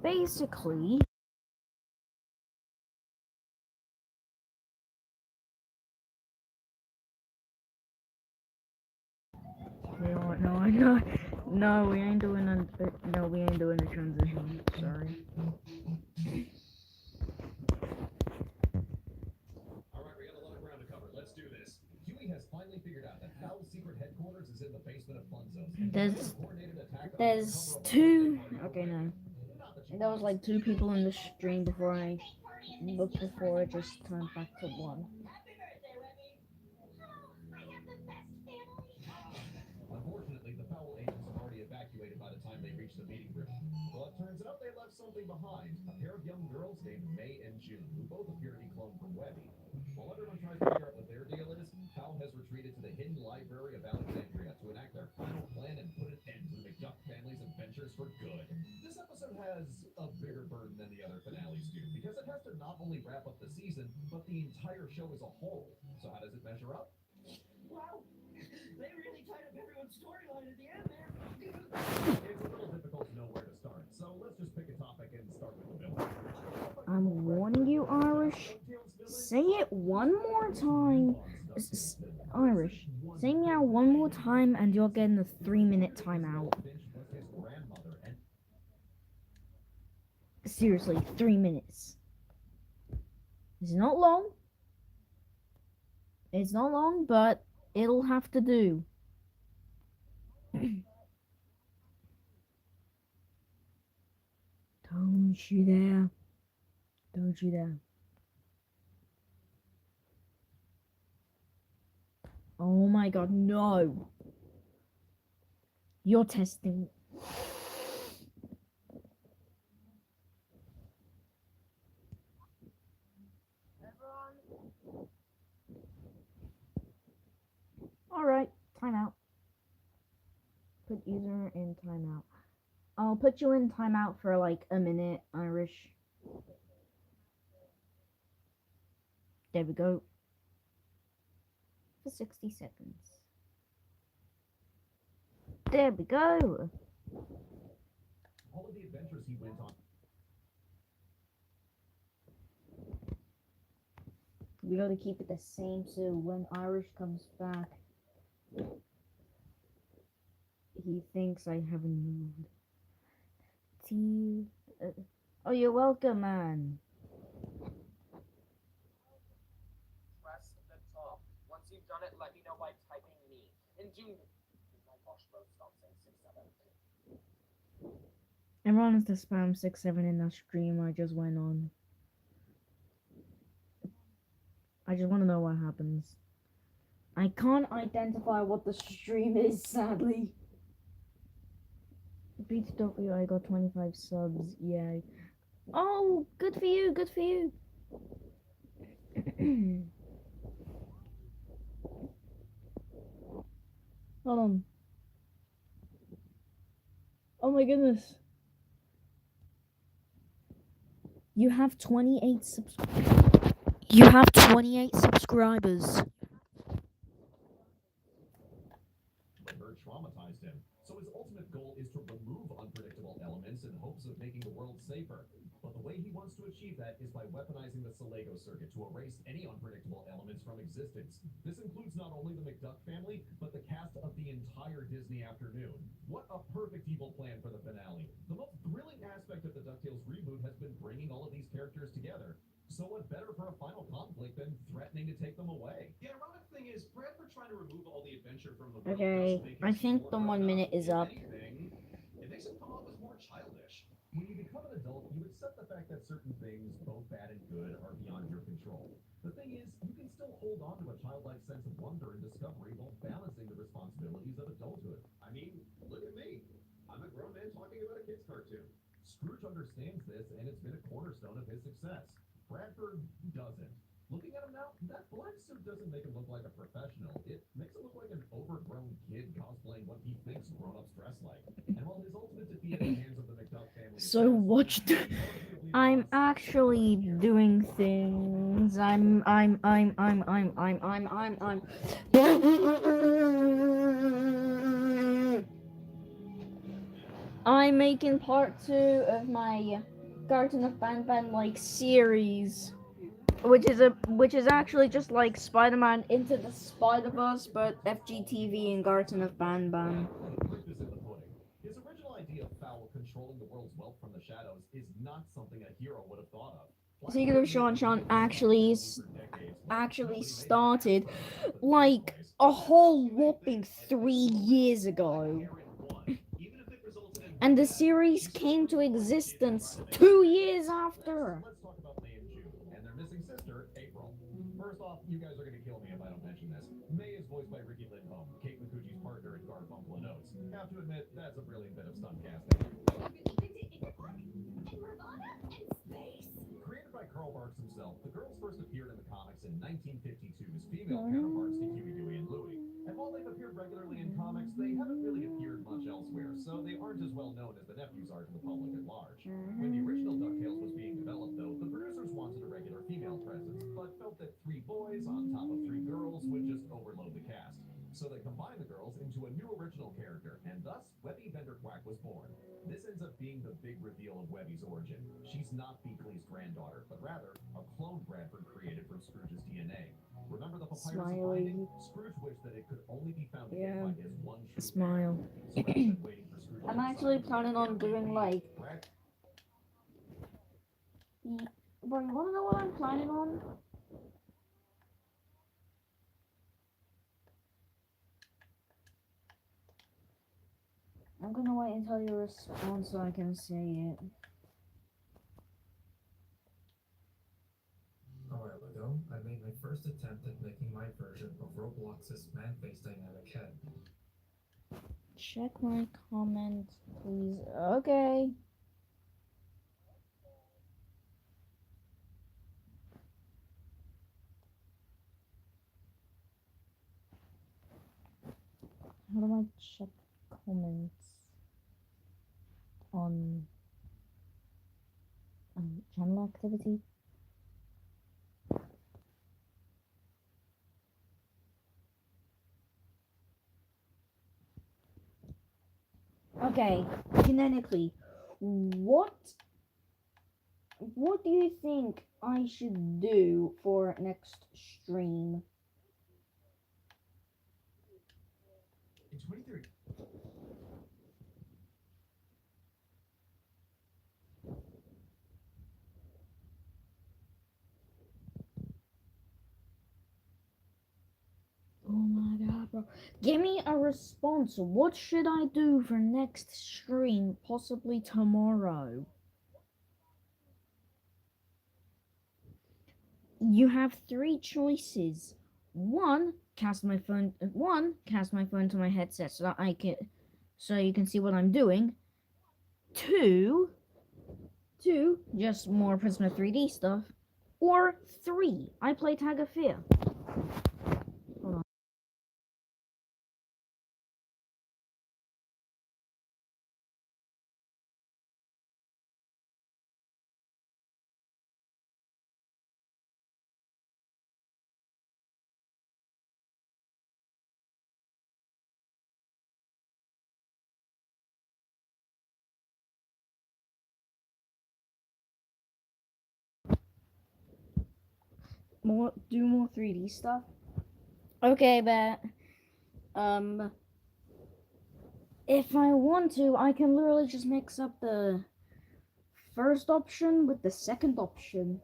basically, No, I know. No, we ain't doing a. No, we ain't doing a transition. Sorry. All right, we got a lot of ground to cover. Let's do this. Huey has finally figured out that Fowl's secret headquarters is in the basement of Funzo's. And There's two. Okay, no. There was like two people in the stream before I looked before I just turned back to one. Unfortunately, the Fowl agents have already evacuated by the time they reach the meeting room. Well, it turns out they left something behind. A pair of young girls named May and June, who both appear to be cloned from Webby. While everyone tries to figure out what their deal is, Fowl has retreated to the hidden library of Alexandria to enact their final plan and put an end to the McDuck family's adventures for good. This episode has a bigger burden than the other finales do, because it has to not only wrap up the season, but the entire show as a whole. So how does it measure up? Wow, they really tied up everyone's storyline at the end there. It's a little difficult to know where to start, so let's just pick a topic and start with the villain. I'm warning you, Irish. Say it one more time. Irish. Say meow one more time and you're getting a 3-minute timeout. Seriously, 3 minutes. It's not long. It's not long, but it'll have to do. Don't you dare. Don't you dare. Oh my god, no. You're testing. Alright, timeout. Put user in timeout. I'll put you in timeout for like a minute, Irish. There we go. For 60 seconds. There we go. All of the adventures he went on. We gotta keep it the same so when Irish comes back, he thinks I haven't moved. Oh, you're welcome, man. Press the top. Once you've done it, let me know by typing me. In June. Oh my gosh, bro, stop saying 6-7. Everyone has to spam 6-7 in that stream I just went on. I just want to know what happens. I can't identify what the stream is, sadly. pt2, I got 25 subs, yay. Oh, good for you, good for you. Hold on. Oh my goodness. You have 28 subscribers. Bird traumatized him, so his ultimate goal is to remove unpredictable elements in hopes of making the world safer. But the way he wants to achieve that is by weaponizing the Salego circuit to erase any unpredictable elements from existence. This includes not only the McDuck family, but the cast of the entire Disney afternoon. What a perfect evil plan for the finale. The most thrilling aspect of the DuckTales reboot has been bringing all of these characters together. So what better for a final conflict than threatening to take them away? The ironic thing is, Bradford trying to remove all the adventure from the Okay, I think the 1 minute is up. It makes him come off as more childish. When you become an adult, you accept the fact that certain things, both bad and good, are beyond your control. The thing is, you can still hold on to a childlike sense of wonder and discovery while balancing the responsibilities of adulthood. I mean, look at me. I'm a grown man talking about a kid's cartoon. Scrooge understands this, and it's been a cornerstone of his success. Bradford doesn't. Looking at him now, that black suit doesn't make him look like a professional. It makes him look like an overgrown kid cosplaying what he thinks grown-ups dress like. And while his ultimate defeat at the hands of the McDuck family... So watch I'm actually doing things. I'm making part 2 of my Garden of Banban like series. which is actually just like Spider-Man Into the Spider-Verse, but FGTV and Garten of Banban. Proof is in the pudding. His original idea of Fowl controlling the world's wealth from the shadows is not something a hero would have thought of. Secret of Sean actually started like a whole whopping 3 years ago. And the series came to existence 2 years after. Let's talk about May and June and their missing sister, April. First off, you guys are going to kill me if I don't mention this. May is voiced by Ricky Lindholm, Kate McCucci's partner in Garfunkel and Oates. Have to admit, that's a brilliant bit of stunt casting. Created by Carl Barks himself, the girls first appeared in the comics in 1952 as female counterparts to Huey, Dewey, and Louie. And while they've appeared regularly in comics, they haven't really appeared much elsewhere, so they aren't as well known as the nephews are to the public at large. When the original DuckTales was being developed, though, the producers wanted a regular female presence, but felt that 3 boys on top of 3 girls would just overload the cast. So they combined the girls into a new original character, and thus Webby Vanderquack was born. This ends up being the big reveal of Webby's origin. She's not Beakley's granddaughter, but rather a clone Bradford created from Scrooge's DNA. Remember the papyrus of finding? Scrooge wished that it could only be found again by his one true Smile. So rather than waiting for Scrooge I'm actually planning on doing like. Bro, you wanna know what I'm planning on? I'm gonna wait until you respond so I can say it. A while ago, I made my first attempt at making my version of Roblox's man-face dynamic head. Check my comments, please. Okay. How do I check comments on channel activity? Okay, genetically, what do you think I should do for next stream? In 2030. Oh my god, bro. Give me a response. What should I do for next stream? Possibly tomorrow. You have 3 choices. One, cast my phone to my headset so that so you can see what I'm doing. Two, just more Prisma 3D stuff. Or 3, I play Tag of Fear. Hold on. Do more 3D stuff. Okay, but if I want to, I can literally just mix up the first option with the second option.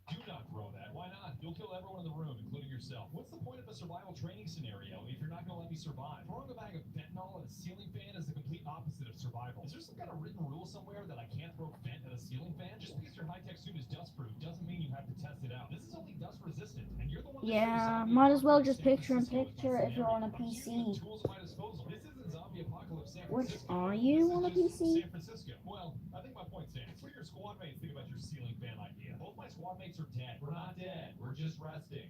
Do not throw that. Why not? You'll kill everyone in the room, including yourself. What's the point of a survival training scenario if you're not going to let me survive? Throwing a bag of fentanyl at a ceiling fan is the complete opposite of survival. Is there some kind of written rule somewhere that I can't throw fent at a ceiling fan? Just because your high-tech suit is dust-proof doesn't mean you have to test it out. This is only dust-resistant, and you're the one that Yeah, might as well just picture-in-picture if you're on a PC. Tools at my disposal. This isn't zombie apocalypse San Which Francisco. are you on a PC? San Francisco. Well, I think my point stands. What do your squad mates think about your ceiling fan idea? Both my squad mates are dead. We're not dead. We're just resting.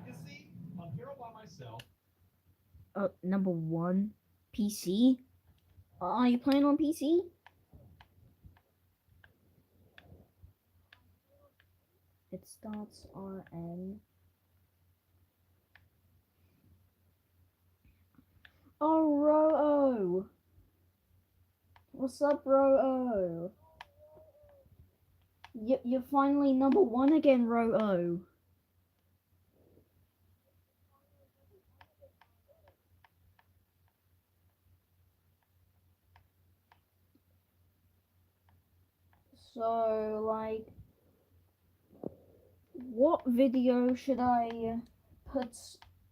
You see, I'm here all by myself. Number 1, PC. Are you playing on PC? It starts RN. Oh, Ro-O! What's up, Ro-O? You're finally number one again, Ro-Oh. So, like, what video should I put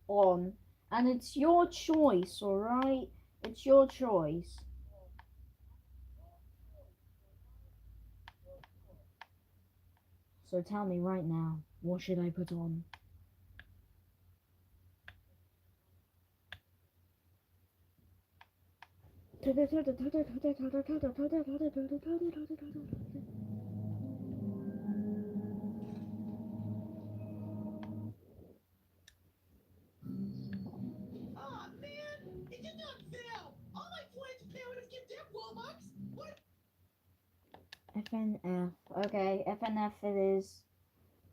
on? And it's your choice, alright? It's your choice. So tell me right now, what should I put on? Aw, man! It's just not fair! All my friends' parents give their Robux! What? FNF. Okay, FNF it is.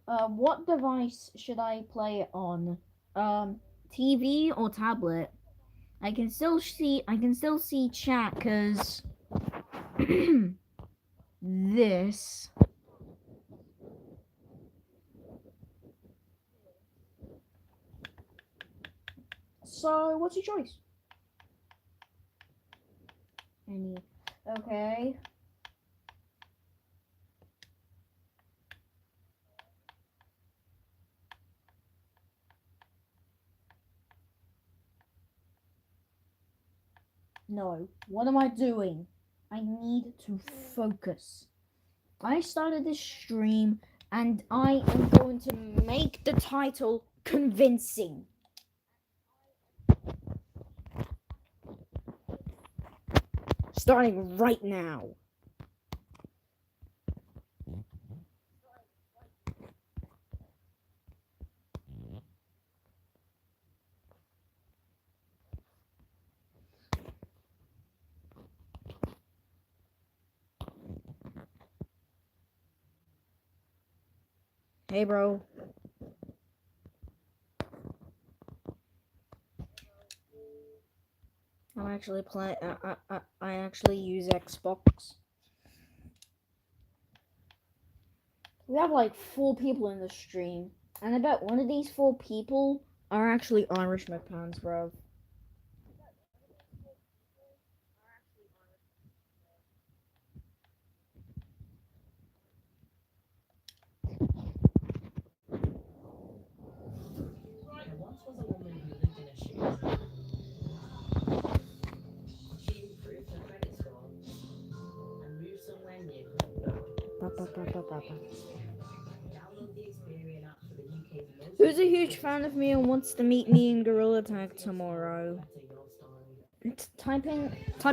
What device should I play it on? TV or tablet? I can still see chat cuz this. So, what's your choice? Any. Okay. No. What am I doing? I need to focus. I started this stream and I am going to make the title convincing. Starting right now. Hey, bro. I'm actually playing. I actually use Xbox. We have like 4 people in the stream, and I bet one of these 4 people are actually Irish McPans, bro. There once was a woman who lived in a shoe. She improved her credit score and moved somewhere new. Download the Experian app for the UK's most. Who's a huge fan of me and wants to meet me in Gorilla Tag tomorrow? Type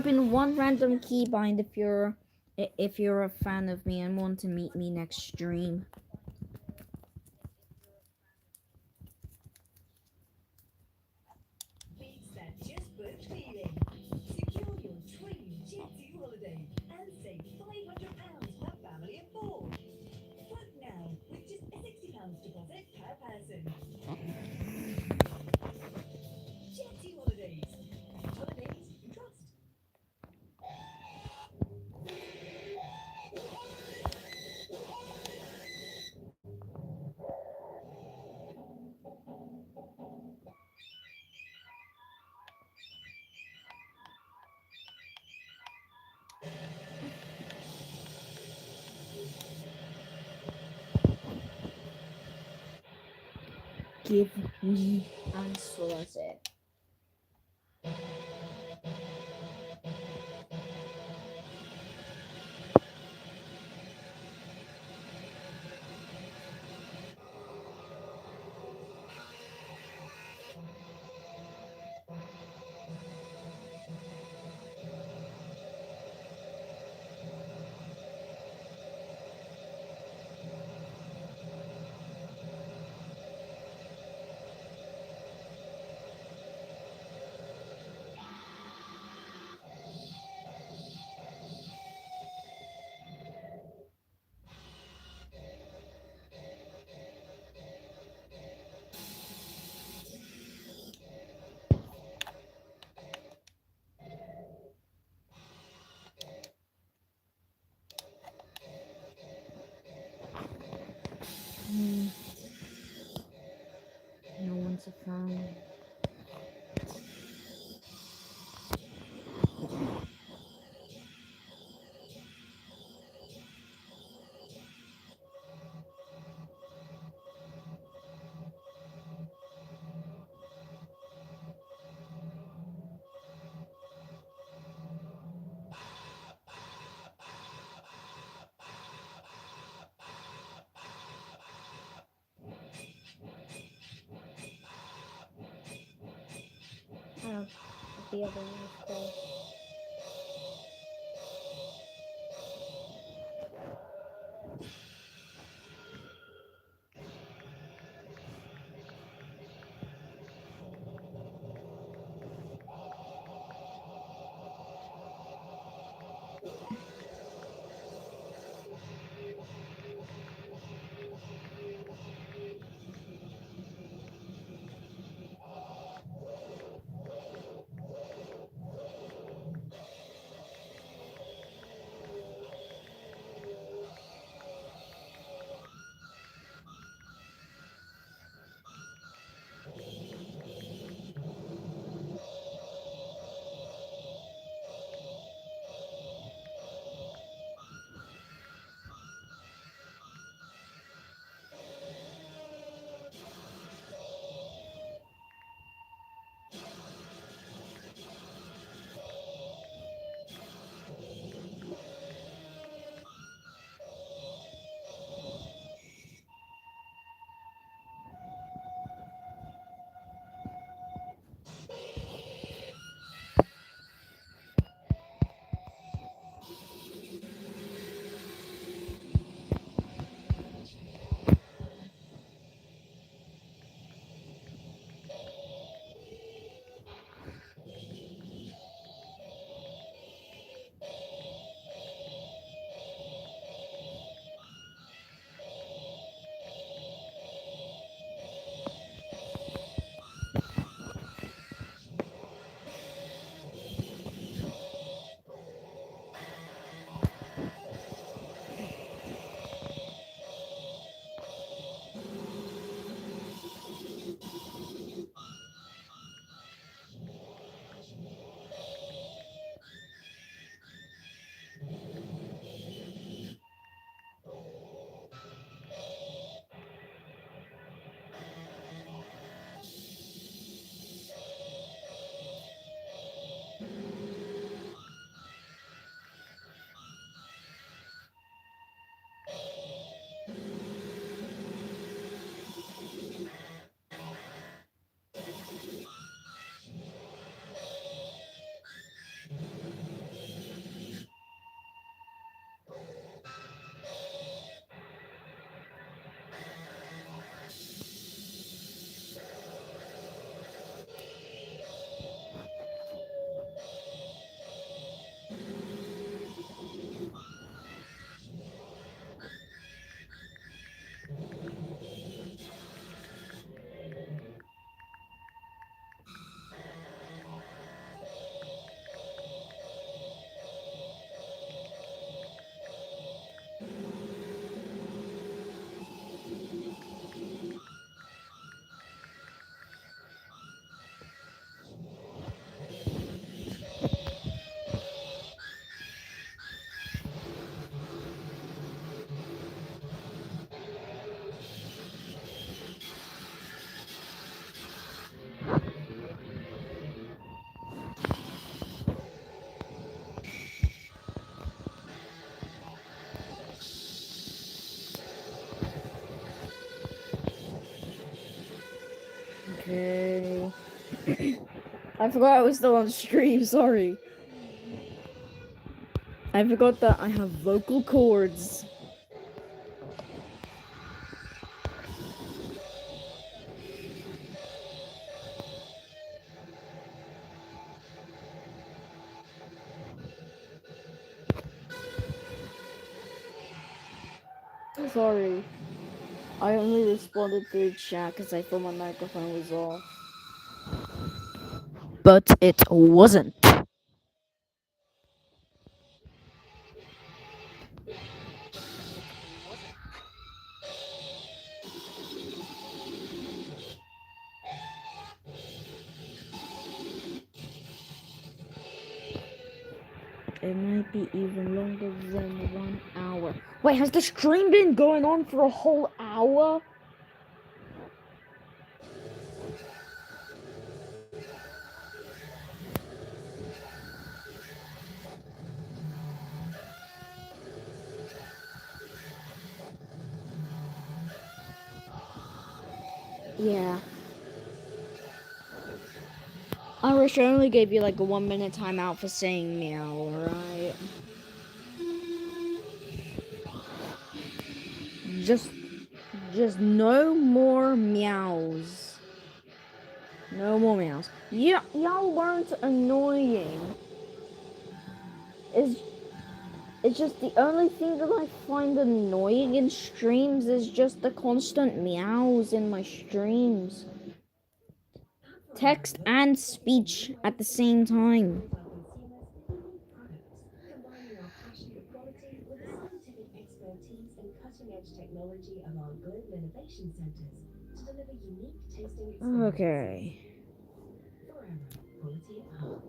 in one random keybind if you're a fan of me and want to meet me next stream. Beats that just booked feeling. Secure your dream Jet2 holiday and save £500 per family of 4. Book now with just a £60 deposit per person. Jet2 holidays. Holidays you can trust. Give me answer. There's a fan. Oh, the other one is closed. Okay. I forgot I was still on stream, sorry. I forgot that I have vocal cords. Sorry. I only responded through chat because I thought my microphone was off. But it wasn't. it might be even longer than 1 hour. Wait, has the stream been going on for a whole hour? Yeah. I wish I only gave you like a 1 minute timeout for saying meow, right? Just no more meows. No more meows. Yeah, y'all weren't annoying. It's just the only thing that I find annoying in streams is just the constant meows in my streams. Text and speech at the same time. Combining our passion for quality with the scientific expertise and cutting-edge technology of our global innovation centers to deliver unique tasting experiences. Okay. Forever, quality at heart.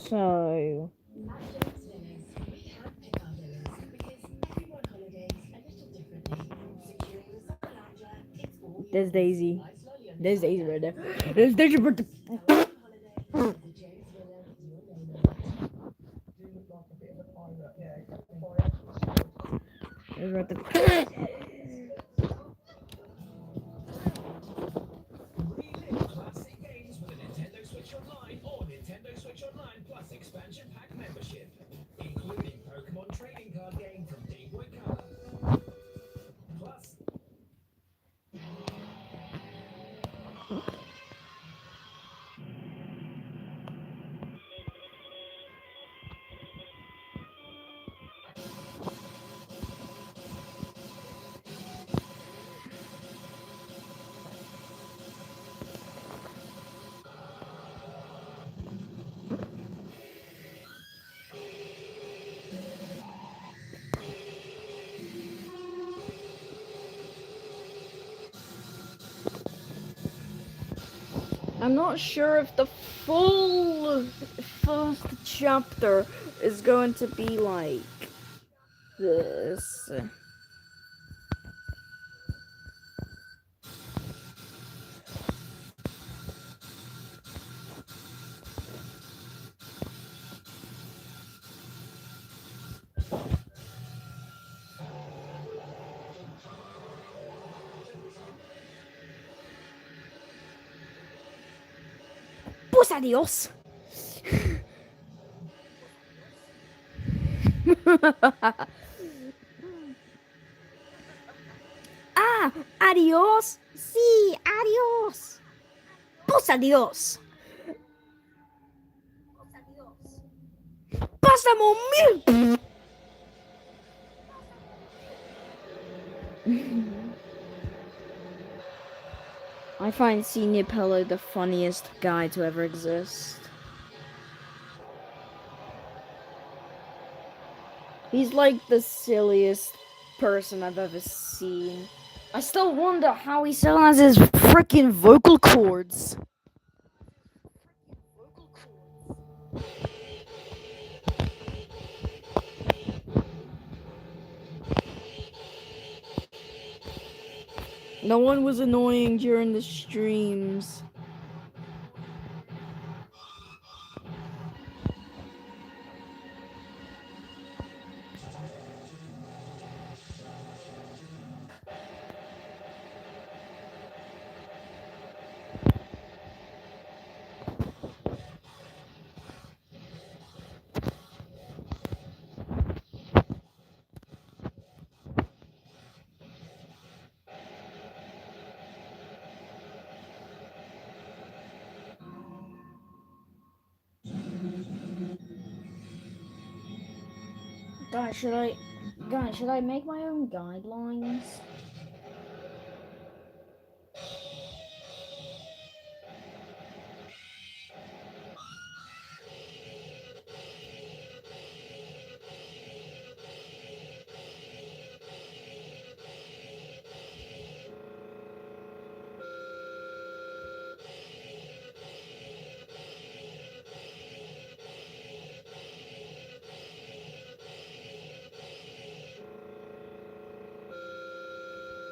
So. At James Villas, we handpick our villas because everyone holidays a little differently. Securing the summer lounger, it's all There's yours. Daisy. Fly slowly on There's your Daisy way right there. down. There's Daisy right there. Holiday is a James Villa with your name on it. Do look like a bit of a pirate, yeah, exactly. There's right there. Relive classic games with a Nintendo Switch Online or Nintendo Switch Online Plus expansion pack membership, including Pokemon trading card game from Game Boy Color. Plus, I'm not sure if the full first chapter is going to be like this. Pues adios. Ah, adios. Sí, adios. Pues adios. Pásame un mil. I find Senior Pillow the funniest guy to ever exist. He's like the silliest person I've ever seen. I still wonder how he still has his freaking vocal cords. No one was annoying during the streams. Guys, should I make my own guidelines?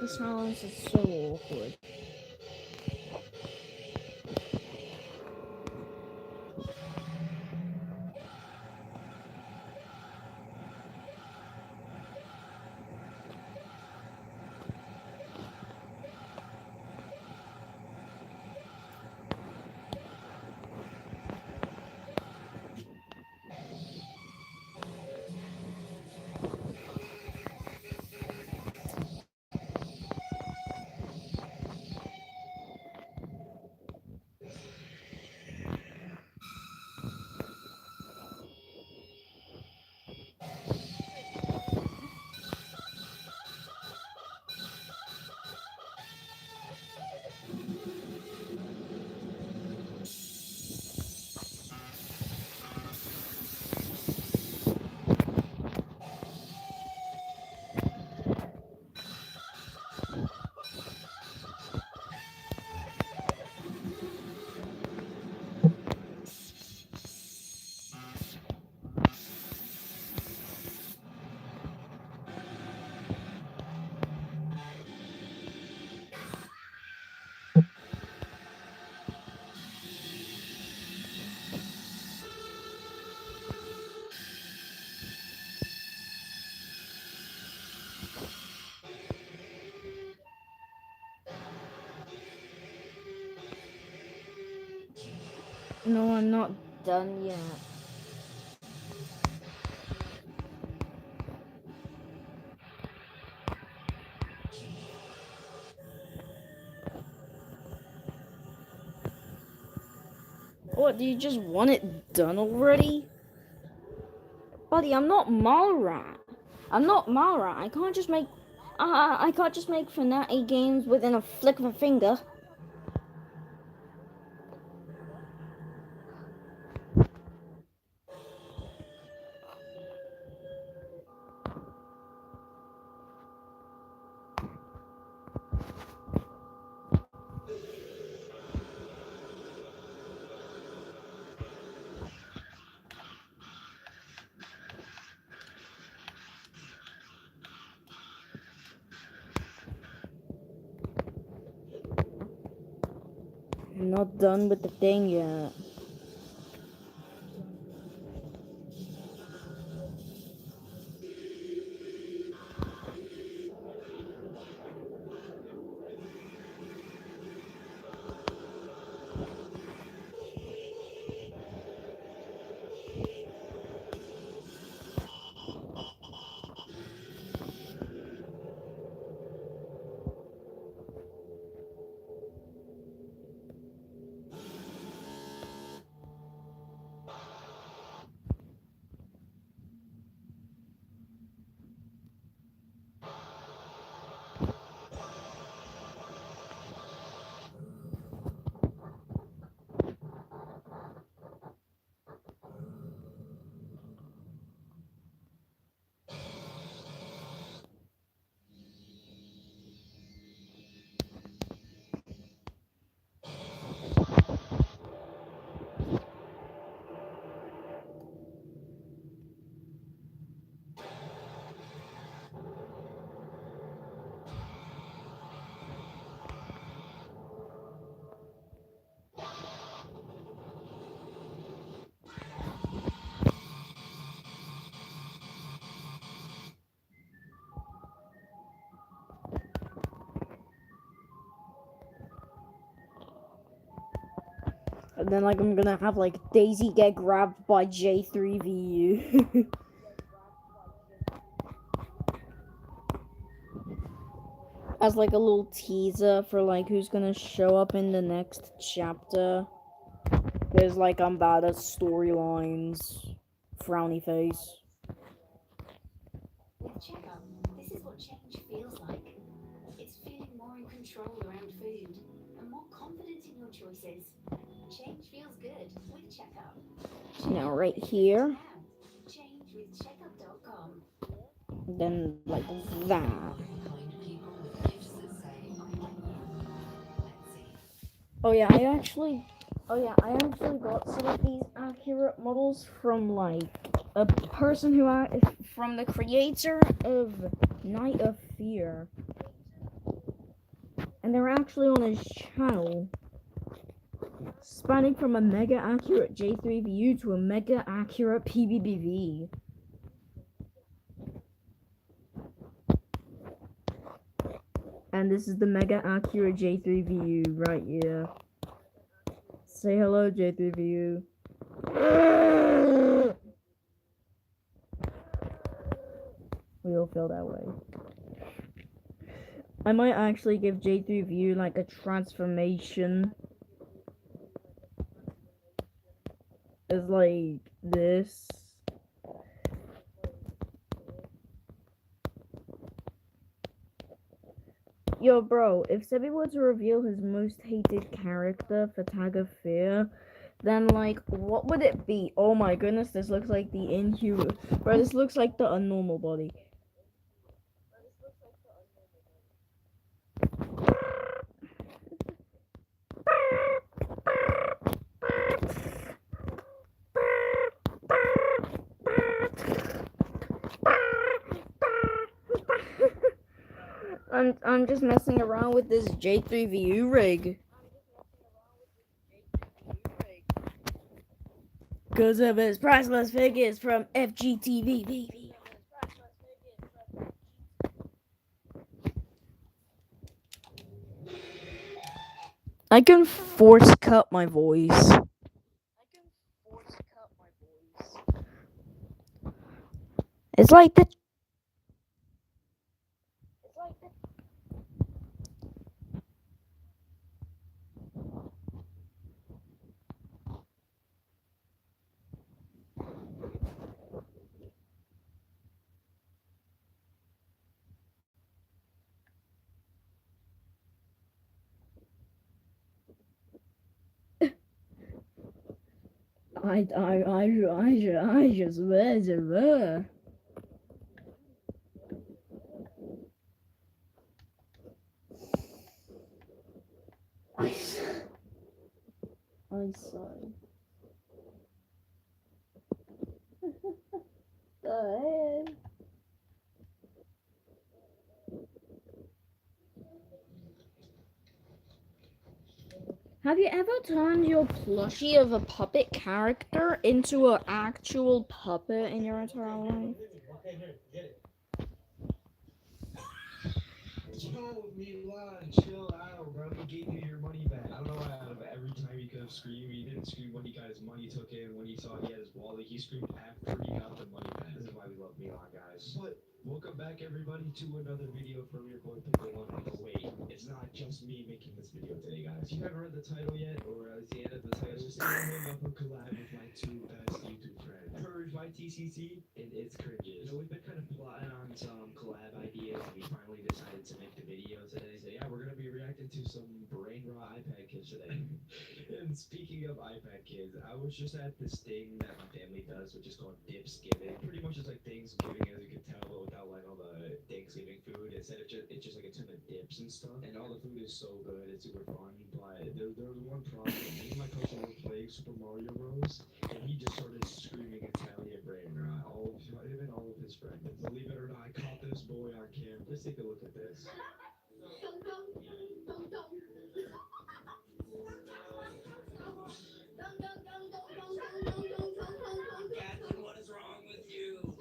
The silence is so awkward. No, I'm not done yet. What, do you just want it done already? Buddy, I'm not Malrat. I'm not Malrat. I can't just make... I can't just make Fnatic games within a flick of a finger. I'm not done with the thing yet. And then, like, I'm gonna have, like, Daisy get grabbed by J3VU. As, like, a little teaser for, like, who's gonna show up in the next chapter. There's, like, I'm bad at storylines. Frowny face. With checkup, this is what change feels like. It's feeling more in control around food and more confident in your choices. Change feels good with checkup. Now, right here. Change with checkup.com. Then, like, that. Oh yeah, I actually got some of these accurate models from, like, a person from the creator of Night of Fear. and they're actually on his channel, spanning from a mega accurate J3 view to a mega accurate PBBV. And this is the mega accurate J3 view right here. Say hello, J3 view. We all feel that way. I might actually give J3 view like a transformation. It's like this. Yo, bro, if Sebi were to reveal his most hated character for Tag of Fear, then, like, what would it be? Oh my goodness, this looks like the Inhuman. Bro, this looks like the Unnormal Body. I'm just messing around with this J3VU rig. Because of his priceless figures from FGTV. I can force cut my voice. It's like the I just I'm sorry. Go ahead. Have you ever turned your plushie of a puppet character into an actual puppet in your entire life? Okay, here, get it. Yo, Milan, chill out, bro. He gave you your money back. I don't know why out of every time he could have screamed, he didn't scream when he got his money took in, when he saw he had his wallet, he screamed after he got the money back. This is why we love Milan, guys. But welcome back, everybody, to another video from your boy Pickle One. But wait, it's not just me making this video today, guys. If you haven't read the title yet, or at the end of the title, it's a collab with my two best YouTube friends, Purge by TCC and It's Cringes. You know, we've been kind of plotting on some collab ideas, and we finally decided to make the video today. So yeah, we're gonna be reacting to some brain raw iPad kids today. And speaking of iPad kids, I was just at this thing that my family does, which is called Dipsgiving. Pretty much just like Thanksgiving, as you can tell, but without like all the Thanksgiving food. Instead of it's just like a ton of dips and stuff. And all the food is so good, it's super fun. But there was one problem. Me and my cousin were playing Super Mario Bros. And he just started screaming Italian brain rot. Him and all of his friends. Believe it or not, I caught this boy on camera. Let's take a look at this. Captain, what is wrong with you?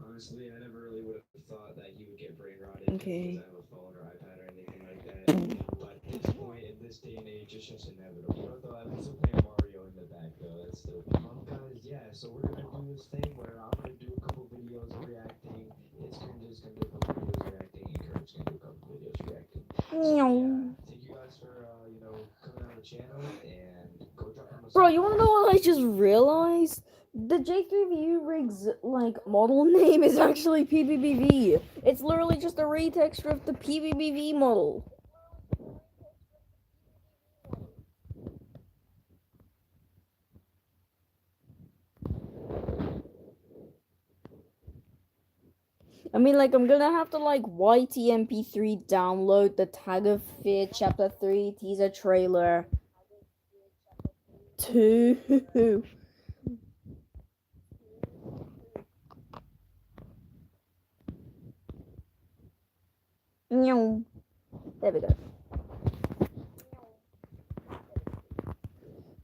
Honestly, I never really would have thought that he would get brain rotted Okay. because I have a phone or iPad or anything like that. But at this point, in this day and age, it's just inevitable. Although I'm still playing Mario in the back, though. That's still guys, yeah, so we're gonna do this thing where I'm gonna do a couple videos reacting. It's Cringe's gonna do a couple videos reacting, and Kurt's gonna do a couple videos reacting. So, yeah, thank you guys for, coming on the channel, and go drop on the Bro, you wanna know what I just realized? The J3VU rig's like model name is actually PBBV. It's literally just a retexture of the PBBV model. I mean, like, I'm gonna have to, like, YTMP3 download the Tag of Fear Chapter 3 teaser trailer. 2. Meow. There we go.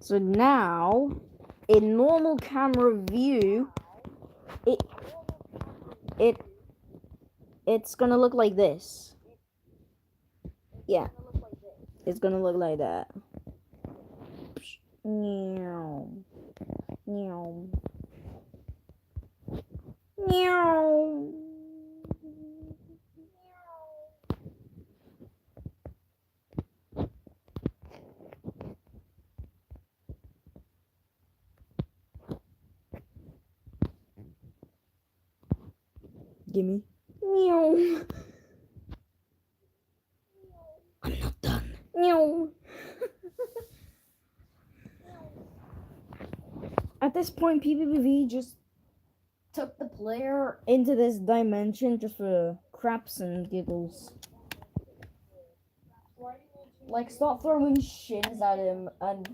So now, in normal camera view, it's gonna look like this. Yeah, it's gonna look like that. Meow. Meow. Meow. Gimme. Meow. I'm not done. Meow. At this point, PvPV just took the player into this dimension just for craps and giggles. Like, start throwing shins at him and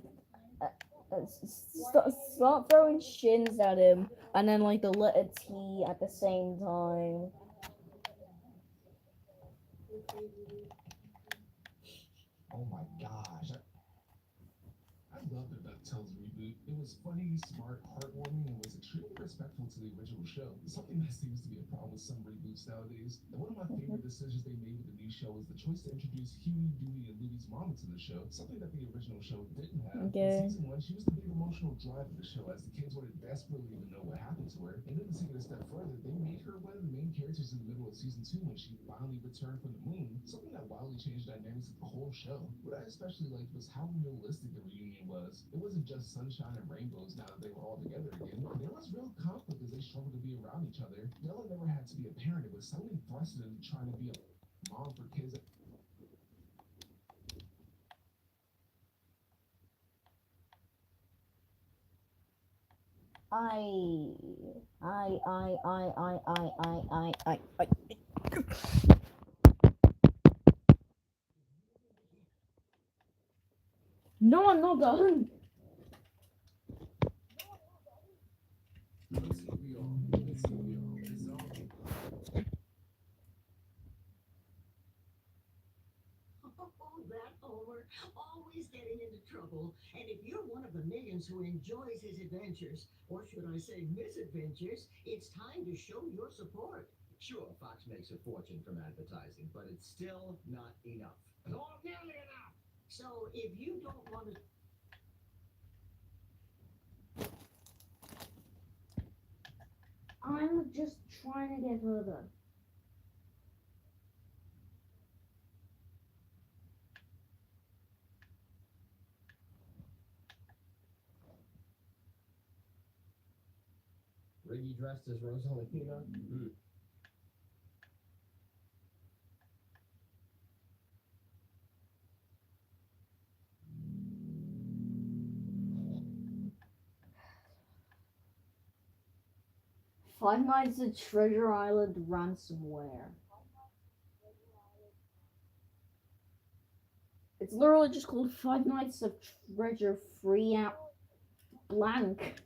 start throwing shins at him, and then like the letter T at the same time. Oh my gosh. I love the DuckTales reboot. It was funny, smart, heartwarming, and was extremely respectful to the original show. Something that seems to be a problem with some reboots nowadays. And one of my favorite decisions they made with the new show was the choice to introduce Huey, Dewey, and Louie's mom into the show. Something that the original show didn't have. Okay. In season 1, she was the big emotional drive of the show, as the kids wanted desperately to know what happened to her. And then to take it a step further, they made her one of the main characters in the middle of season 2 when she finally returned from the moon. Something that wildly changed the dynamics of the whole show. What I especially liked was how realistic the reunion was. It wasn't just sunshine and rainbows now that they were all together again. There was real conflict as they struggled to be around each other. Della never had to be a parent. It was suddenly thrust into trying to be a mom for kids. No, I'm not done. Oh, that Homer, always getting into trouble. And if you're one of the millions who enjoys his adventures, or should I say misadventures, it's time to show your support. Sure, Fox makes a fortune from advertising, but it's still not enough. Not nearly enough. So if you don't want to... I'm just trying to get further. Riggy dressed as Rosalina? Five Nights at Treasure Island ransomware. It's literally just called Five Nights of Treasure Free Out Blank.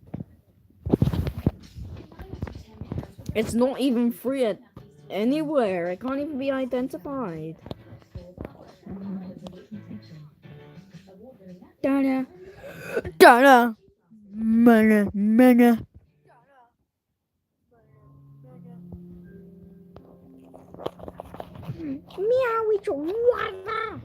It's not even free at anywhere. It can't even be identified. Dana. Dana. Mana. Mana. Meow, it's water.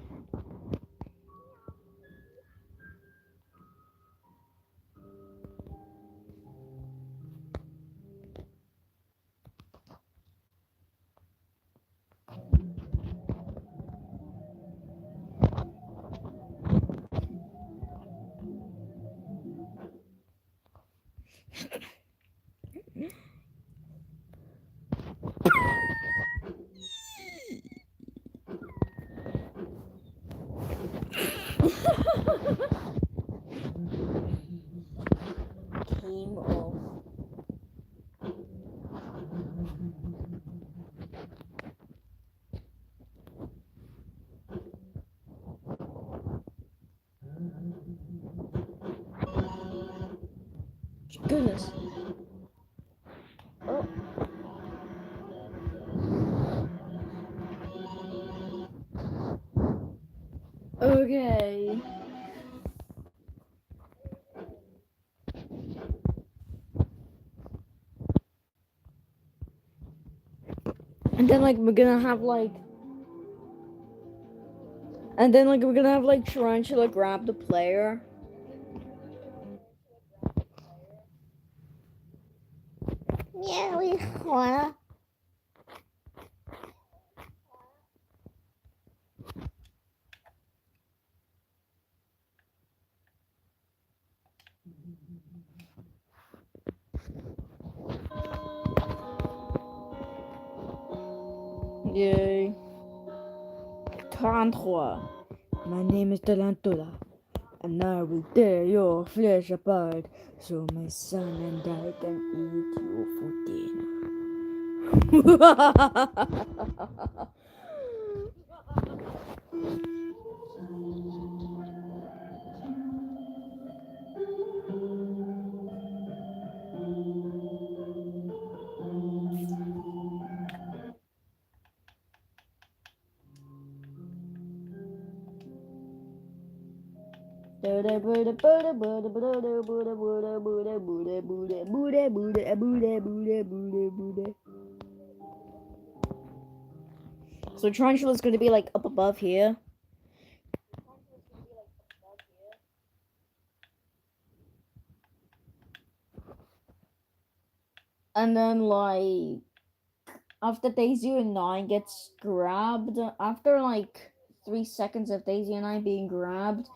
Came off. Goodness. Oh. Okay. And then like we're gonna have like Tarantula grab the player. Yeah, we wanna. Yay. Tarantula. My name is Tarantula, and I will tear your flesh apart so my son and I can eat you for dinner. So Tarantula's gonna be like up above here. And then like after Daisy and I gets grabbed, after like 3 seconds of Daisy and I being grabbed,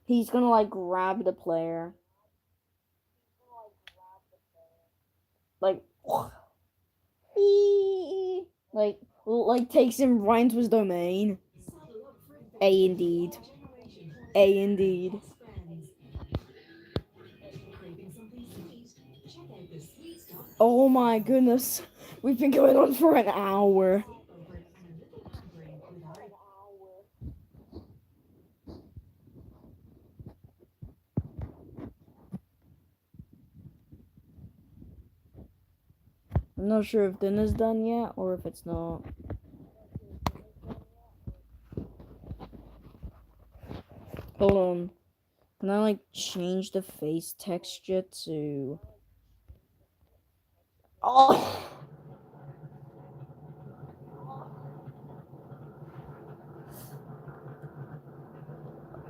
he's gonna like grab the player. Like like takes him right into his domain. A indeed. A indeed. Oh my goodness. We've been going on for an hour. I'm not sure if dinner's done yet or if it's not. Hold on. Can I like change the face texture to... Oh!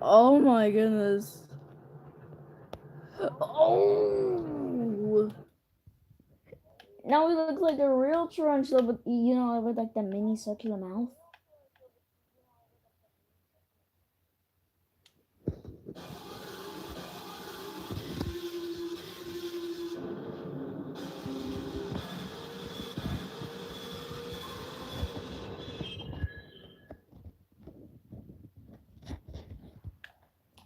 Oh my goodness. Oh! Now he looks like a real tarantula, but you know, with like the mini circular mouth.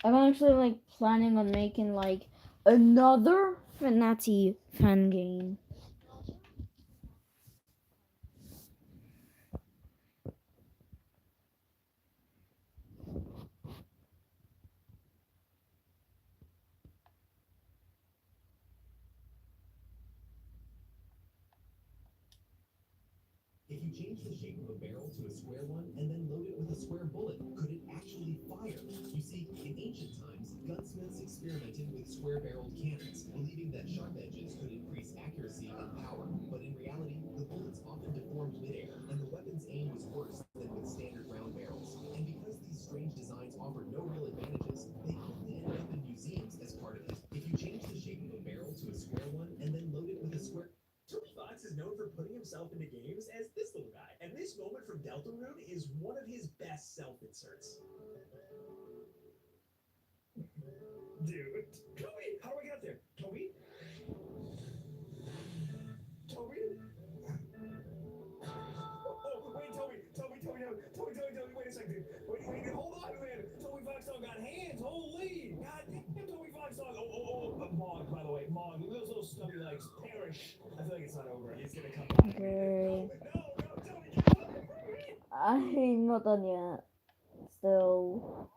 I'm actually like planning on making like another Fnati fan game. If you change the shape of a barrel to a square one and then load it with a square bullet, could it actually fire? You see, in ancient times, gunsmiths experimented with square-barreled cannons, believing that sharp edges could increase accuracy and power. But in reality, the bullets often deformed midair, and the weapon's aim was worse than with standard round barrels. And because these strange designs offered no real advantages, they only ended up in museums as part of it. If you change the shape of a barrel to a square one and then load it with a square... Toby Fox is known for putting himself into games as this little guy, and this moment from Deltarune is one of his best self-inserts. Dude, Toby, how do I get up there? Toby? Toby? Oh, wait, Toby, wait a second. Wait, hold on, man. Toby Foxdog got hands, holy! God damn, Toby Foxdog. Mog, by the way, Mog, look at those little stubby legs. Perish. I feel like it's not over. He's gonna come back. Okay. No, Toby, get away from me! I'm not done yet. Still.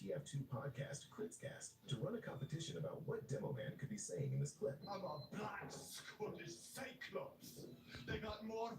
TF2 podcast, Critscast, to run a competition about what Demo Man could be saying in this clip. I'm a black Scottish cyclops. They got more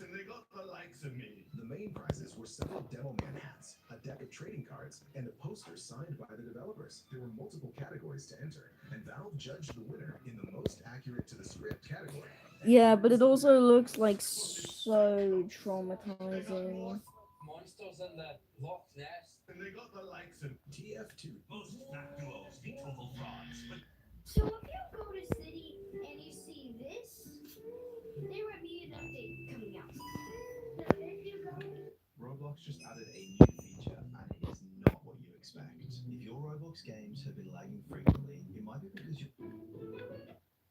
and they got the likes of me. The main prizes were several Demo Man hats, a deck of trading cards, and a poster signed by the developers. There were multiple categories to enter, and Valve judged the winner in the most accurate to the script category. Yeah, but it also looks like so traumatizing. Monsters in the Loch Ness. And they got the likes of TF2. Most snack duos be total frauds, but So if you go to City and you see this, there might be an update coming out. If you go, Roblox just added a new feature, and it is not what you expect. If your Roblox games have been lagging frequently, it might be because you...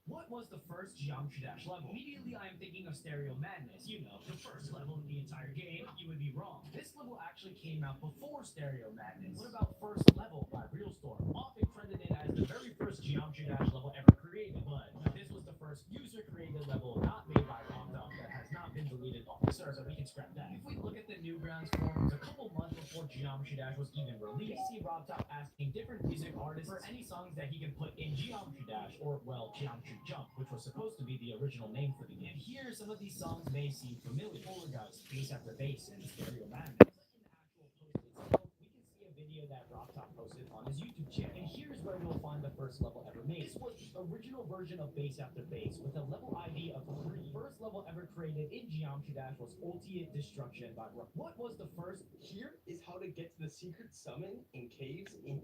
What was the first Geometry Dash level? Immediately I am thinking of Stereo Madness, you know, the first level in the entire game. You would be wrong. This level actually came out before Stereo Madness. What about First Level by Realstorm? Often credited as the very first Geometry Dash level ever created, but this was the first user-created level not made by Rockdog that has not been deleted off the server, so we can scrap that. If we look at the Newgrounds forums, a couple months before Geometry Dash was even released, we see Robtop asking different music artists for any songs that he can put in Geometry Dash, or, well, Geometry Jump, which was supposed to be the original name for the game. And here, some of these songs may seem familiar. Polar Guys, Bass After Bass, and Stereo Madness. In the actual post itself, we can see a video that Robtop posted on his YouTube channel. And here's where you'll find the first level ever made. This was the original version of Bass After Bass, with a level ID of 3. First level ever created in Geometry Dash was Ultimate Destruction by Rock. What was the first? Here is how to get to the secret summon in caves in...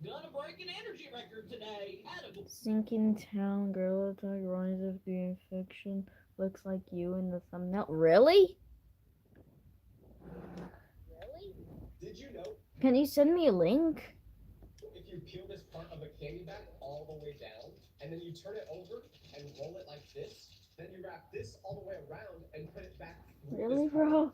Gonna break an energy record today. Sinking Town, Gorilla Tag, Rise of the Infection. Looks like you in the thumbnail. Really? Did you know Can you send me a link? if you peel this part of a candy bag all the way down, and then you turn it over and roll it like this, then you wrap this all the way around and put it back through Really, this part bro?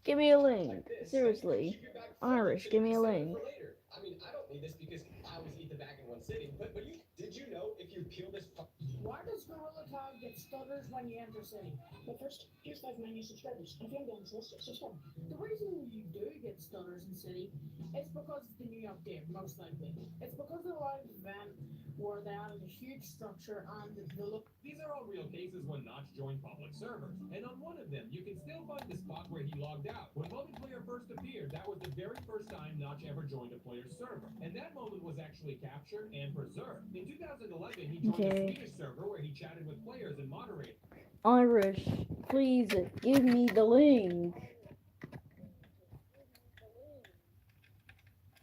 Give me a link. like this. Seriously. Keep your bag Irish, filled, give me a so you can link. save it for later. I mean, I don't need this because I always eat the bag in one sitting, but you... Did you know if you peel this part... Why does Gorilla Tag get stutters when you enter City? But first, here's 5 of my new subscribers. And if you haven't done this, subscribe. The reason you do get stutters in City is because it's the new update, most likely. It's because of the live event where they added a huge structure and the look. These are all real cases when Notch joined public servers, and on one of them, you can still find the spot where he logged out. When Multiplayer first appeared, that was the very first time Notch ever joined a player's server, and that moment was actually captured and preserved. In 2011, he joined a Swedish server where he chatted with players and moderators. Irish, please give me the link.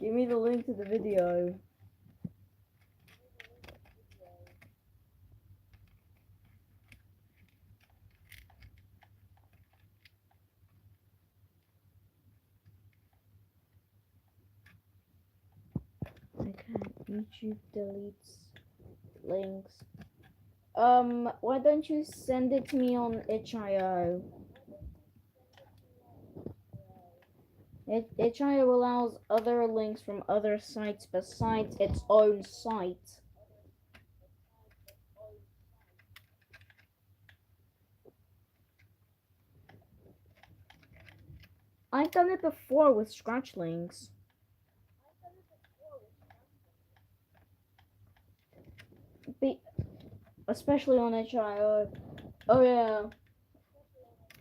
Give me the link to the video. YouTube deletes links. Why don't you send it to me on itch.io? Itch.io allows other links from other sites besides its own site. I've done it before with scratch links. Especially on itch.io. Oh yeah.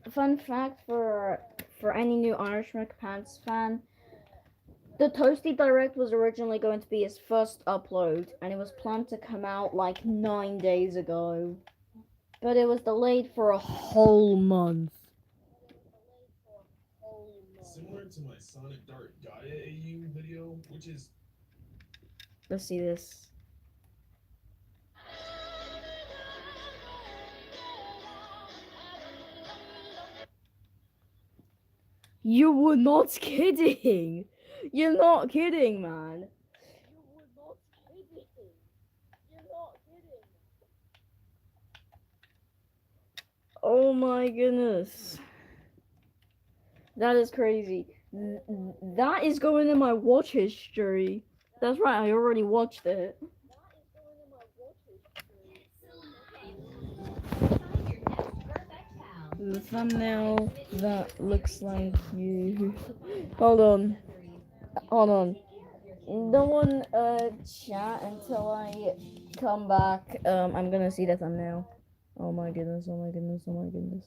Fun fact for any new Irish Rick Pants fan. The Toasty Direct was originally going to be his first upload, and it was planned to come out like 9 days ago. But it was delayed for a whole month. Similar to my Sonic Dart Gaia AU video, which is... Let's see this. You were not kidding! You're not kidding, man! You were not kidding! You're not kidding! Oh my goodness. That is crazy. That is going in my watch history. That's right, I already watched it. The thumbnail that looks like you. Hold on. Hold on. No one chat until I come back. I'm gonna see the thumbnail. Oh my goodness, oh my goodness, oh my goodness.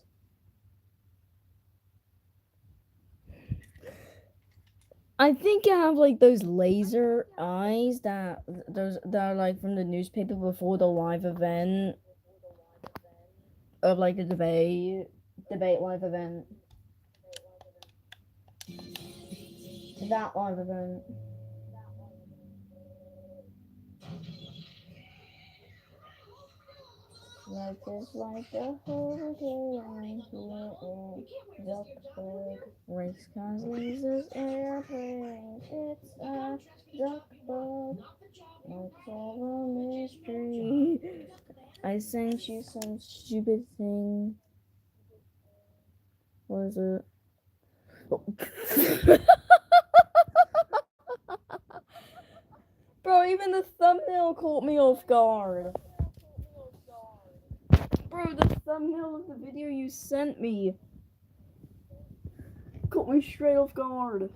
I think I have like those laser eyes that are like from the newspaper before the live event of like the debate live event. That live event. Life is like a hurricane here in Duckburg. Race cars, lasers, airplanes. It's a Duckburg. Like all a mystery. I sent you some stupid thing. What is it? Bro, even the thumbnail caught me off guard. Bro, the thumbnail of the video you sent me caught me straight off guard.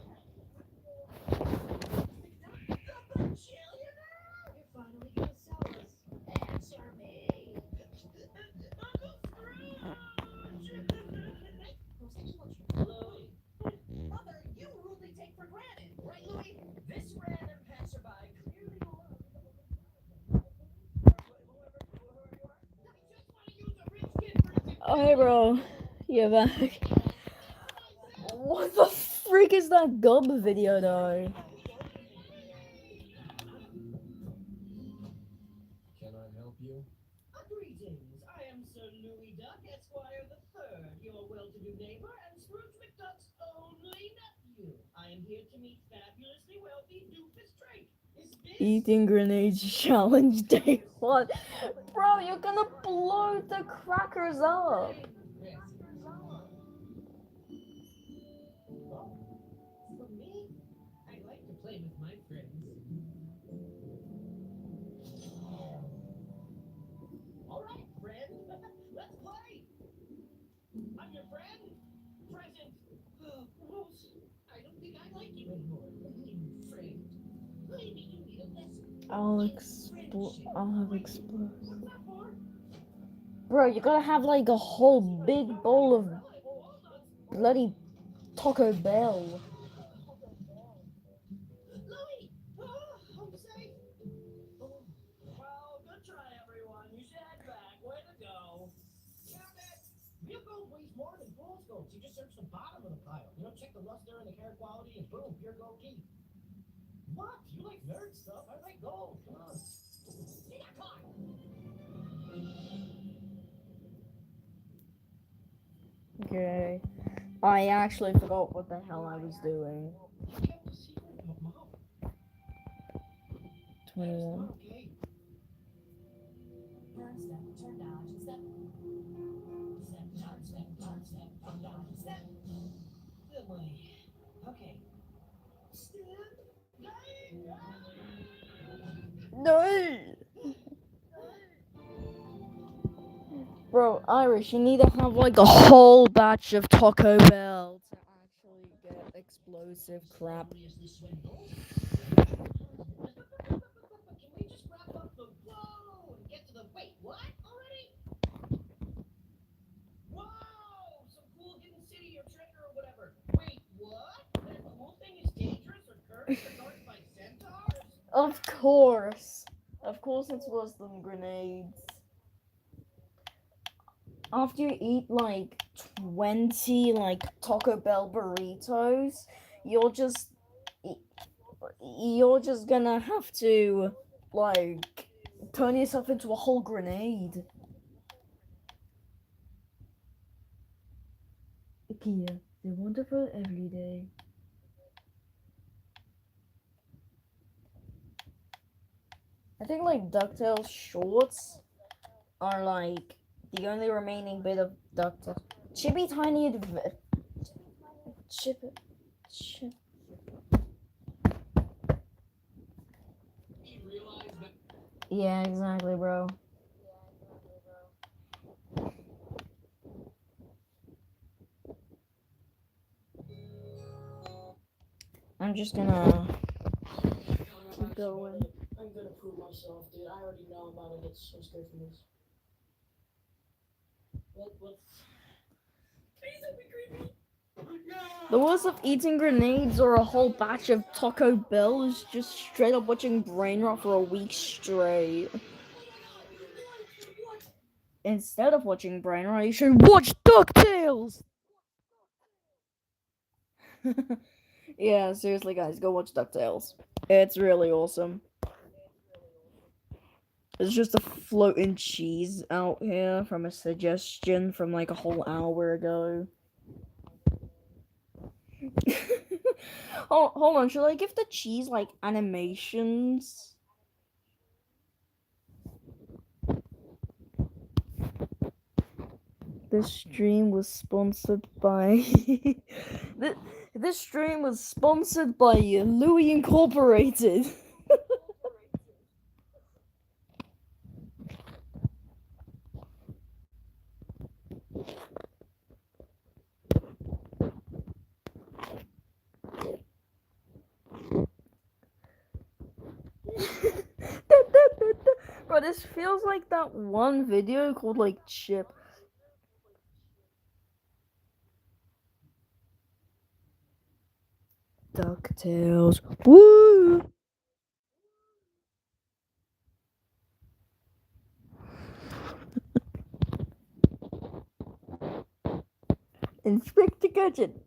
Mother, you rudely take for granted, right, Louis? This random passerby clearly Oh, hey, bro. You're back. What the freak is that Gub video, though? Can I help you? Greetings. I am Sir Louis Duck, Esquire the Third, your well-to-do neighbor and Scrooge McDuck's only nephew. I am here to meet fabulously wealthy Doofus Drake. Is this... Eating grenades challenge day 1. Bro, you're gonna blow the crackers up. For me, I like to play with my friends. All right, friend. Let's play. I'm your friend. Present. Gross. I don't think I like you anymore. Friend. Maybe you need a lesson. I'll have explosive. Bro, you gotta have like a whole big bowl of bloody Taco Bell. Louis! Home safe. Well, good try, everyone. You should head back. Way to go. Damn it! Real gold weighs more than fool's gold. You just search the bottom of the pile. You know, check the luster and the carat quality, and boom, pure gold key. What? You like nerd stuff? I like gold. Come on. See that car? Okay. I actually forgot what the hell I was doing. 21. Turn, step, turn, dodge, and step. Step, turn, step, turn, dodge, and step. Good boy. Okay. Stand. No! Bro, Irish, you need to have like a whole batch of Taco Bell to actually get explosive crap. Can we just wrap up the whoa and get to the wait, what? Already? Whoa! Some cool hidden city or treasure or whatever. Wait, what? That cool thing is dangerous or cursed or guarded by centaurs? Of course. Of course it's worse than grenades. After you eat like 20 like Taco Bell burritos, you're just gonna have to like turn yourself into a whole grenade. IKEA, they're wonderful every day. I think like DuckTales shorts are like the only remaining bit of DuckTales. Chippy Tiny Chip. Yeah, exactly, bro. I'm just gonna keep going. I'm gonna prove myself, dude. I already know I'm about to get so scared from this. What? Please don't be creepy. The worst of eating grenades or a whole batch of Taco Bell is just straight up watching brain rot for a week straight. Instead of watching brain rot, you should watch DuckTales! Yeah, seriously guys, go watch DuckTales. It's really awesome. It's just a floating cheese out here from a suggestion from like a whole hour ago. Hold on, should I give the cheese like animations? This stream was sponsored by this stream was sponsored by Louis Incorporated. Bro, this feels like that one video called like Chip. DuckTales. Woo! Inspector Gadget.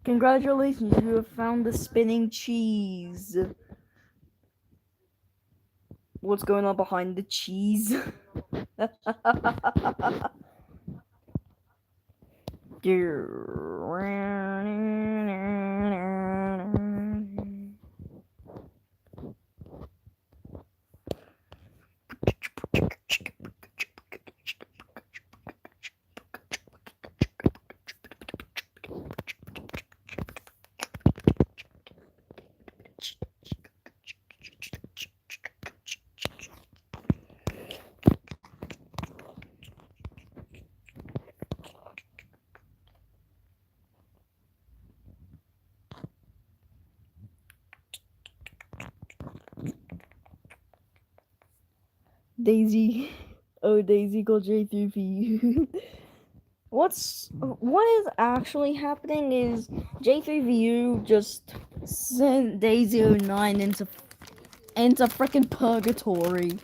Congratulations, you have found the spinning cheese. What's going on behind the cheese? Daisy. Oh, Daisy got J3 for you. What is actually happening is J3VU just sent Daisy09 into freaking purgatory.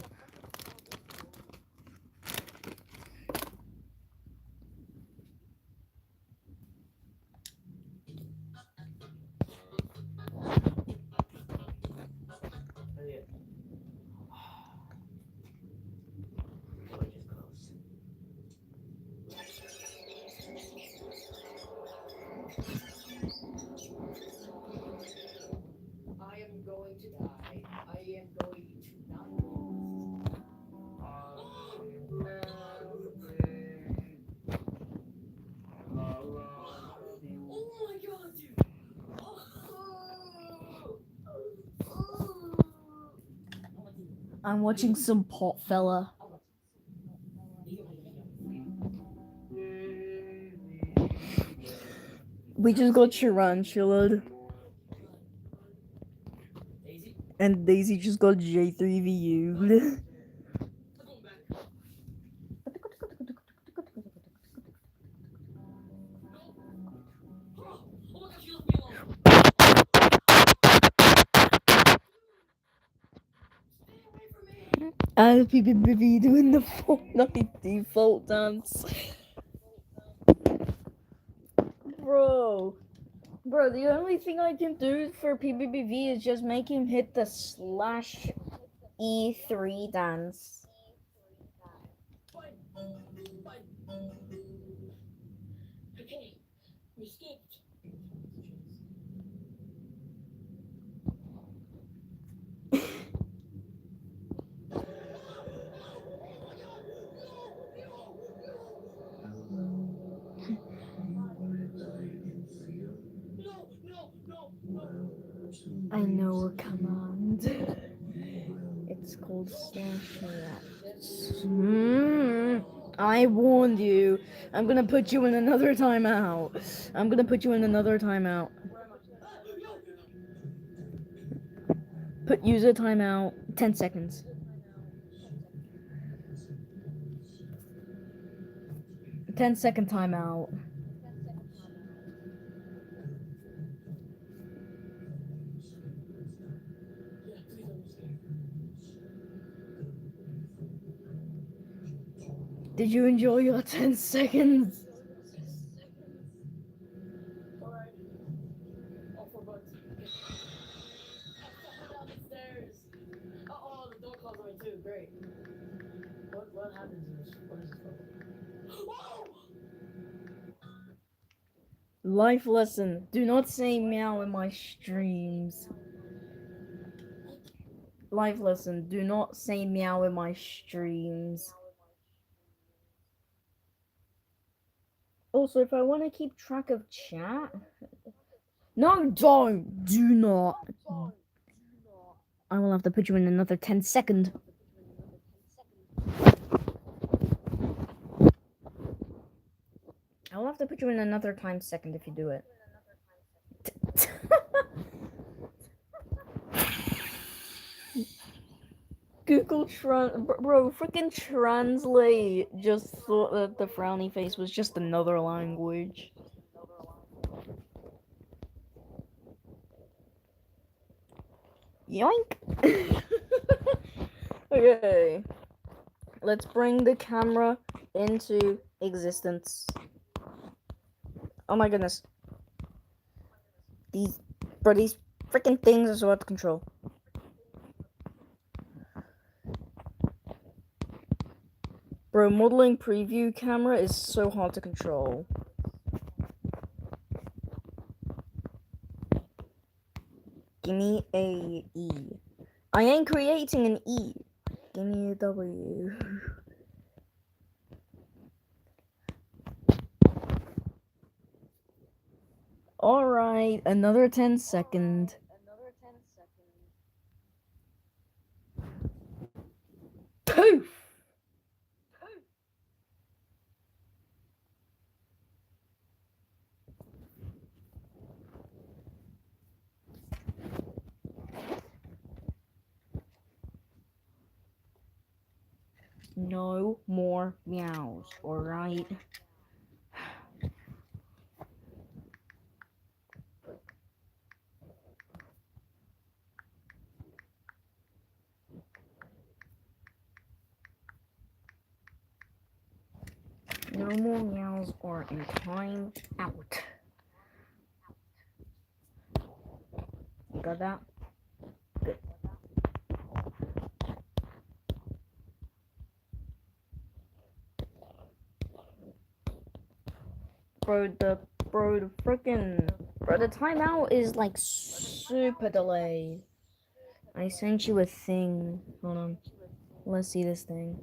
I am going to die. I am going to not. Oh my god, dude! I'm watching some pot fella. We just got Tarantula. And Daisy just got J3VU. I'll be doing the Fortnite default dance. Bro, the only thing I can do for PBBV is just make him hit the slash E3 dance. Okay, we skipped. I know a command. It's called slash react. I warned you. I'm gonna put you in another timeout. I'm gonna put you in another timeout. Put user timeout. 10 seconds. 10-second timeout. Yeah, please understand. Did you enjoy your 10 seconds? Alright. Off for butt. I'm falling down the stairs. Oh, the door closed on me too. Great. What happens in this? What is this level? Whoa! Life lesson. Do not say meow in my streams. Life lesson. Do not say meow in my streams. Also, if I want to keep track of chat... No, don't! Do not. I will have to put you in another 10 second. I will have to put you in another time second if you do it. Google bro, freaking Translate just thought that the frowny face was just another language. Yoink! Okay. Let's bring the camera into existence. Oh my goodness. These freaking things are so hard to control. Bro, modeling preview camera is so hard to control. Give me a E. I ain't creating an E. Give me a W. Alright, another 10 second. Poof! No more meows, alright? No more meows or in time out. You got that? Good. Bro, the timeout is like super delayed. I sent you a thing. Hold on. Let's see this thing.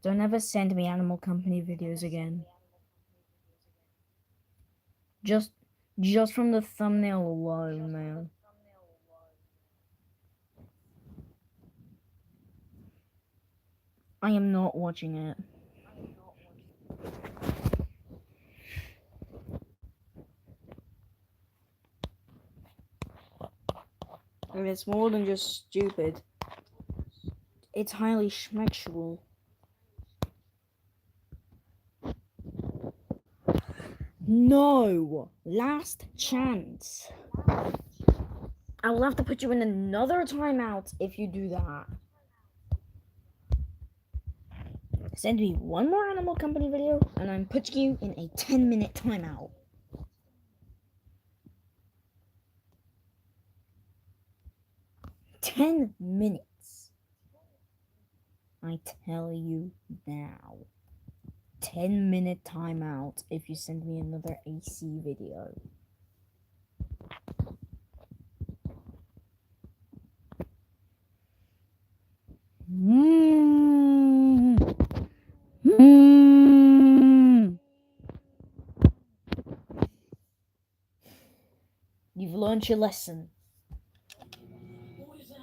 Don't ever send me Animal Company videos again. Just from the thumbnail alone, man. I am not watching it. And it's more than just stupid. It's highly schmexual. No! Last chance. I will have to put you in another timeout if you do that. Send me one more Animal Company video, and I'm putting you in a 10-minute timeout. Ten minutes. I tell you now. 10-minute timeout if you send me another AC video. You've learned your lesson. What is that?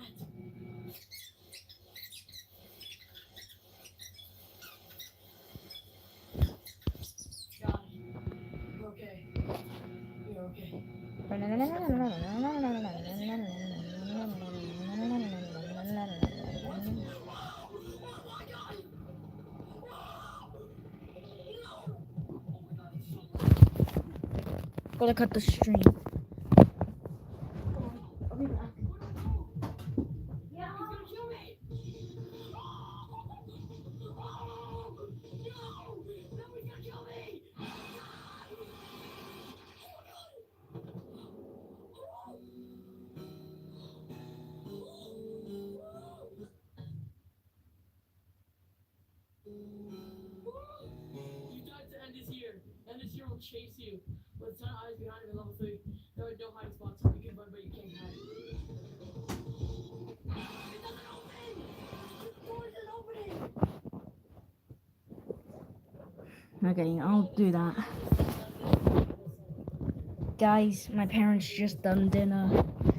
Got it. You're okay. You're okay. Gotta cut the stream. I'll be back. Yeah, he's gonna kill me. No, he's gonna kill me. You died to end this year, and this year will chase you. With 10 eyes behind him in level 3, there are no hiding spots. You can run, but you can't hide. It doesn't open! The door isn't opening! Okay, I'll do that. Guys, my parents just done dinner.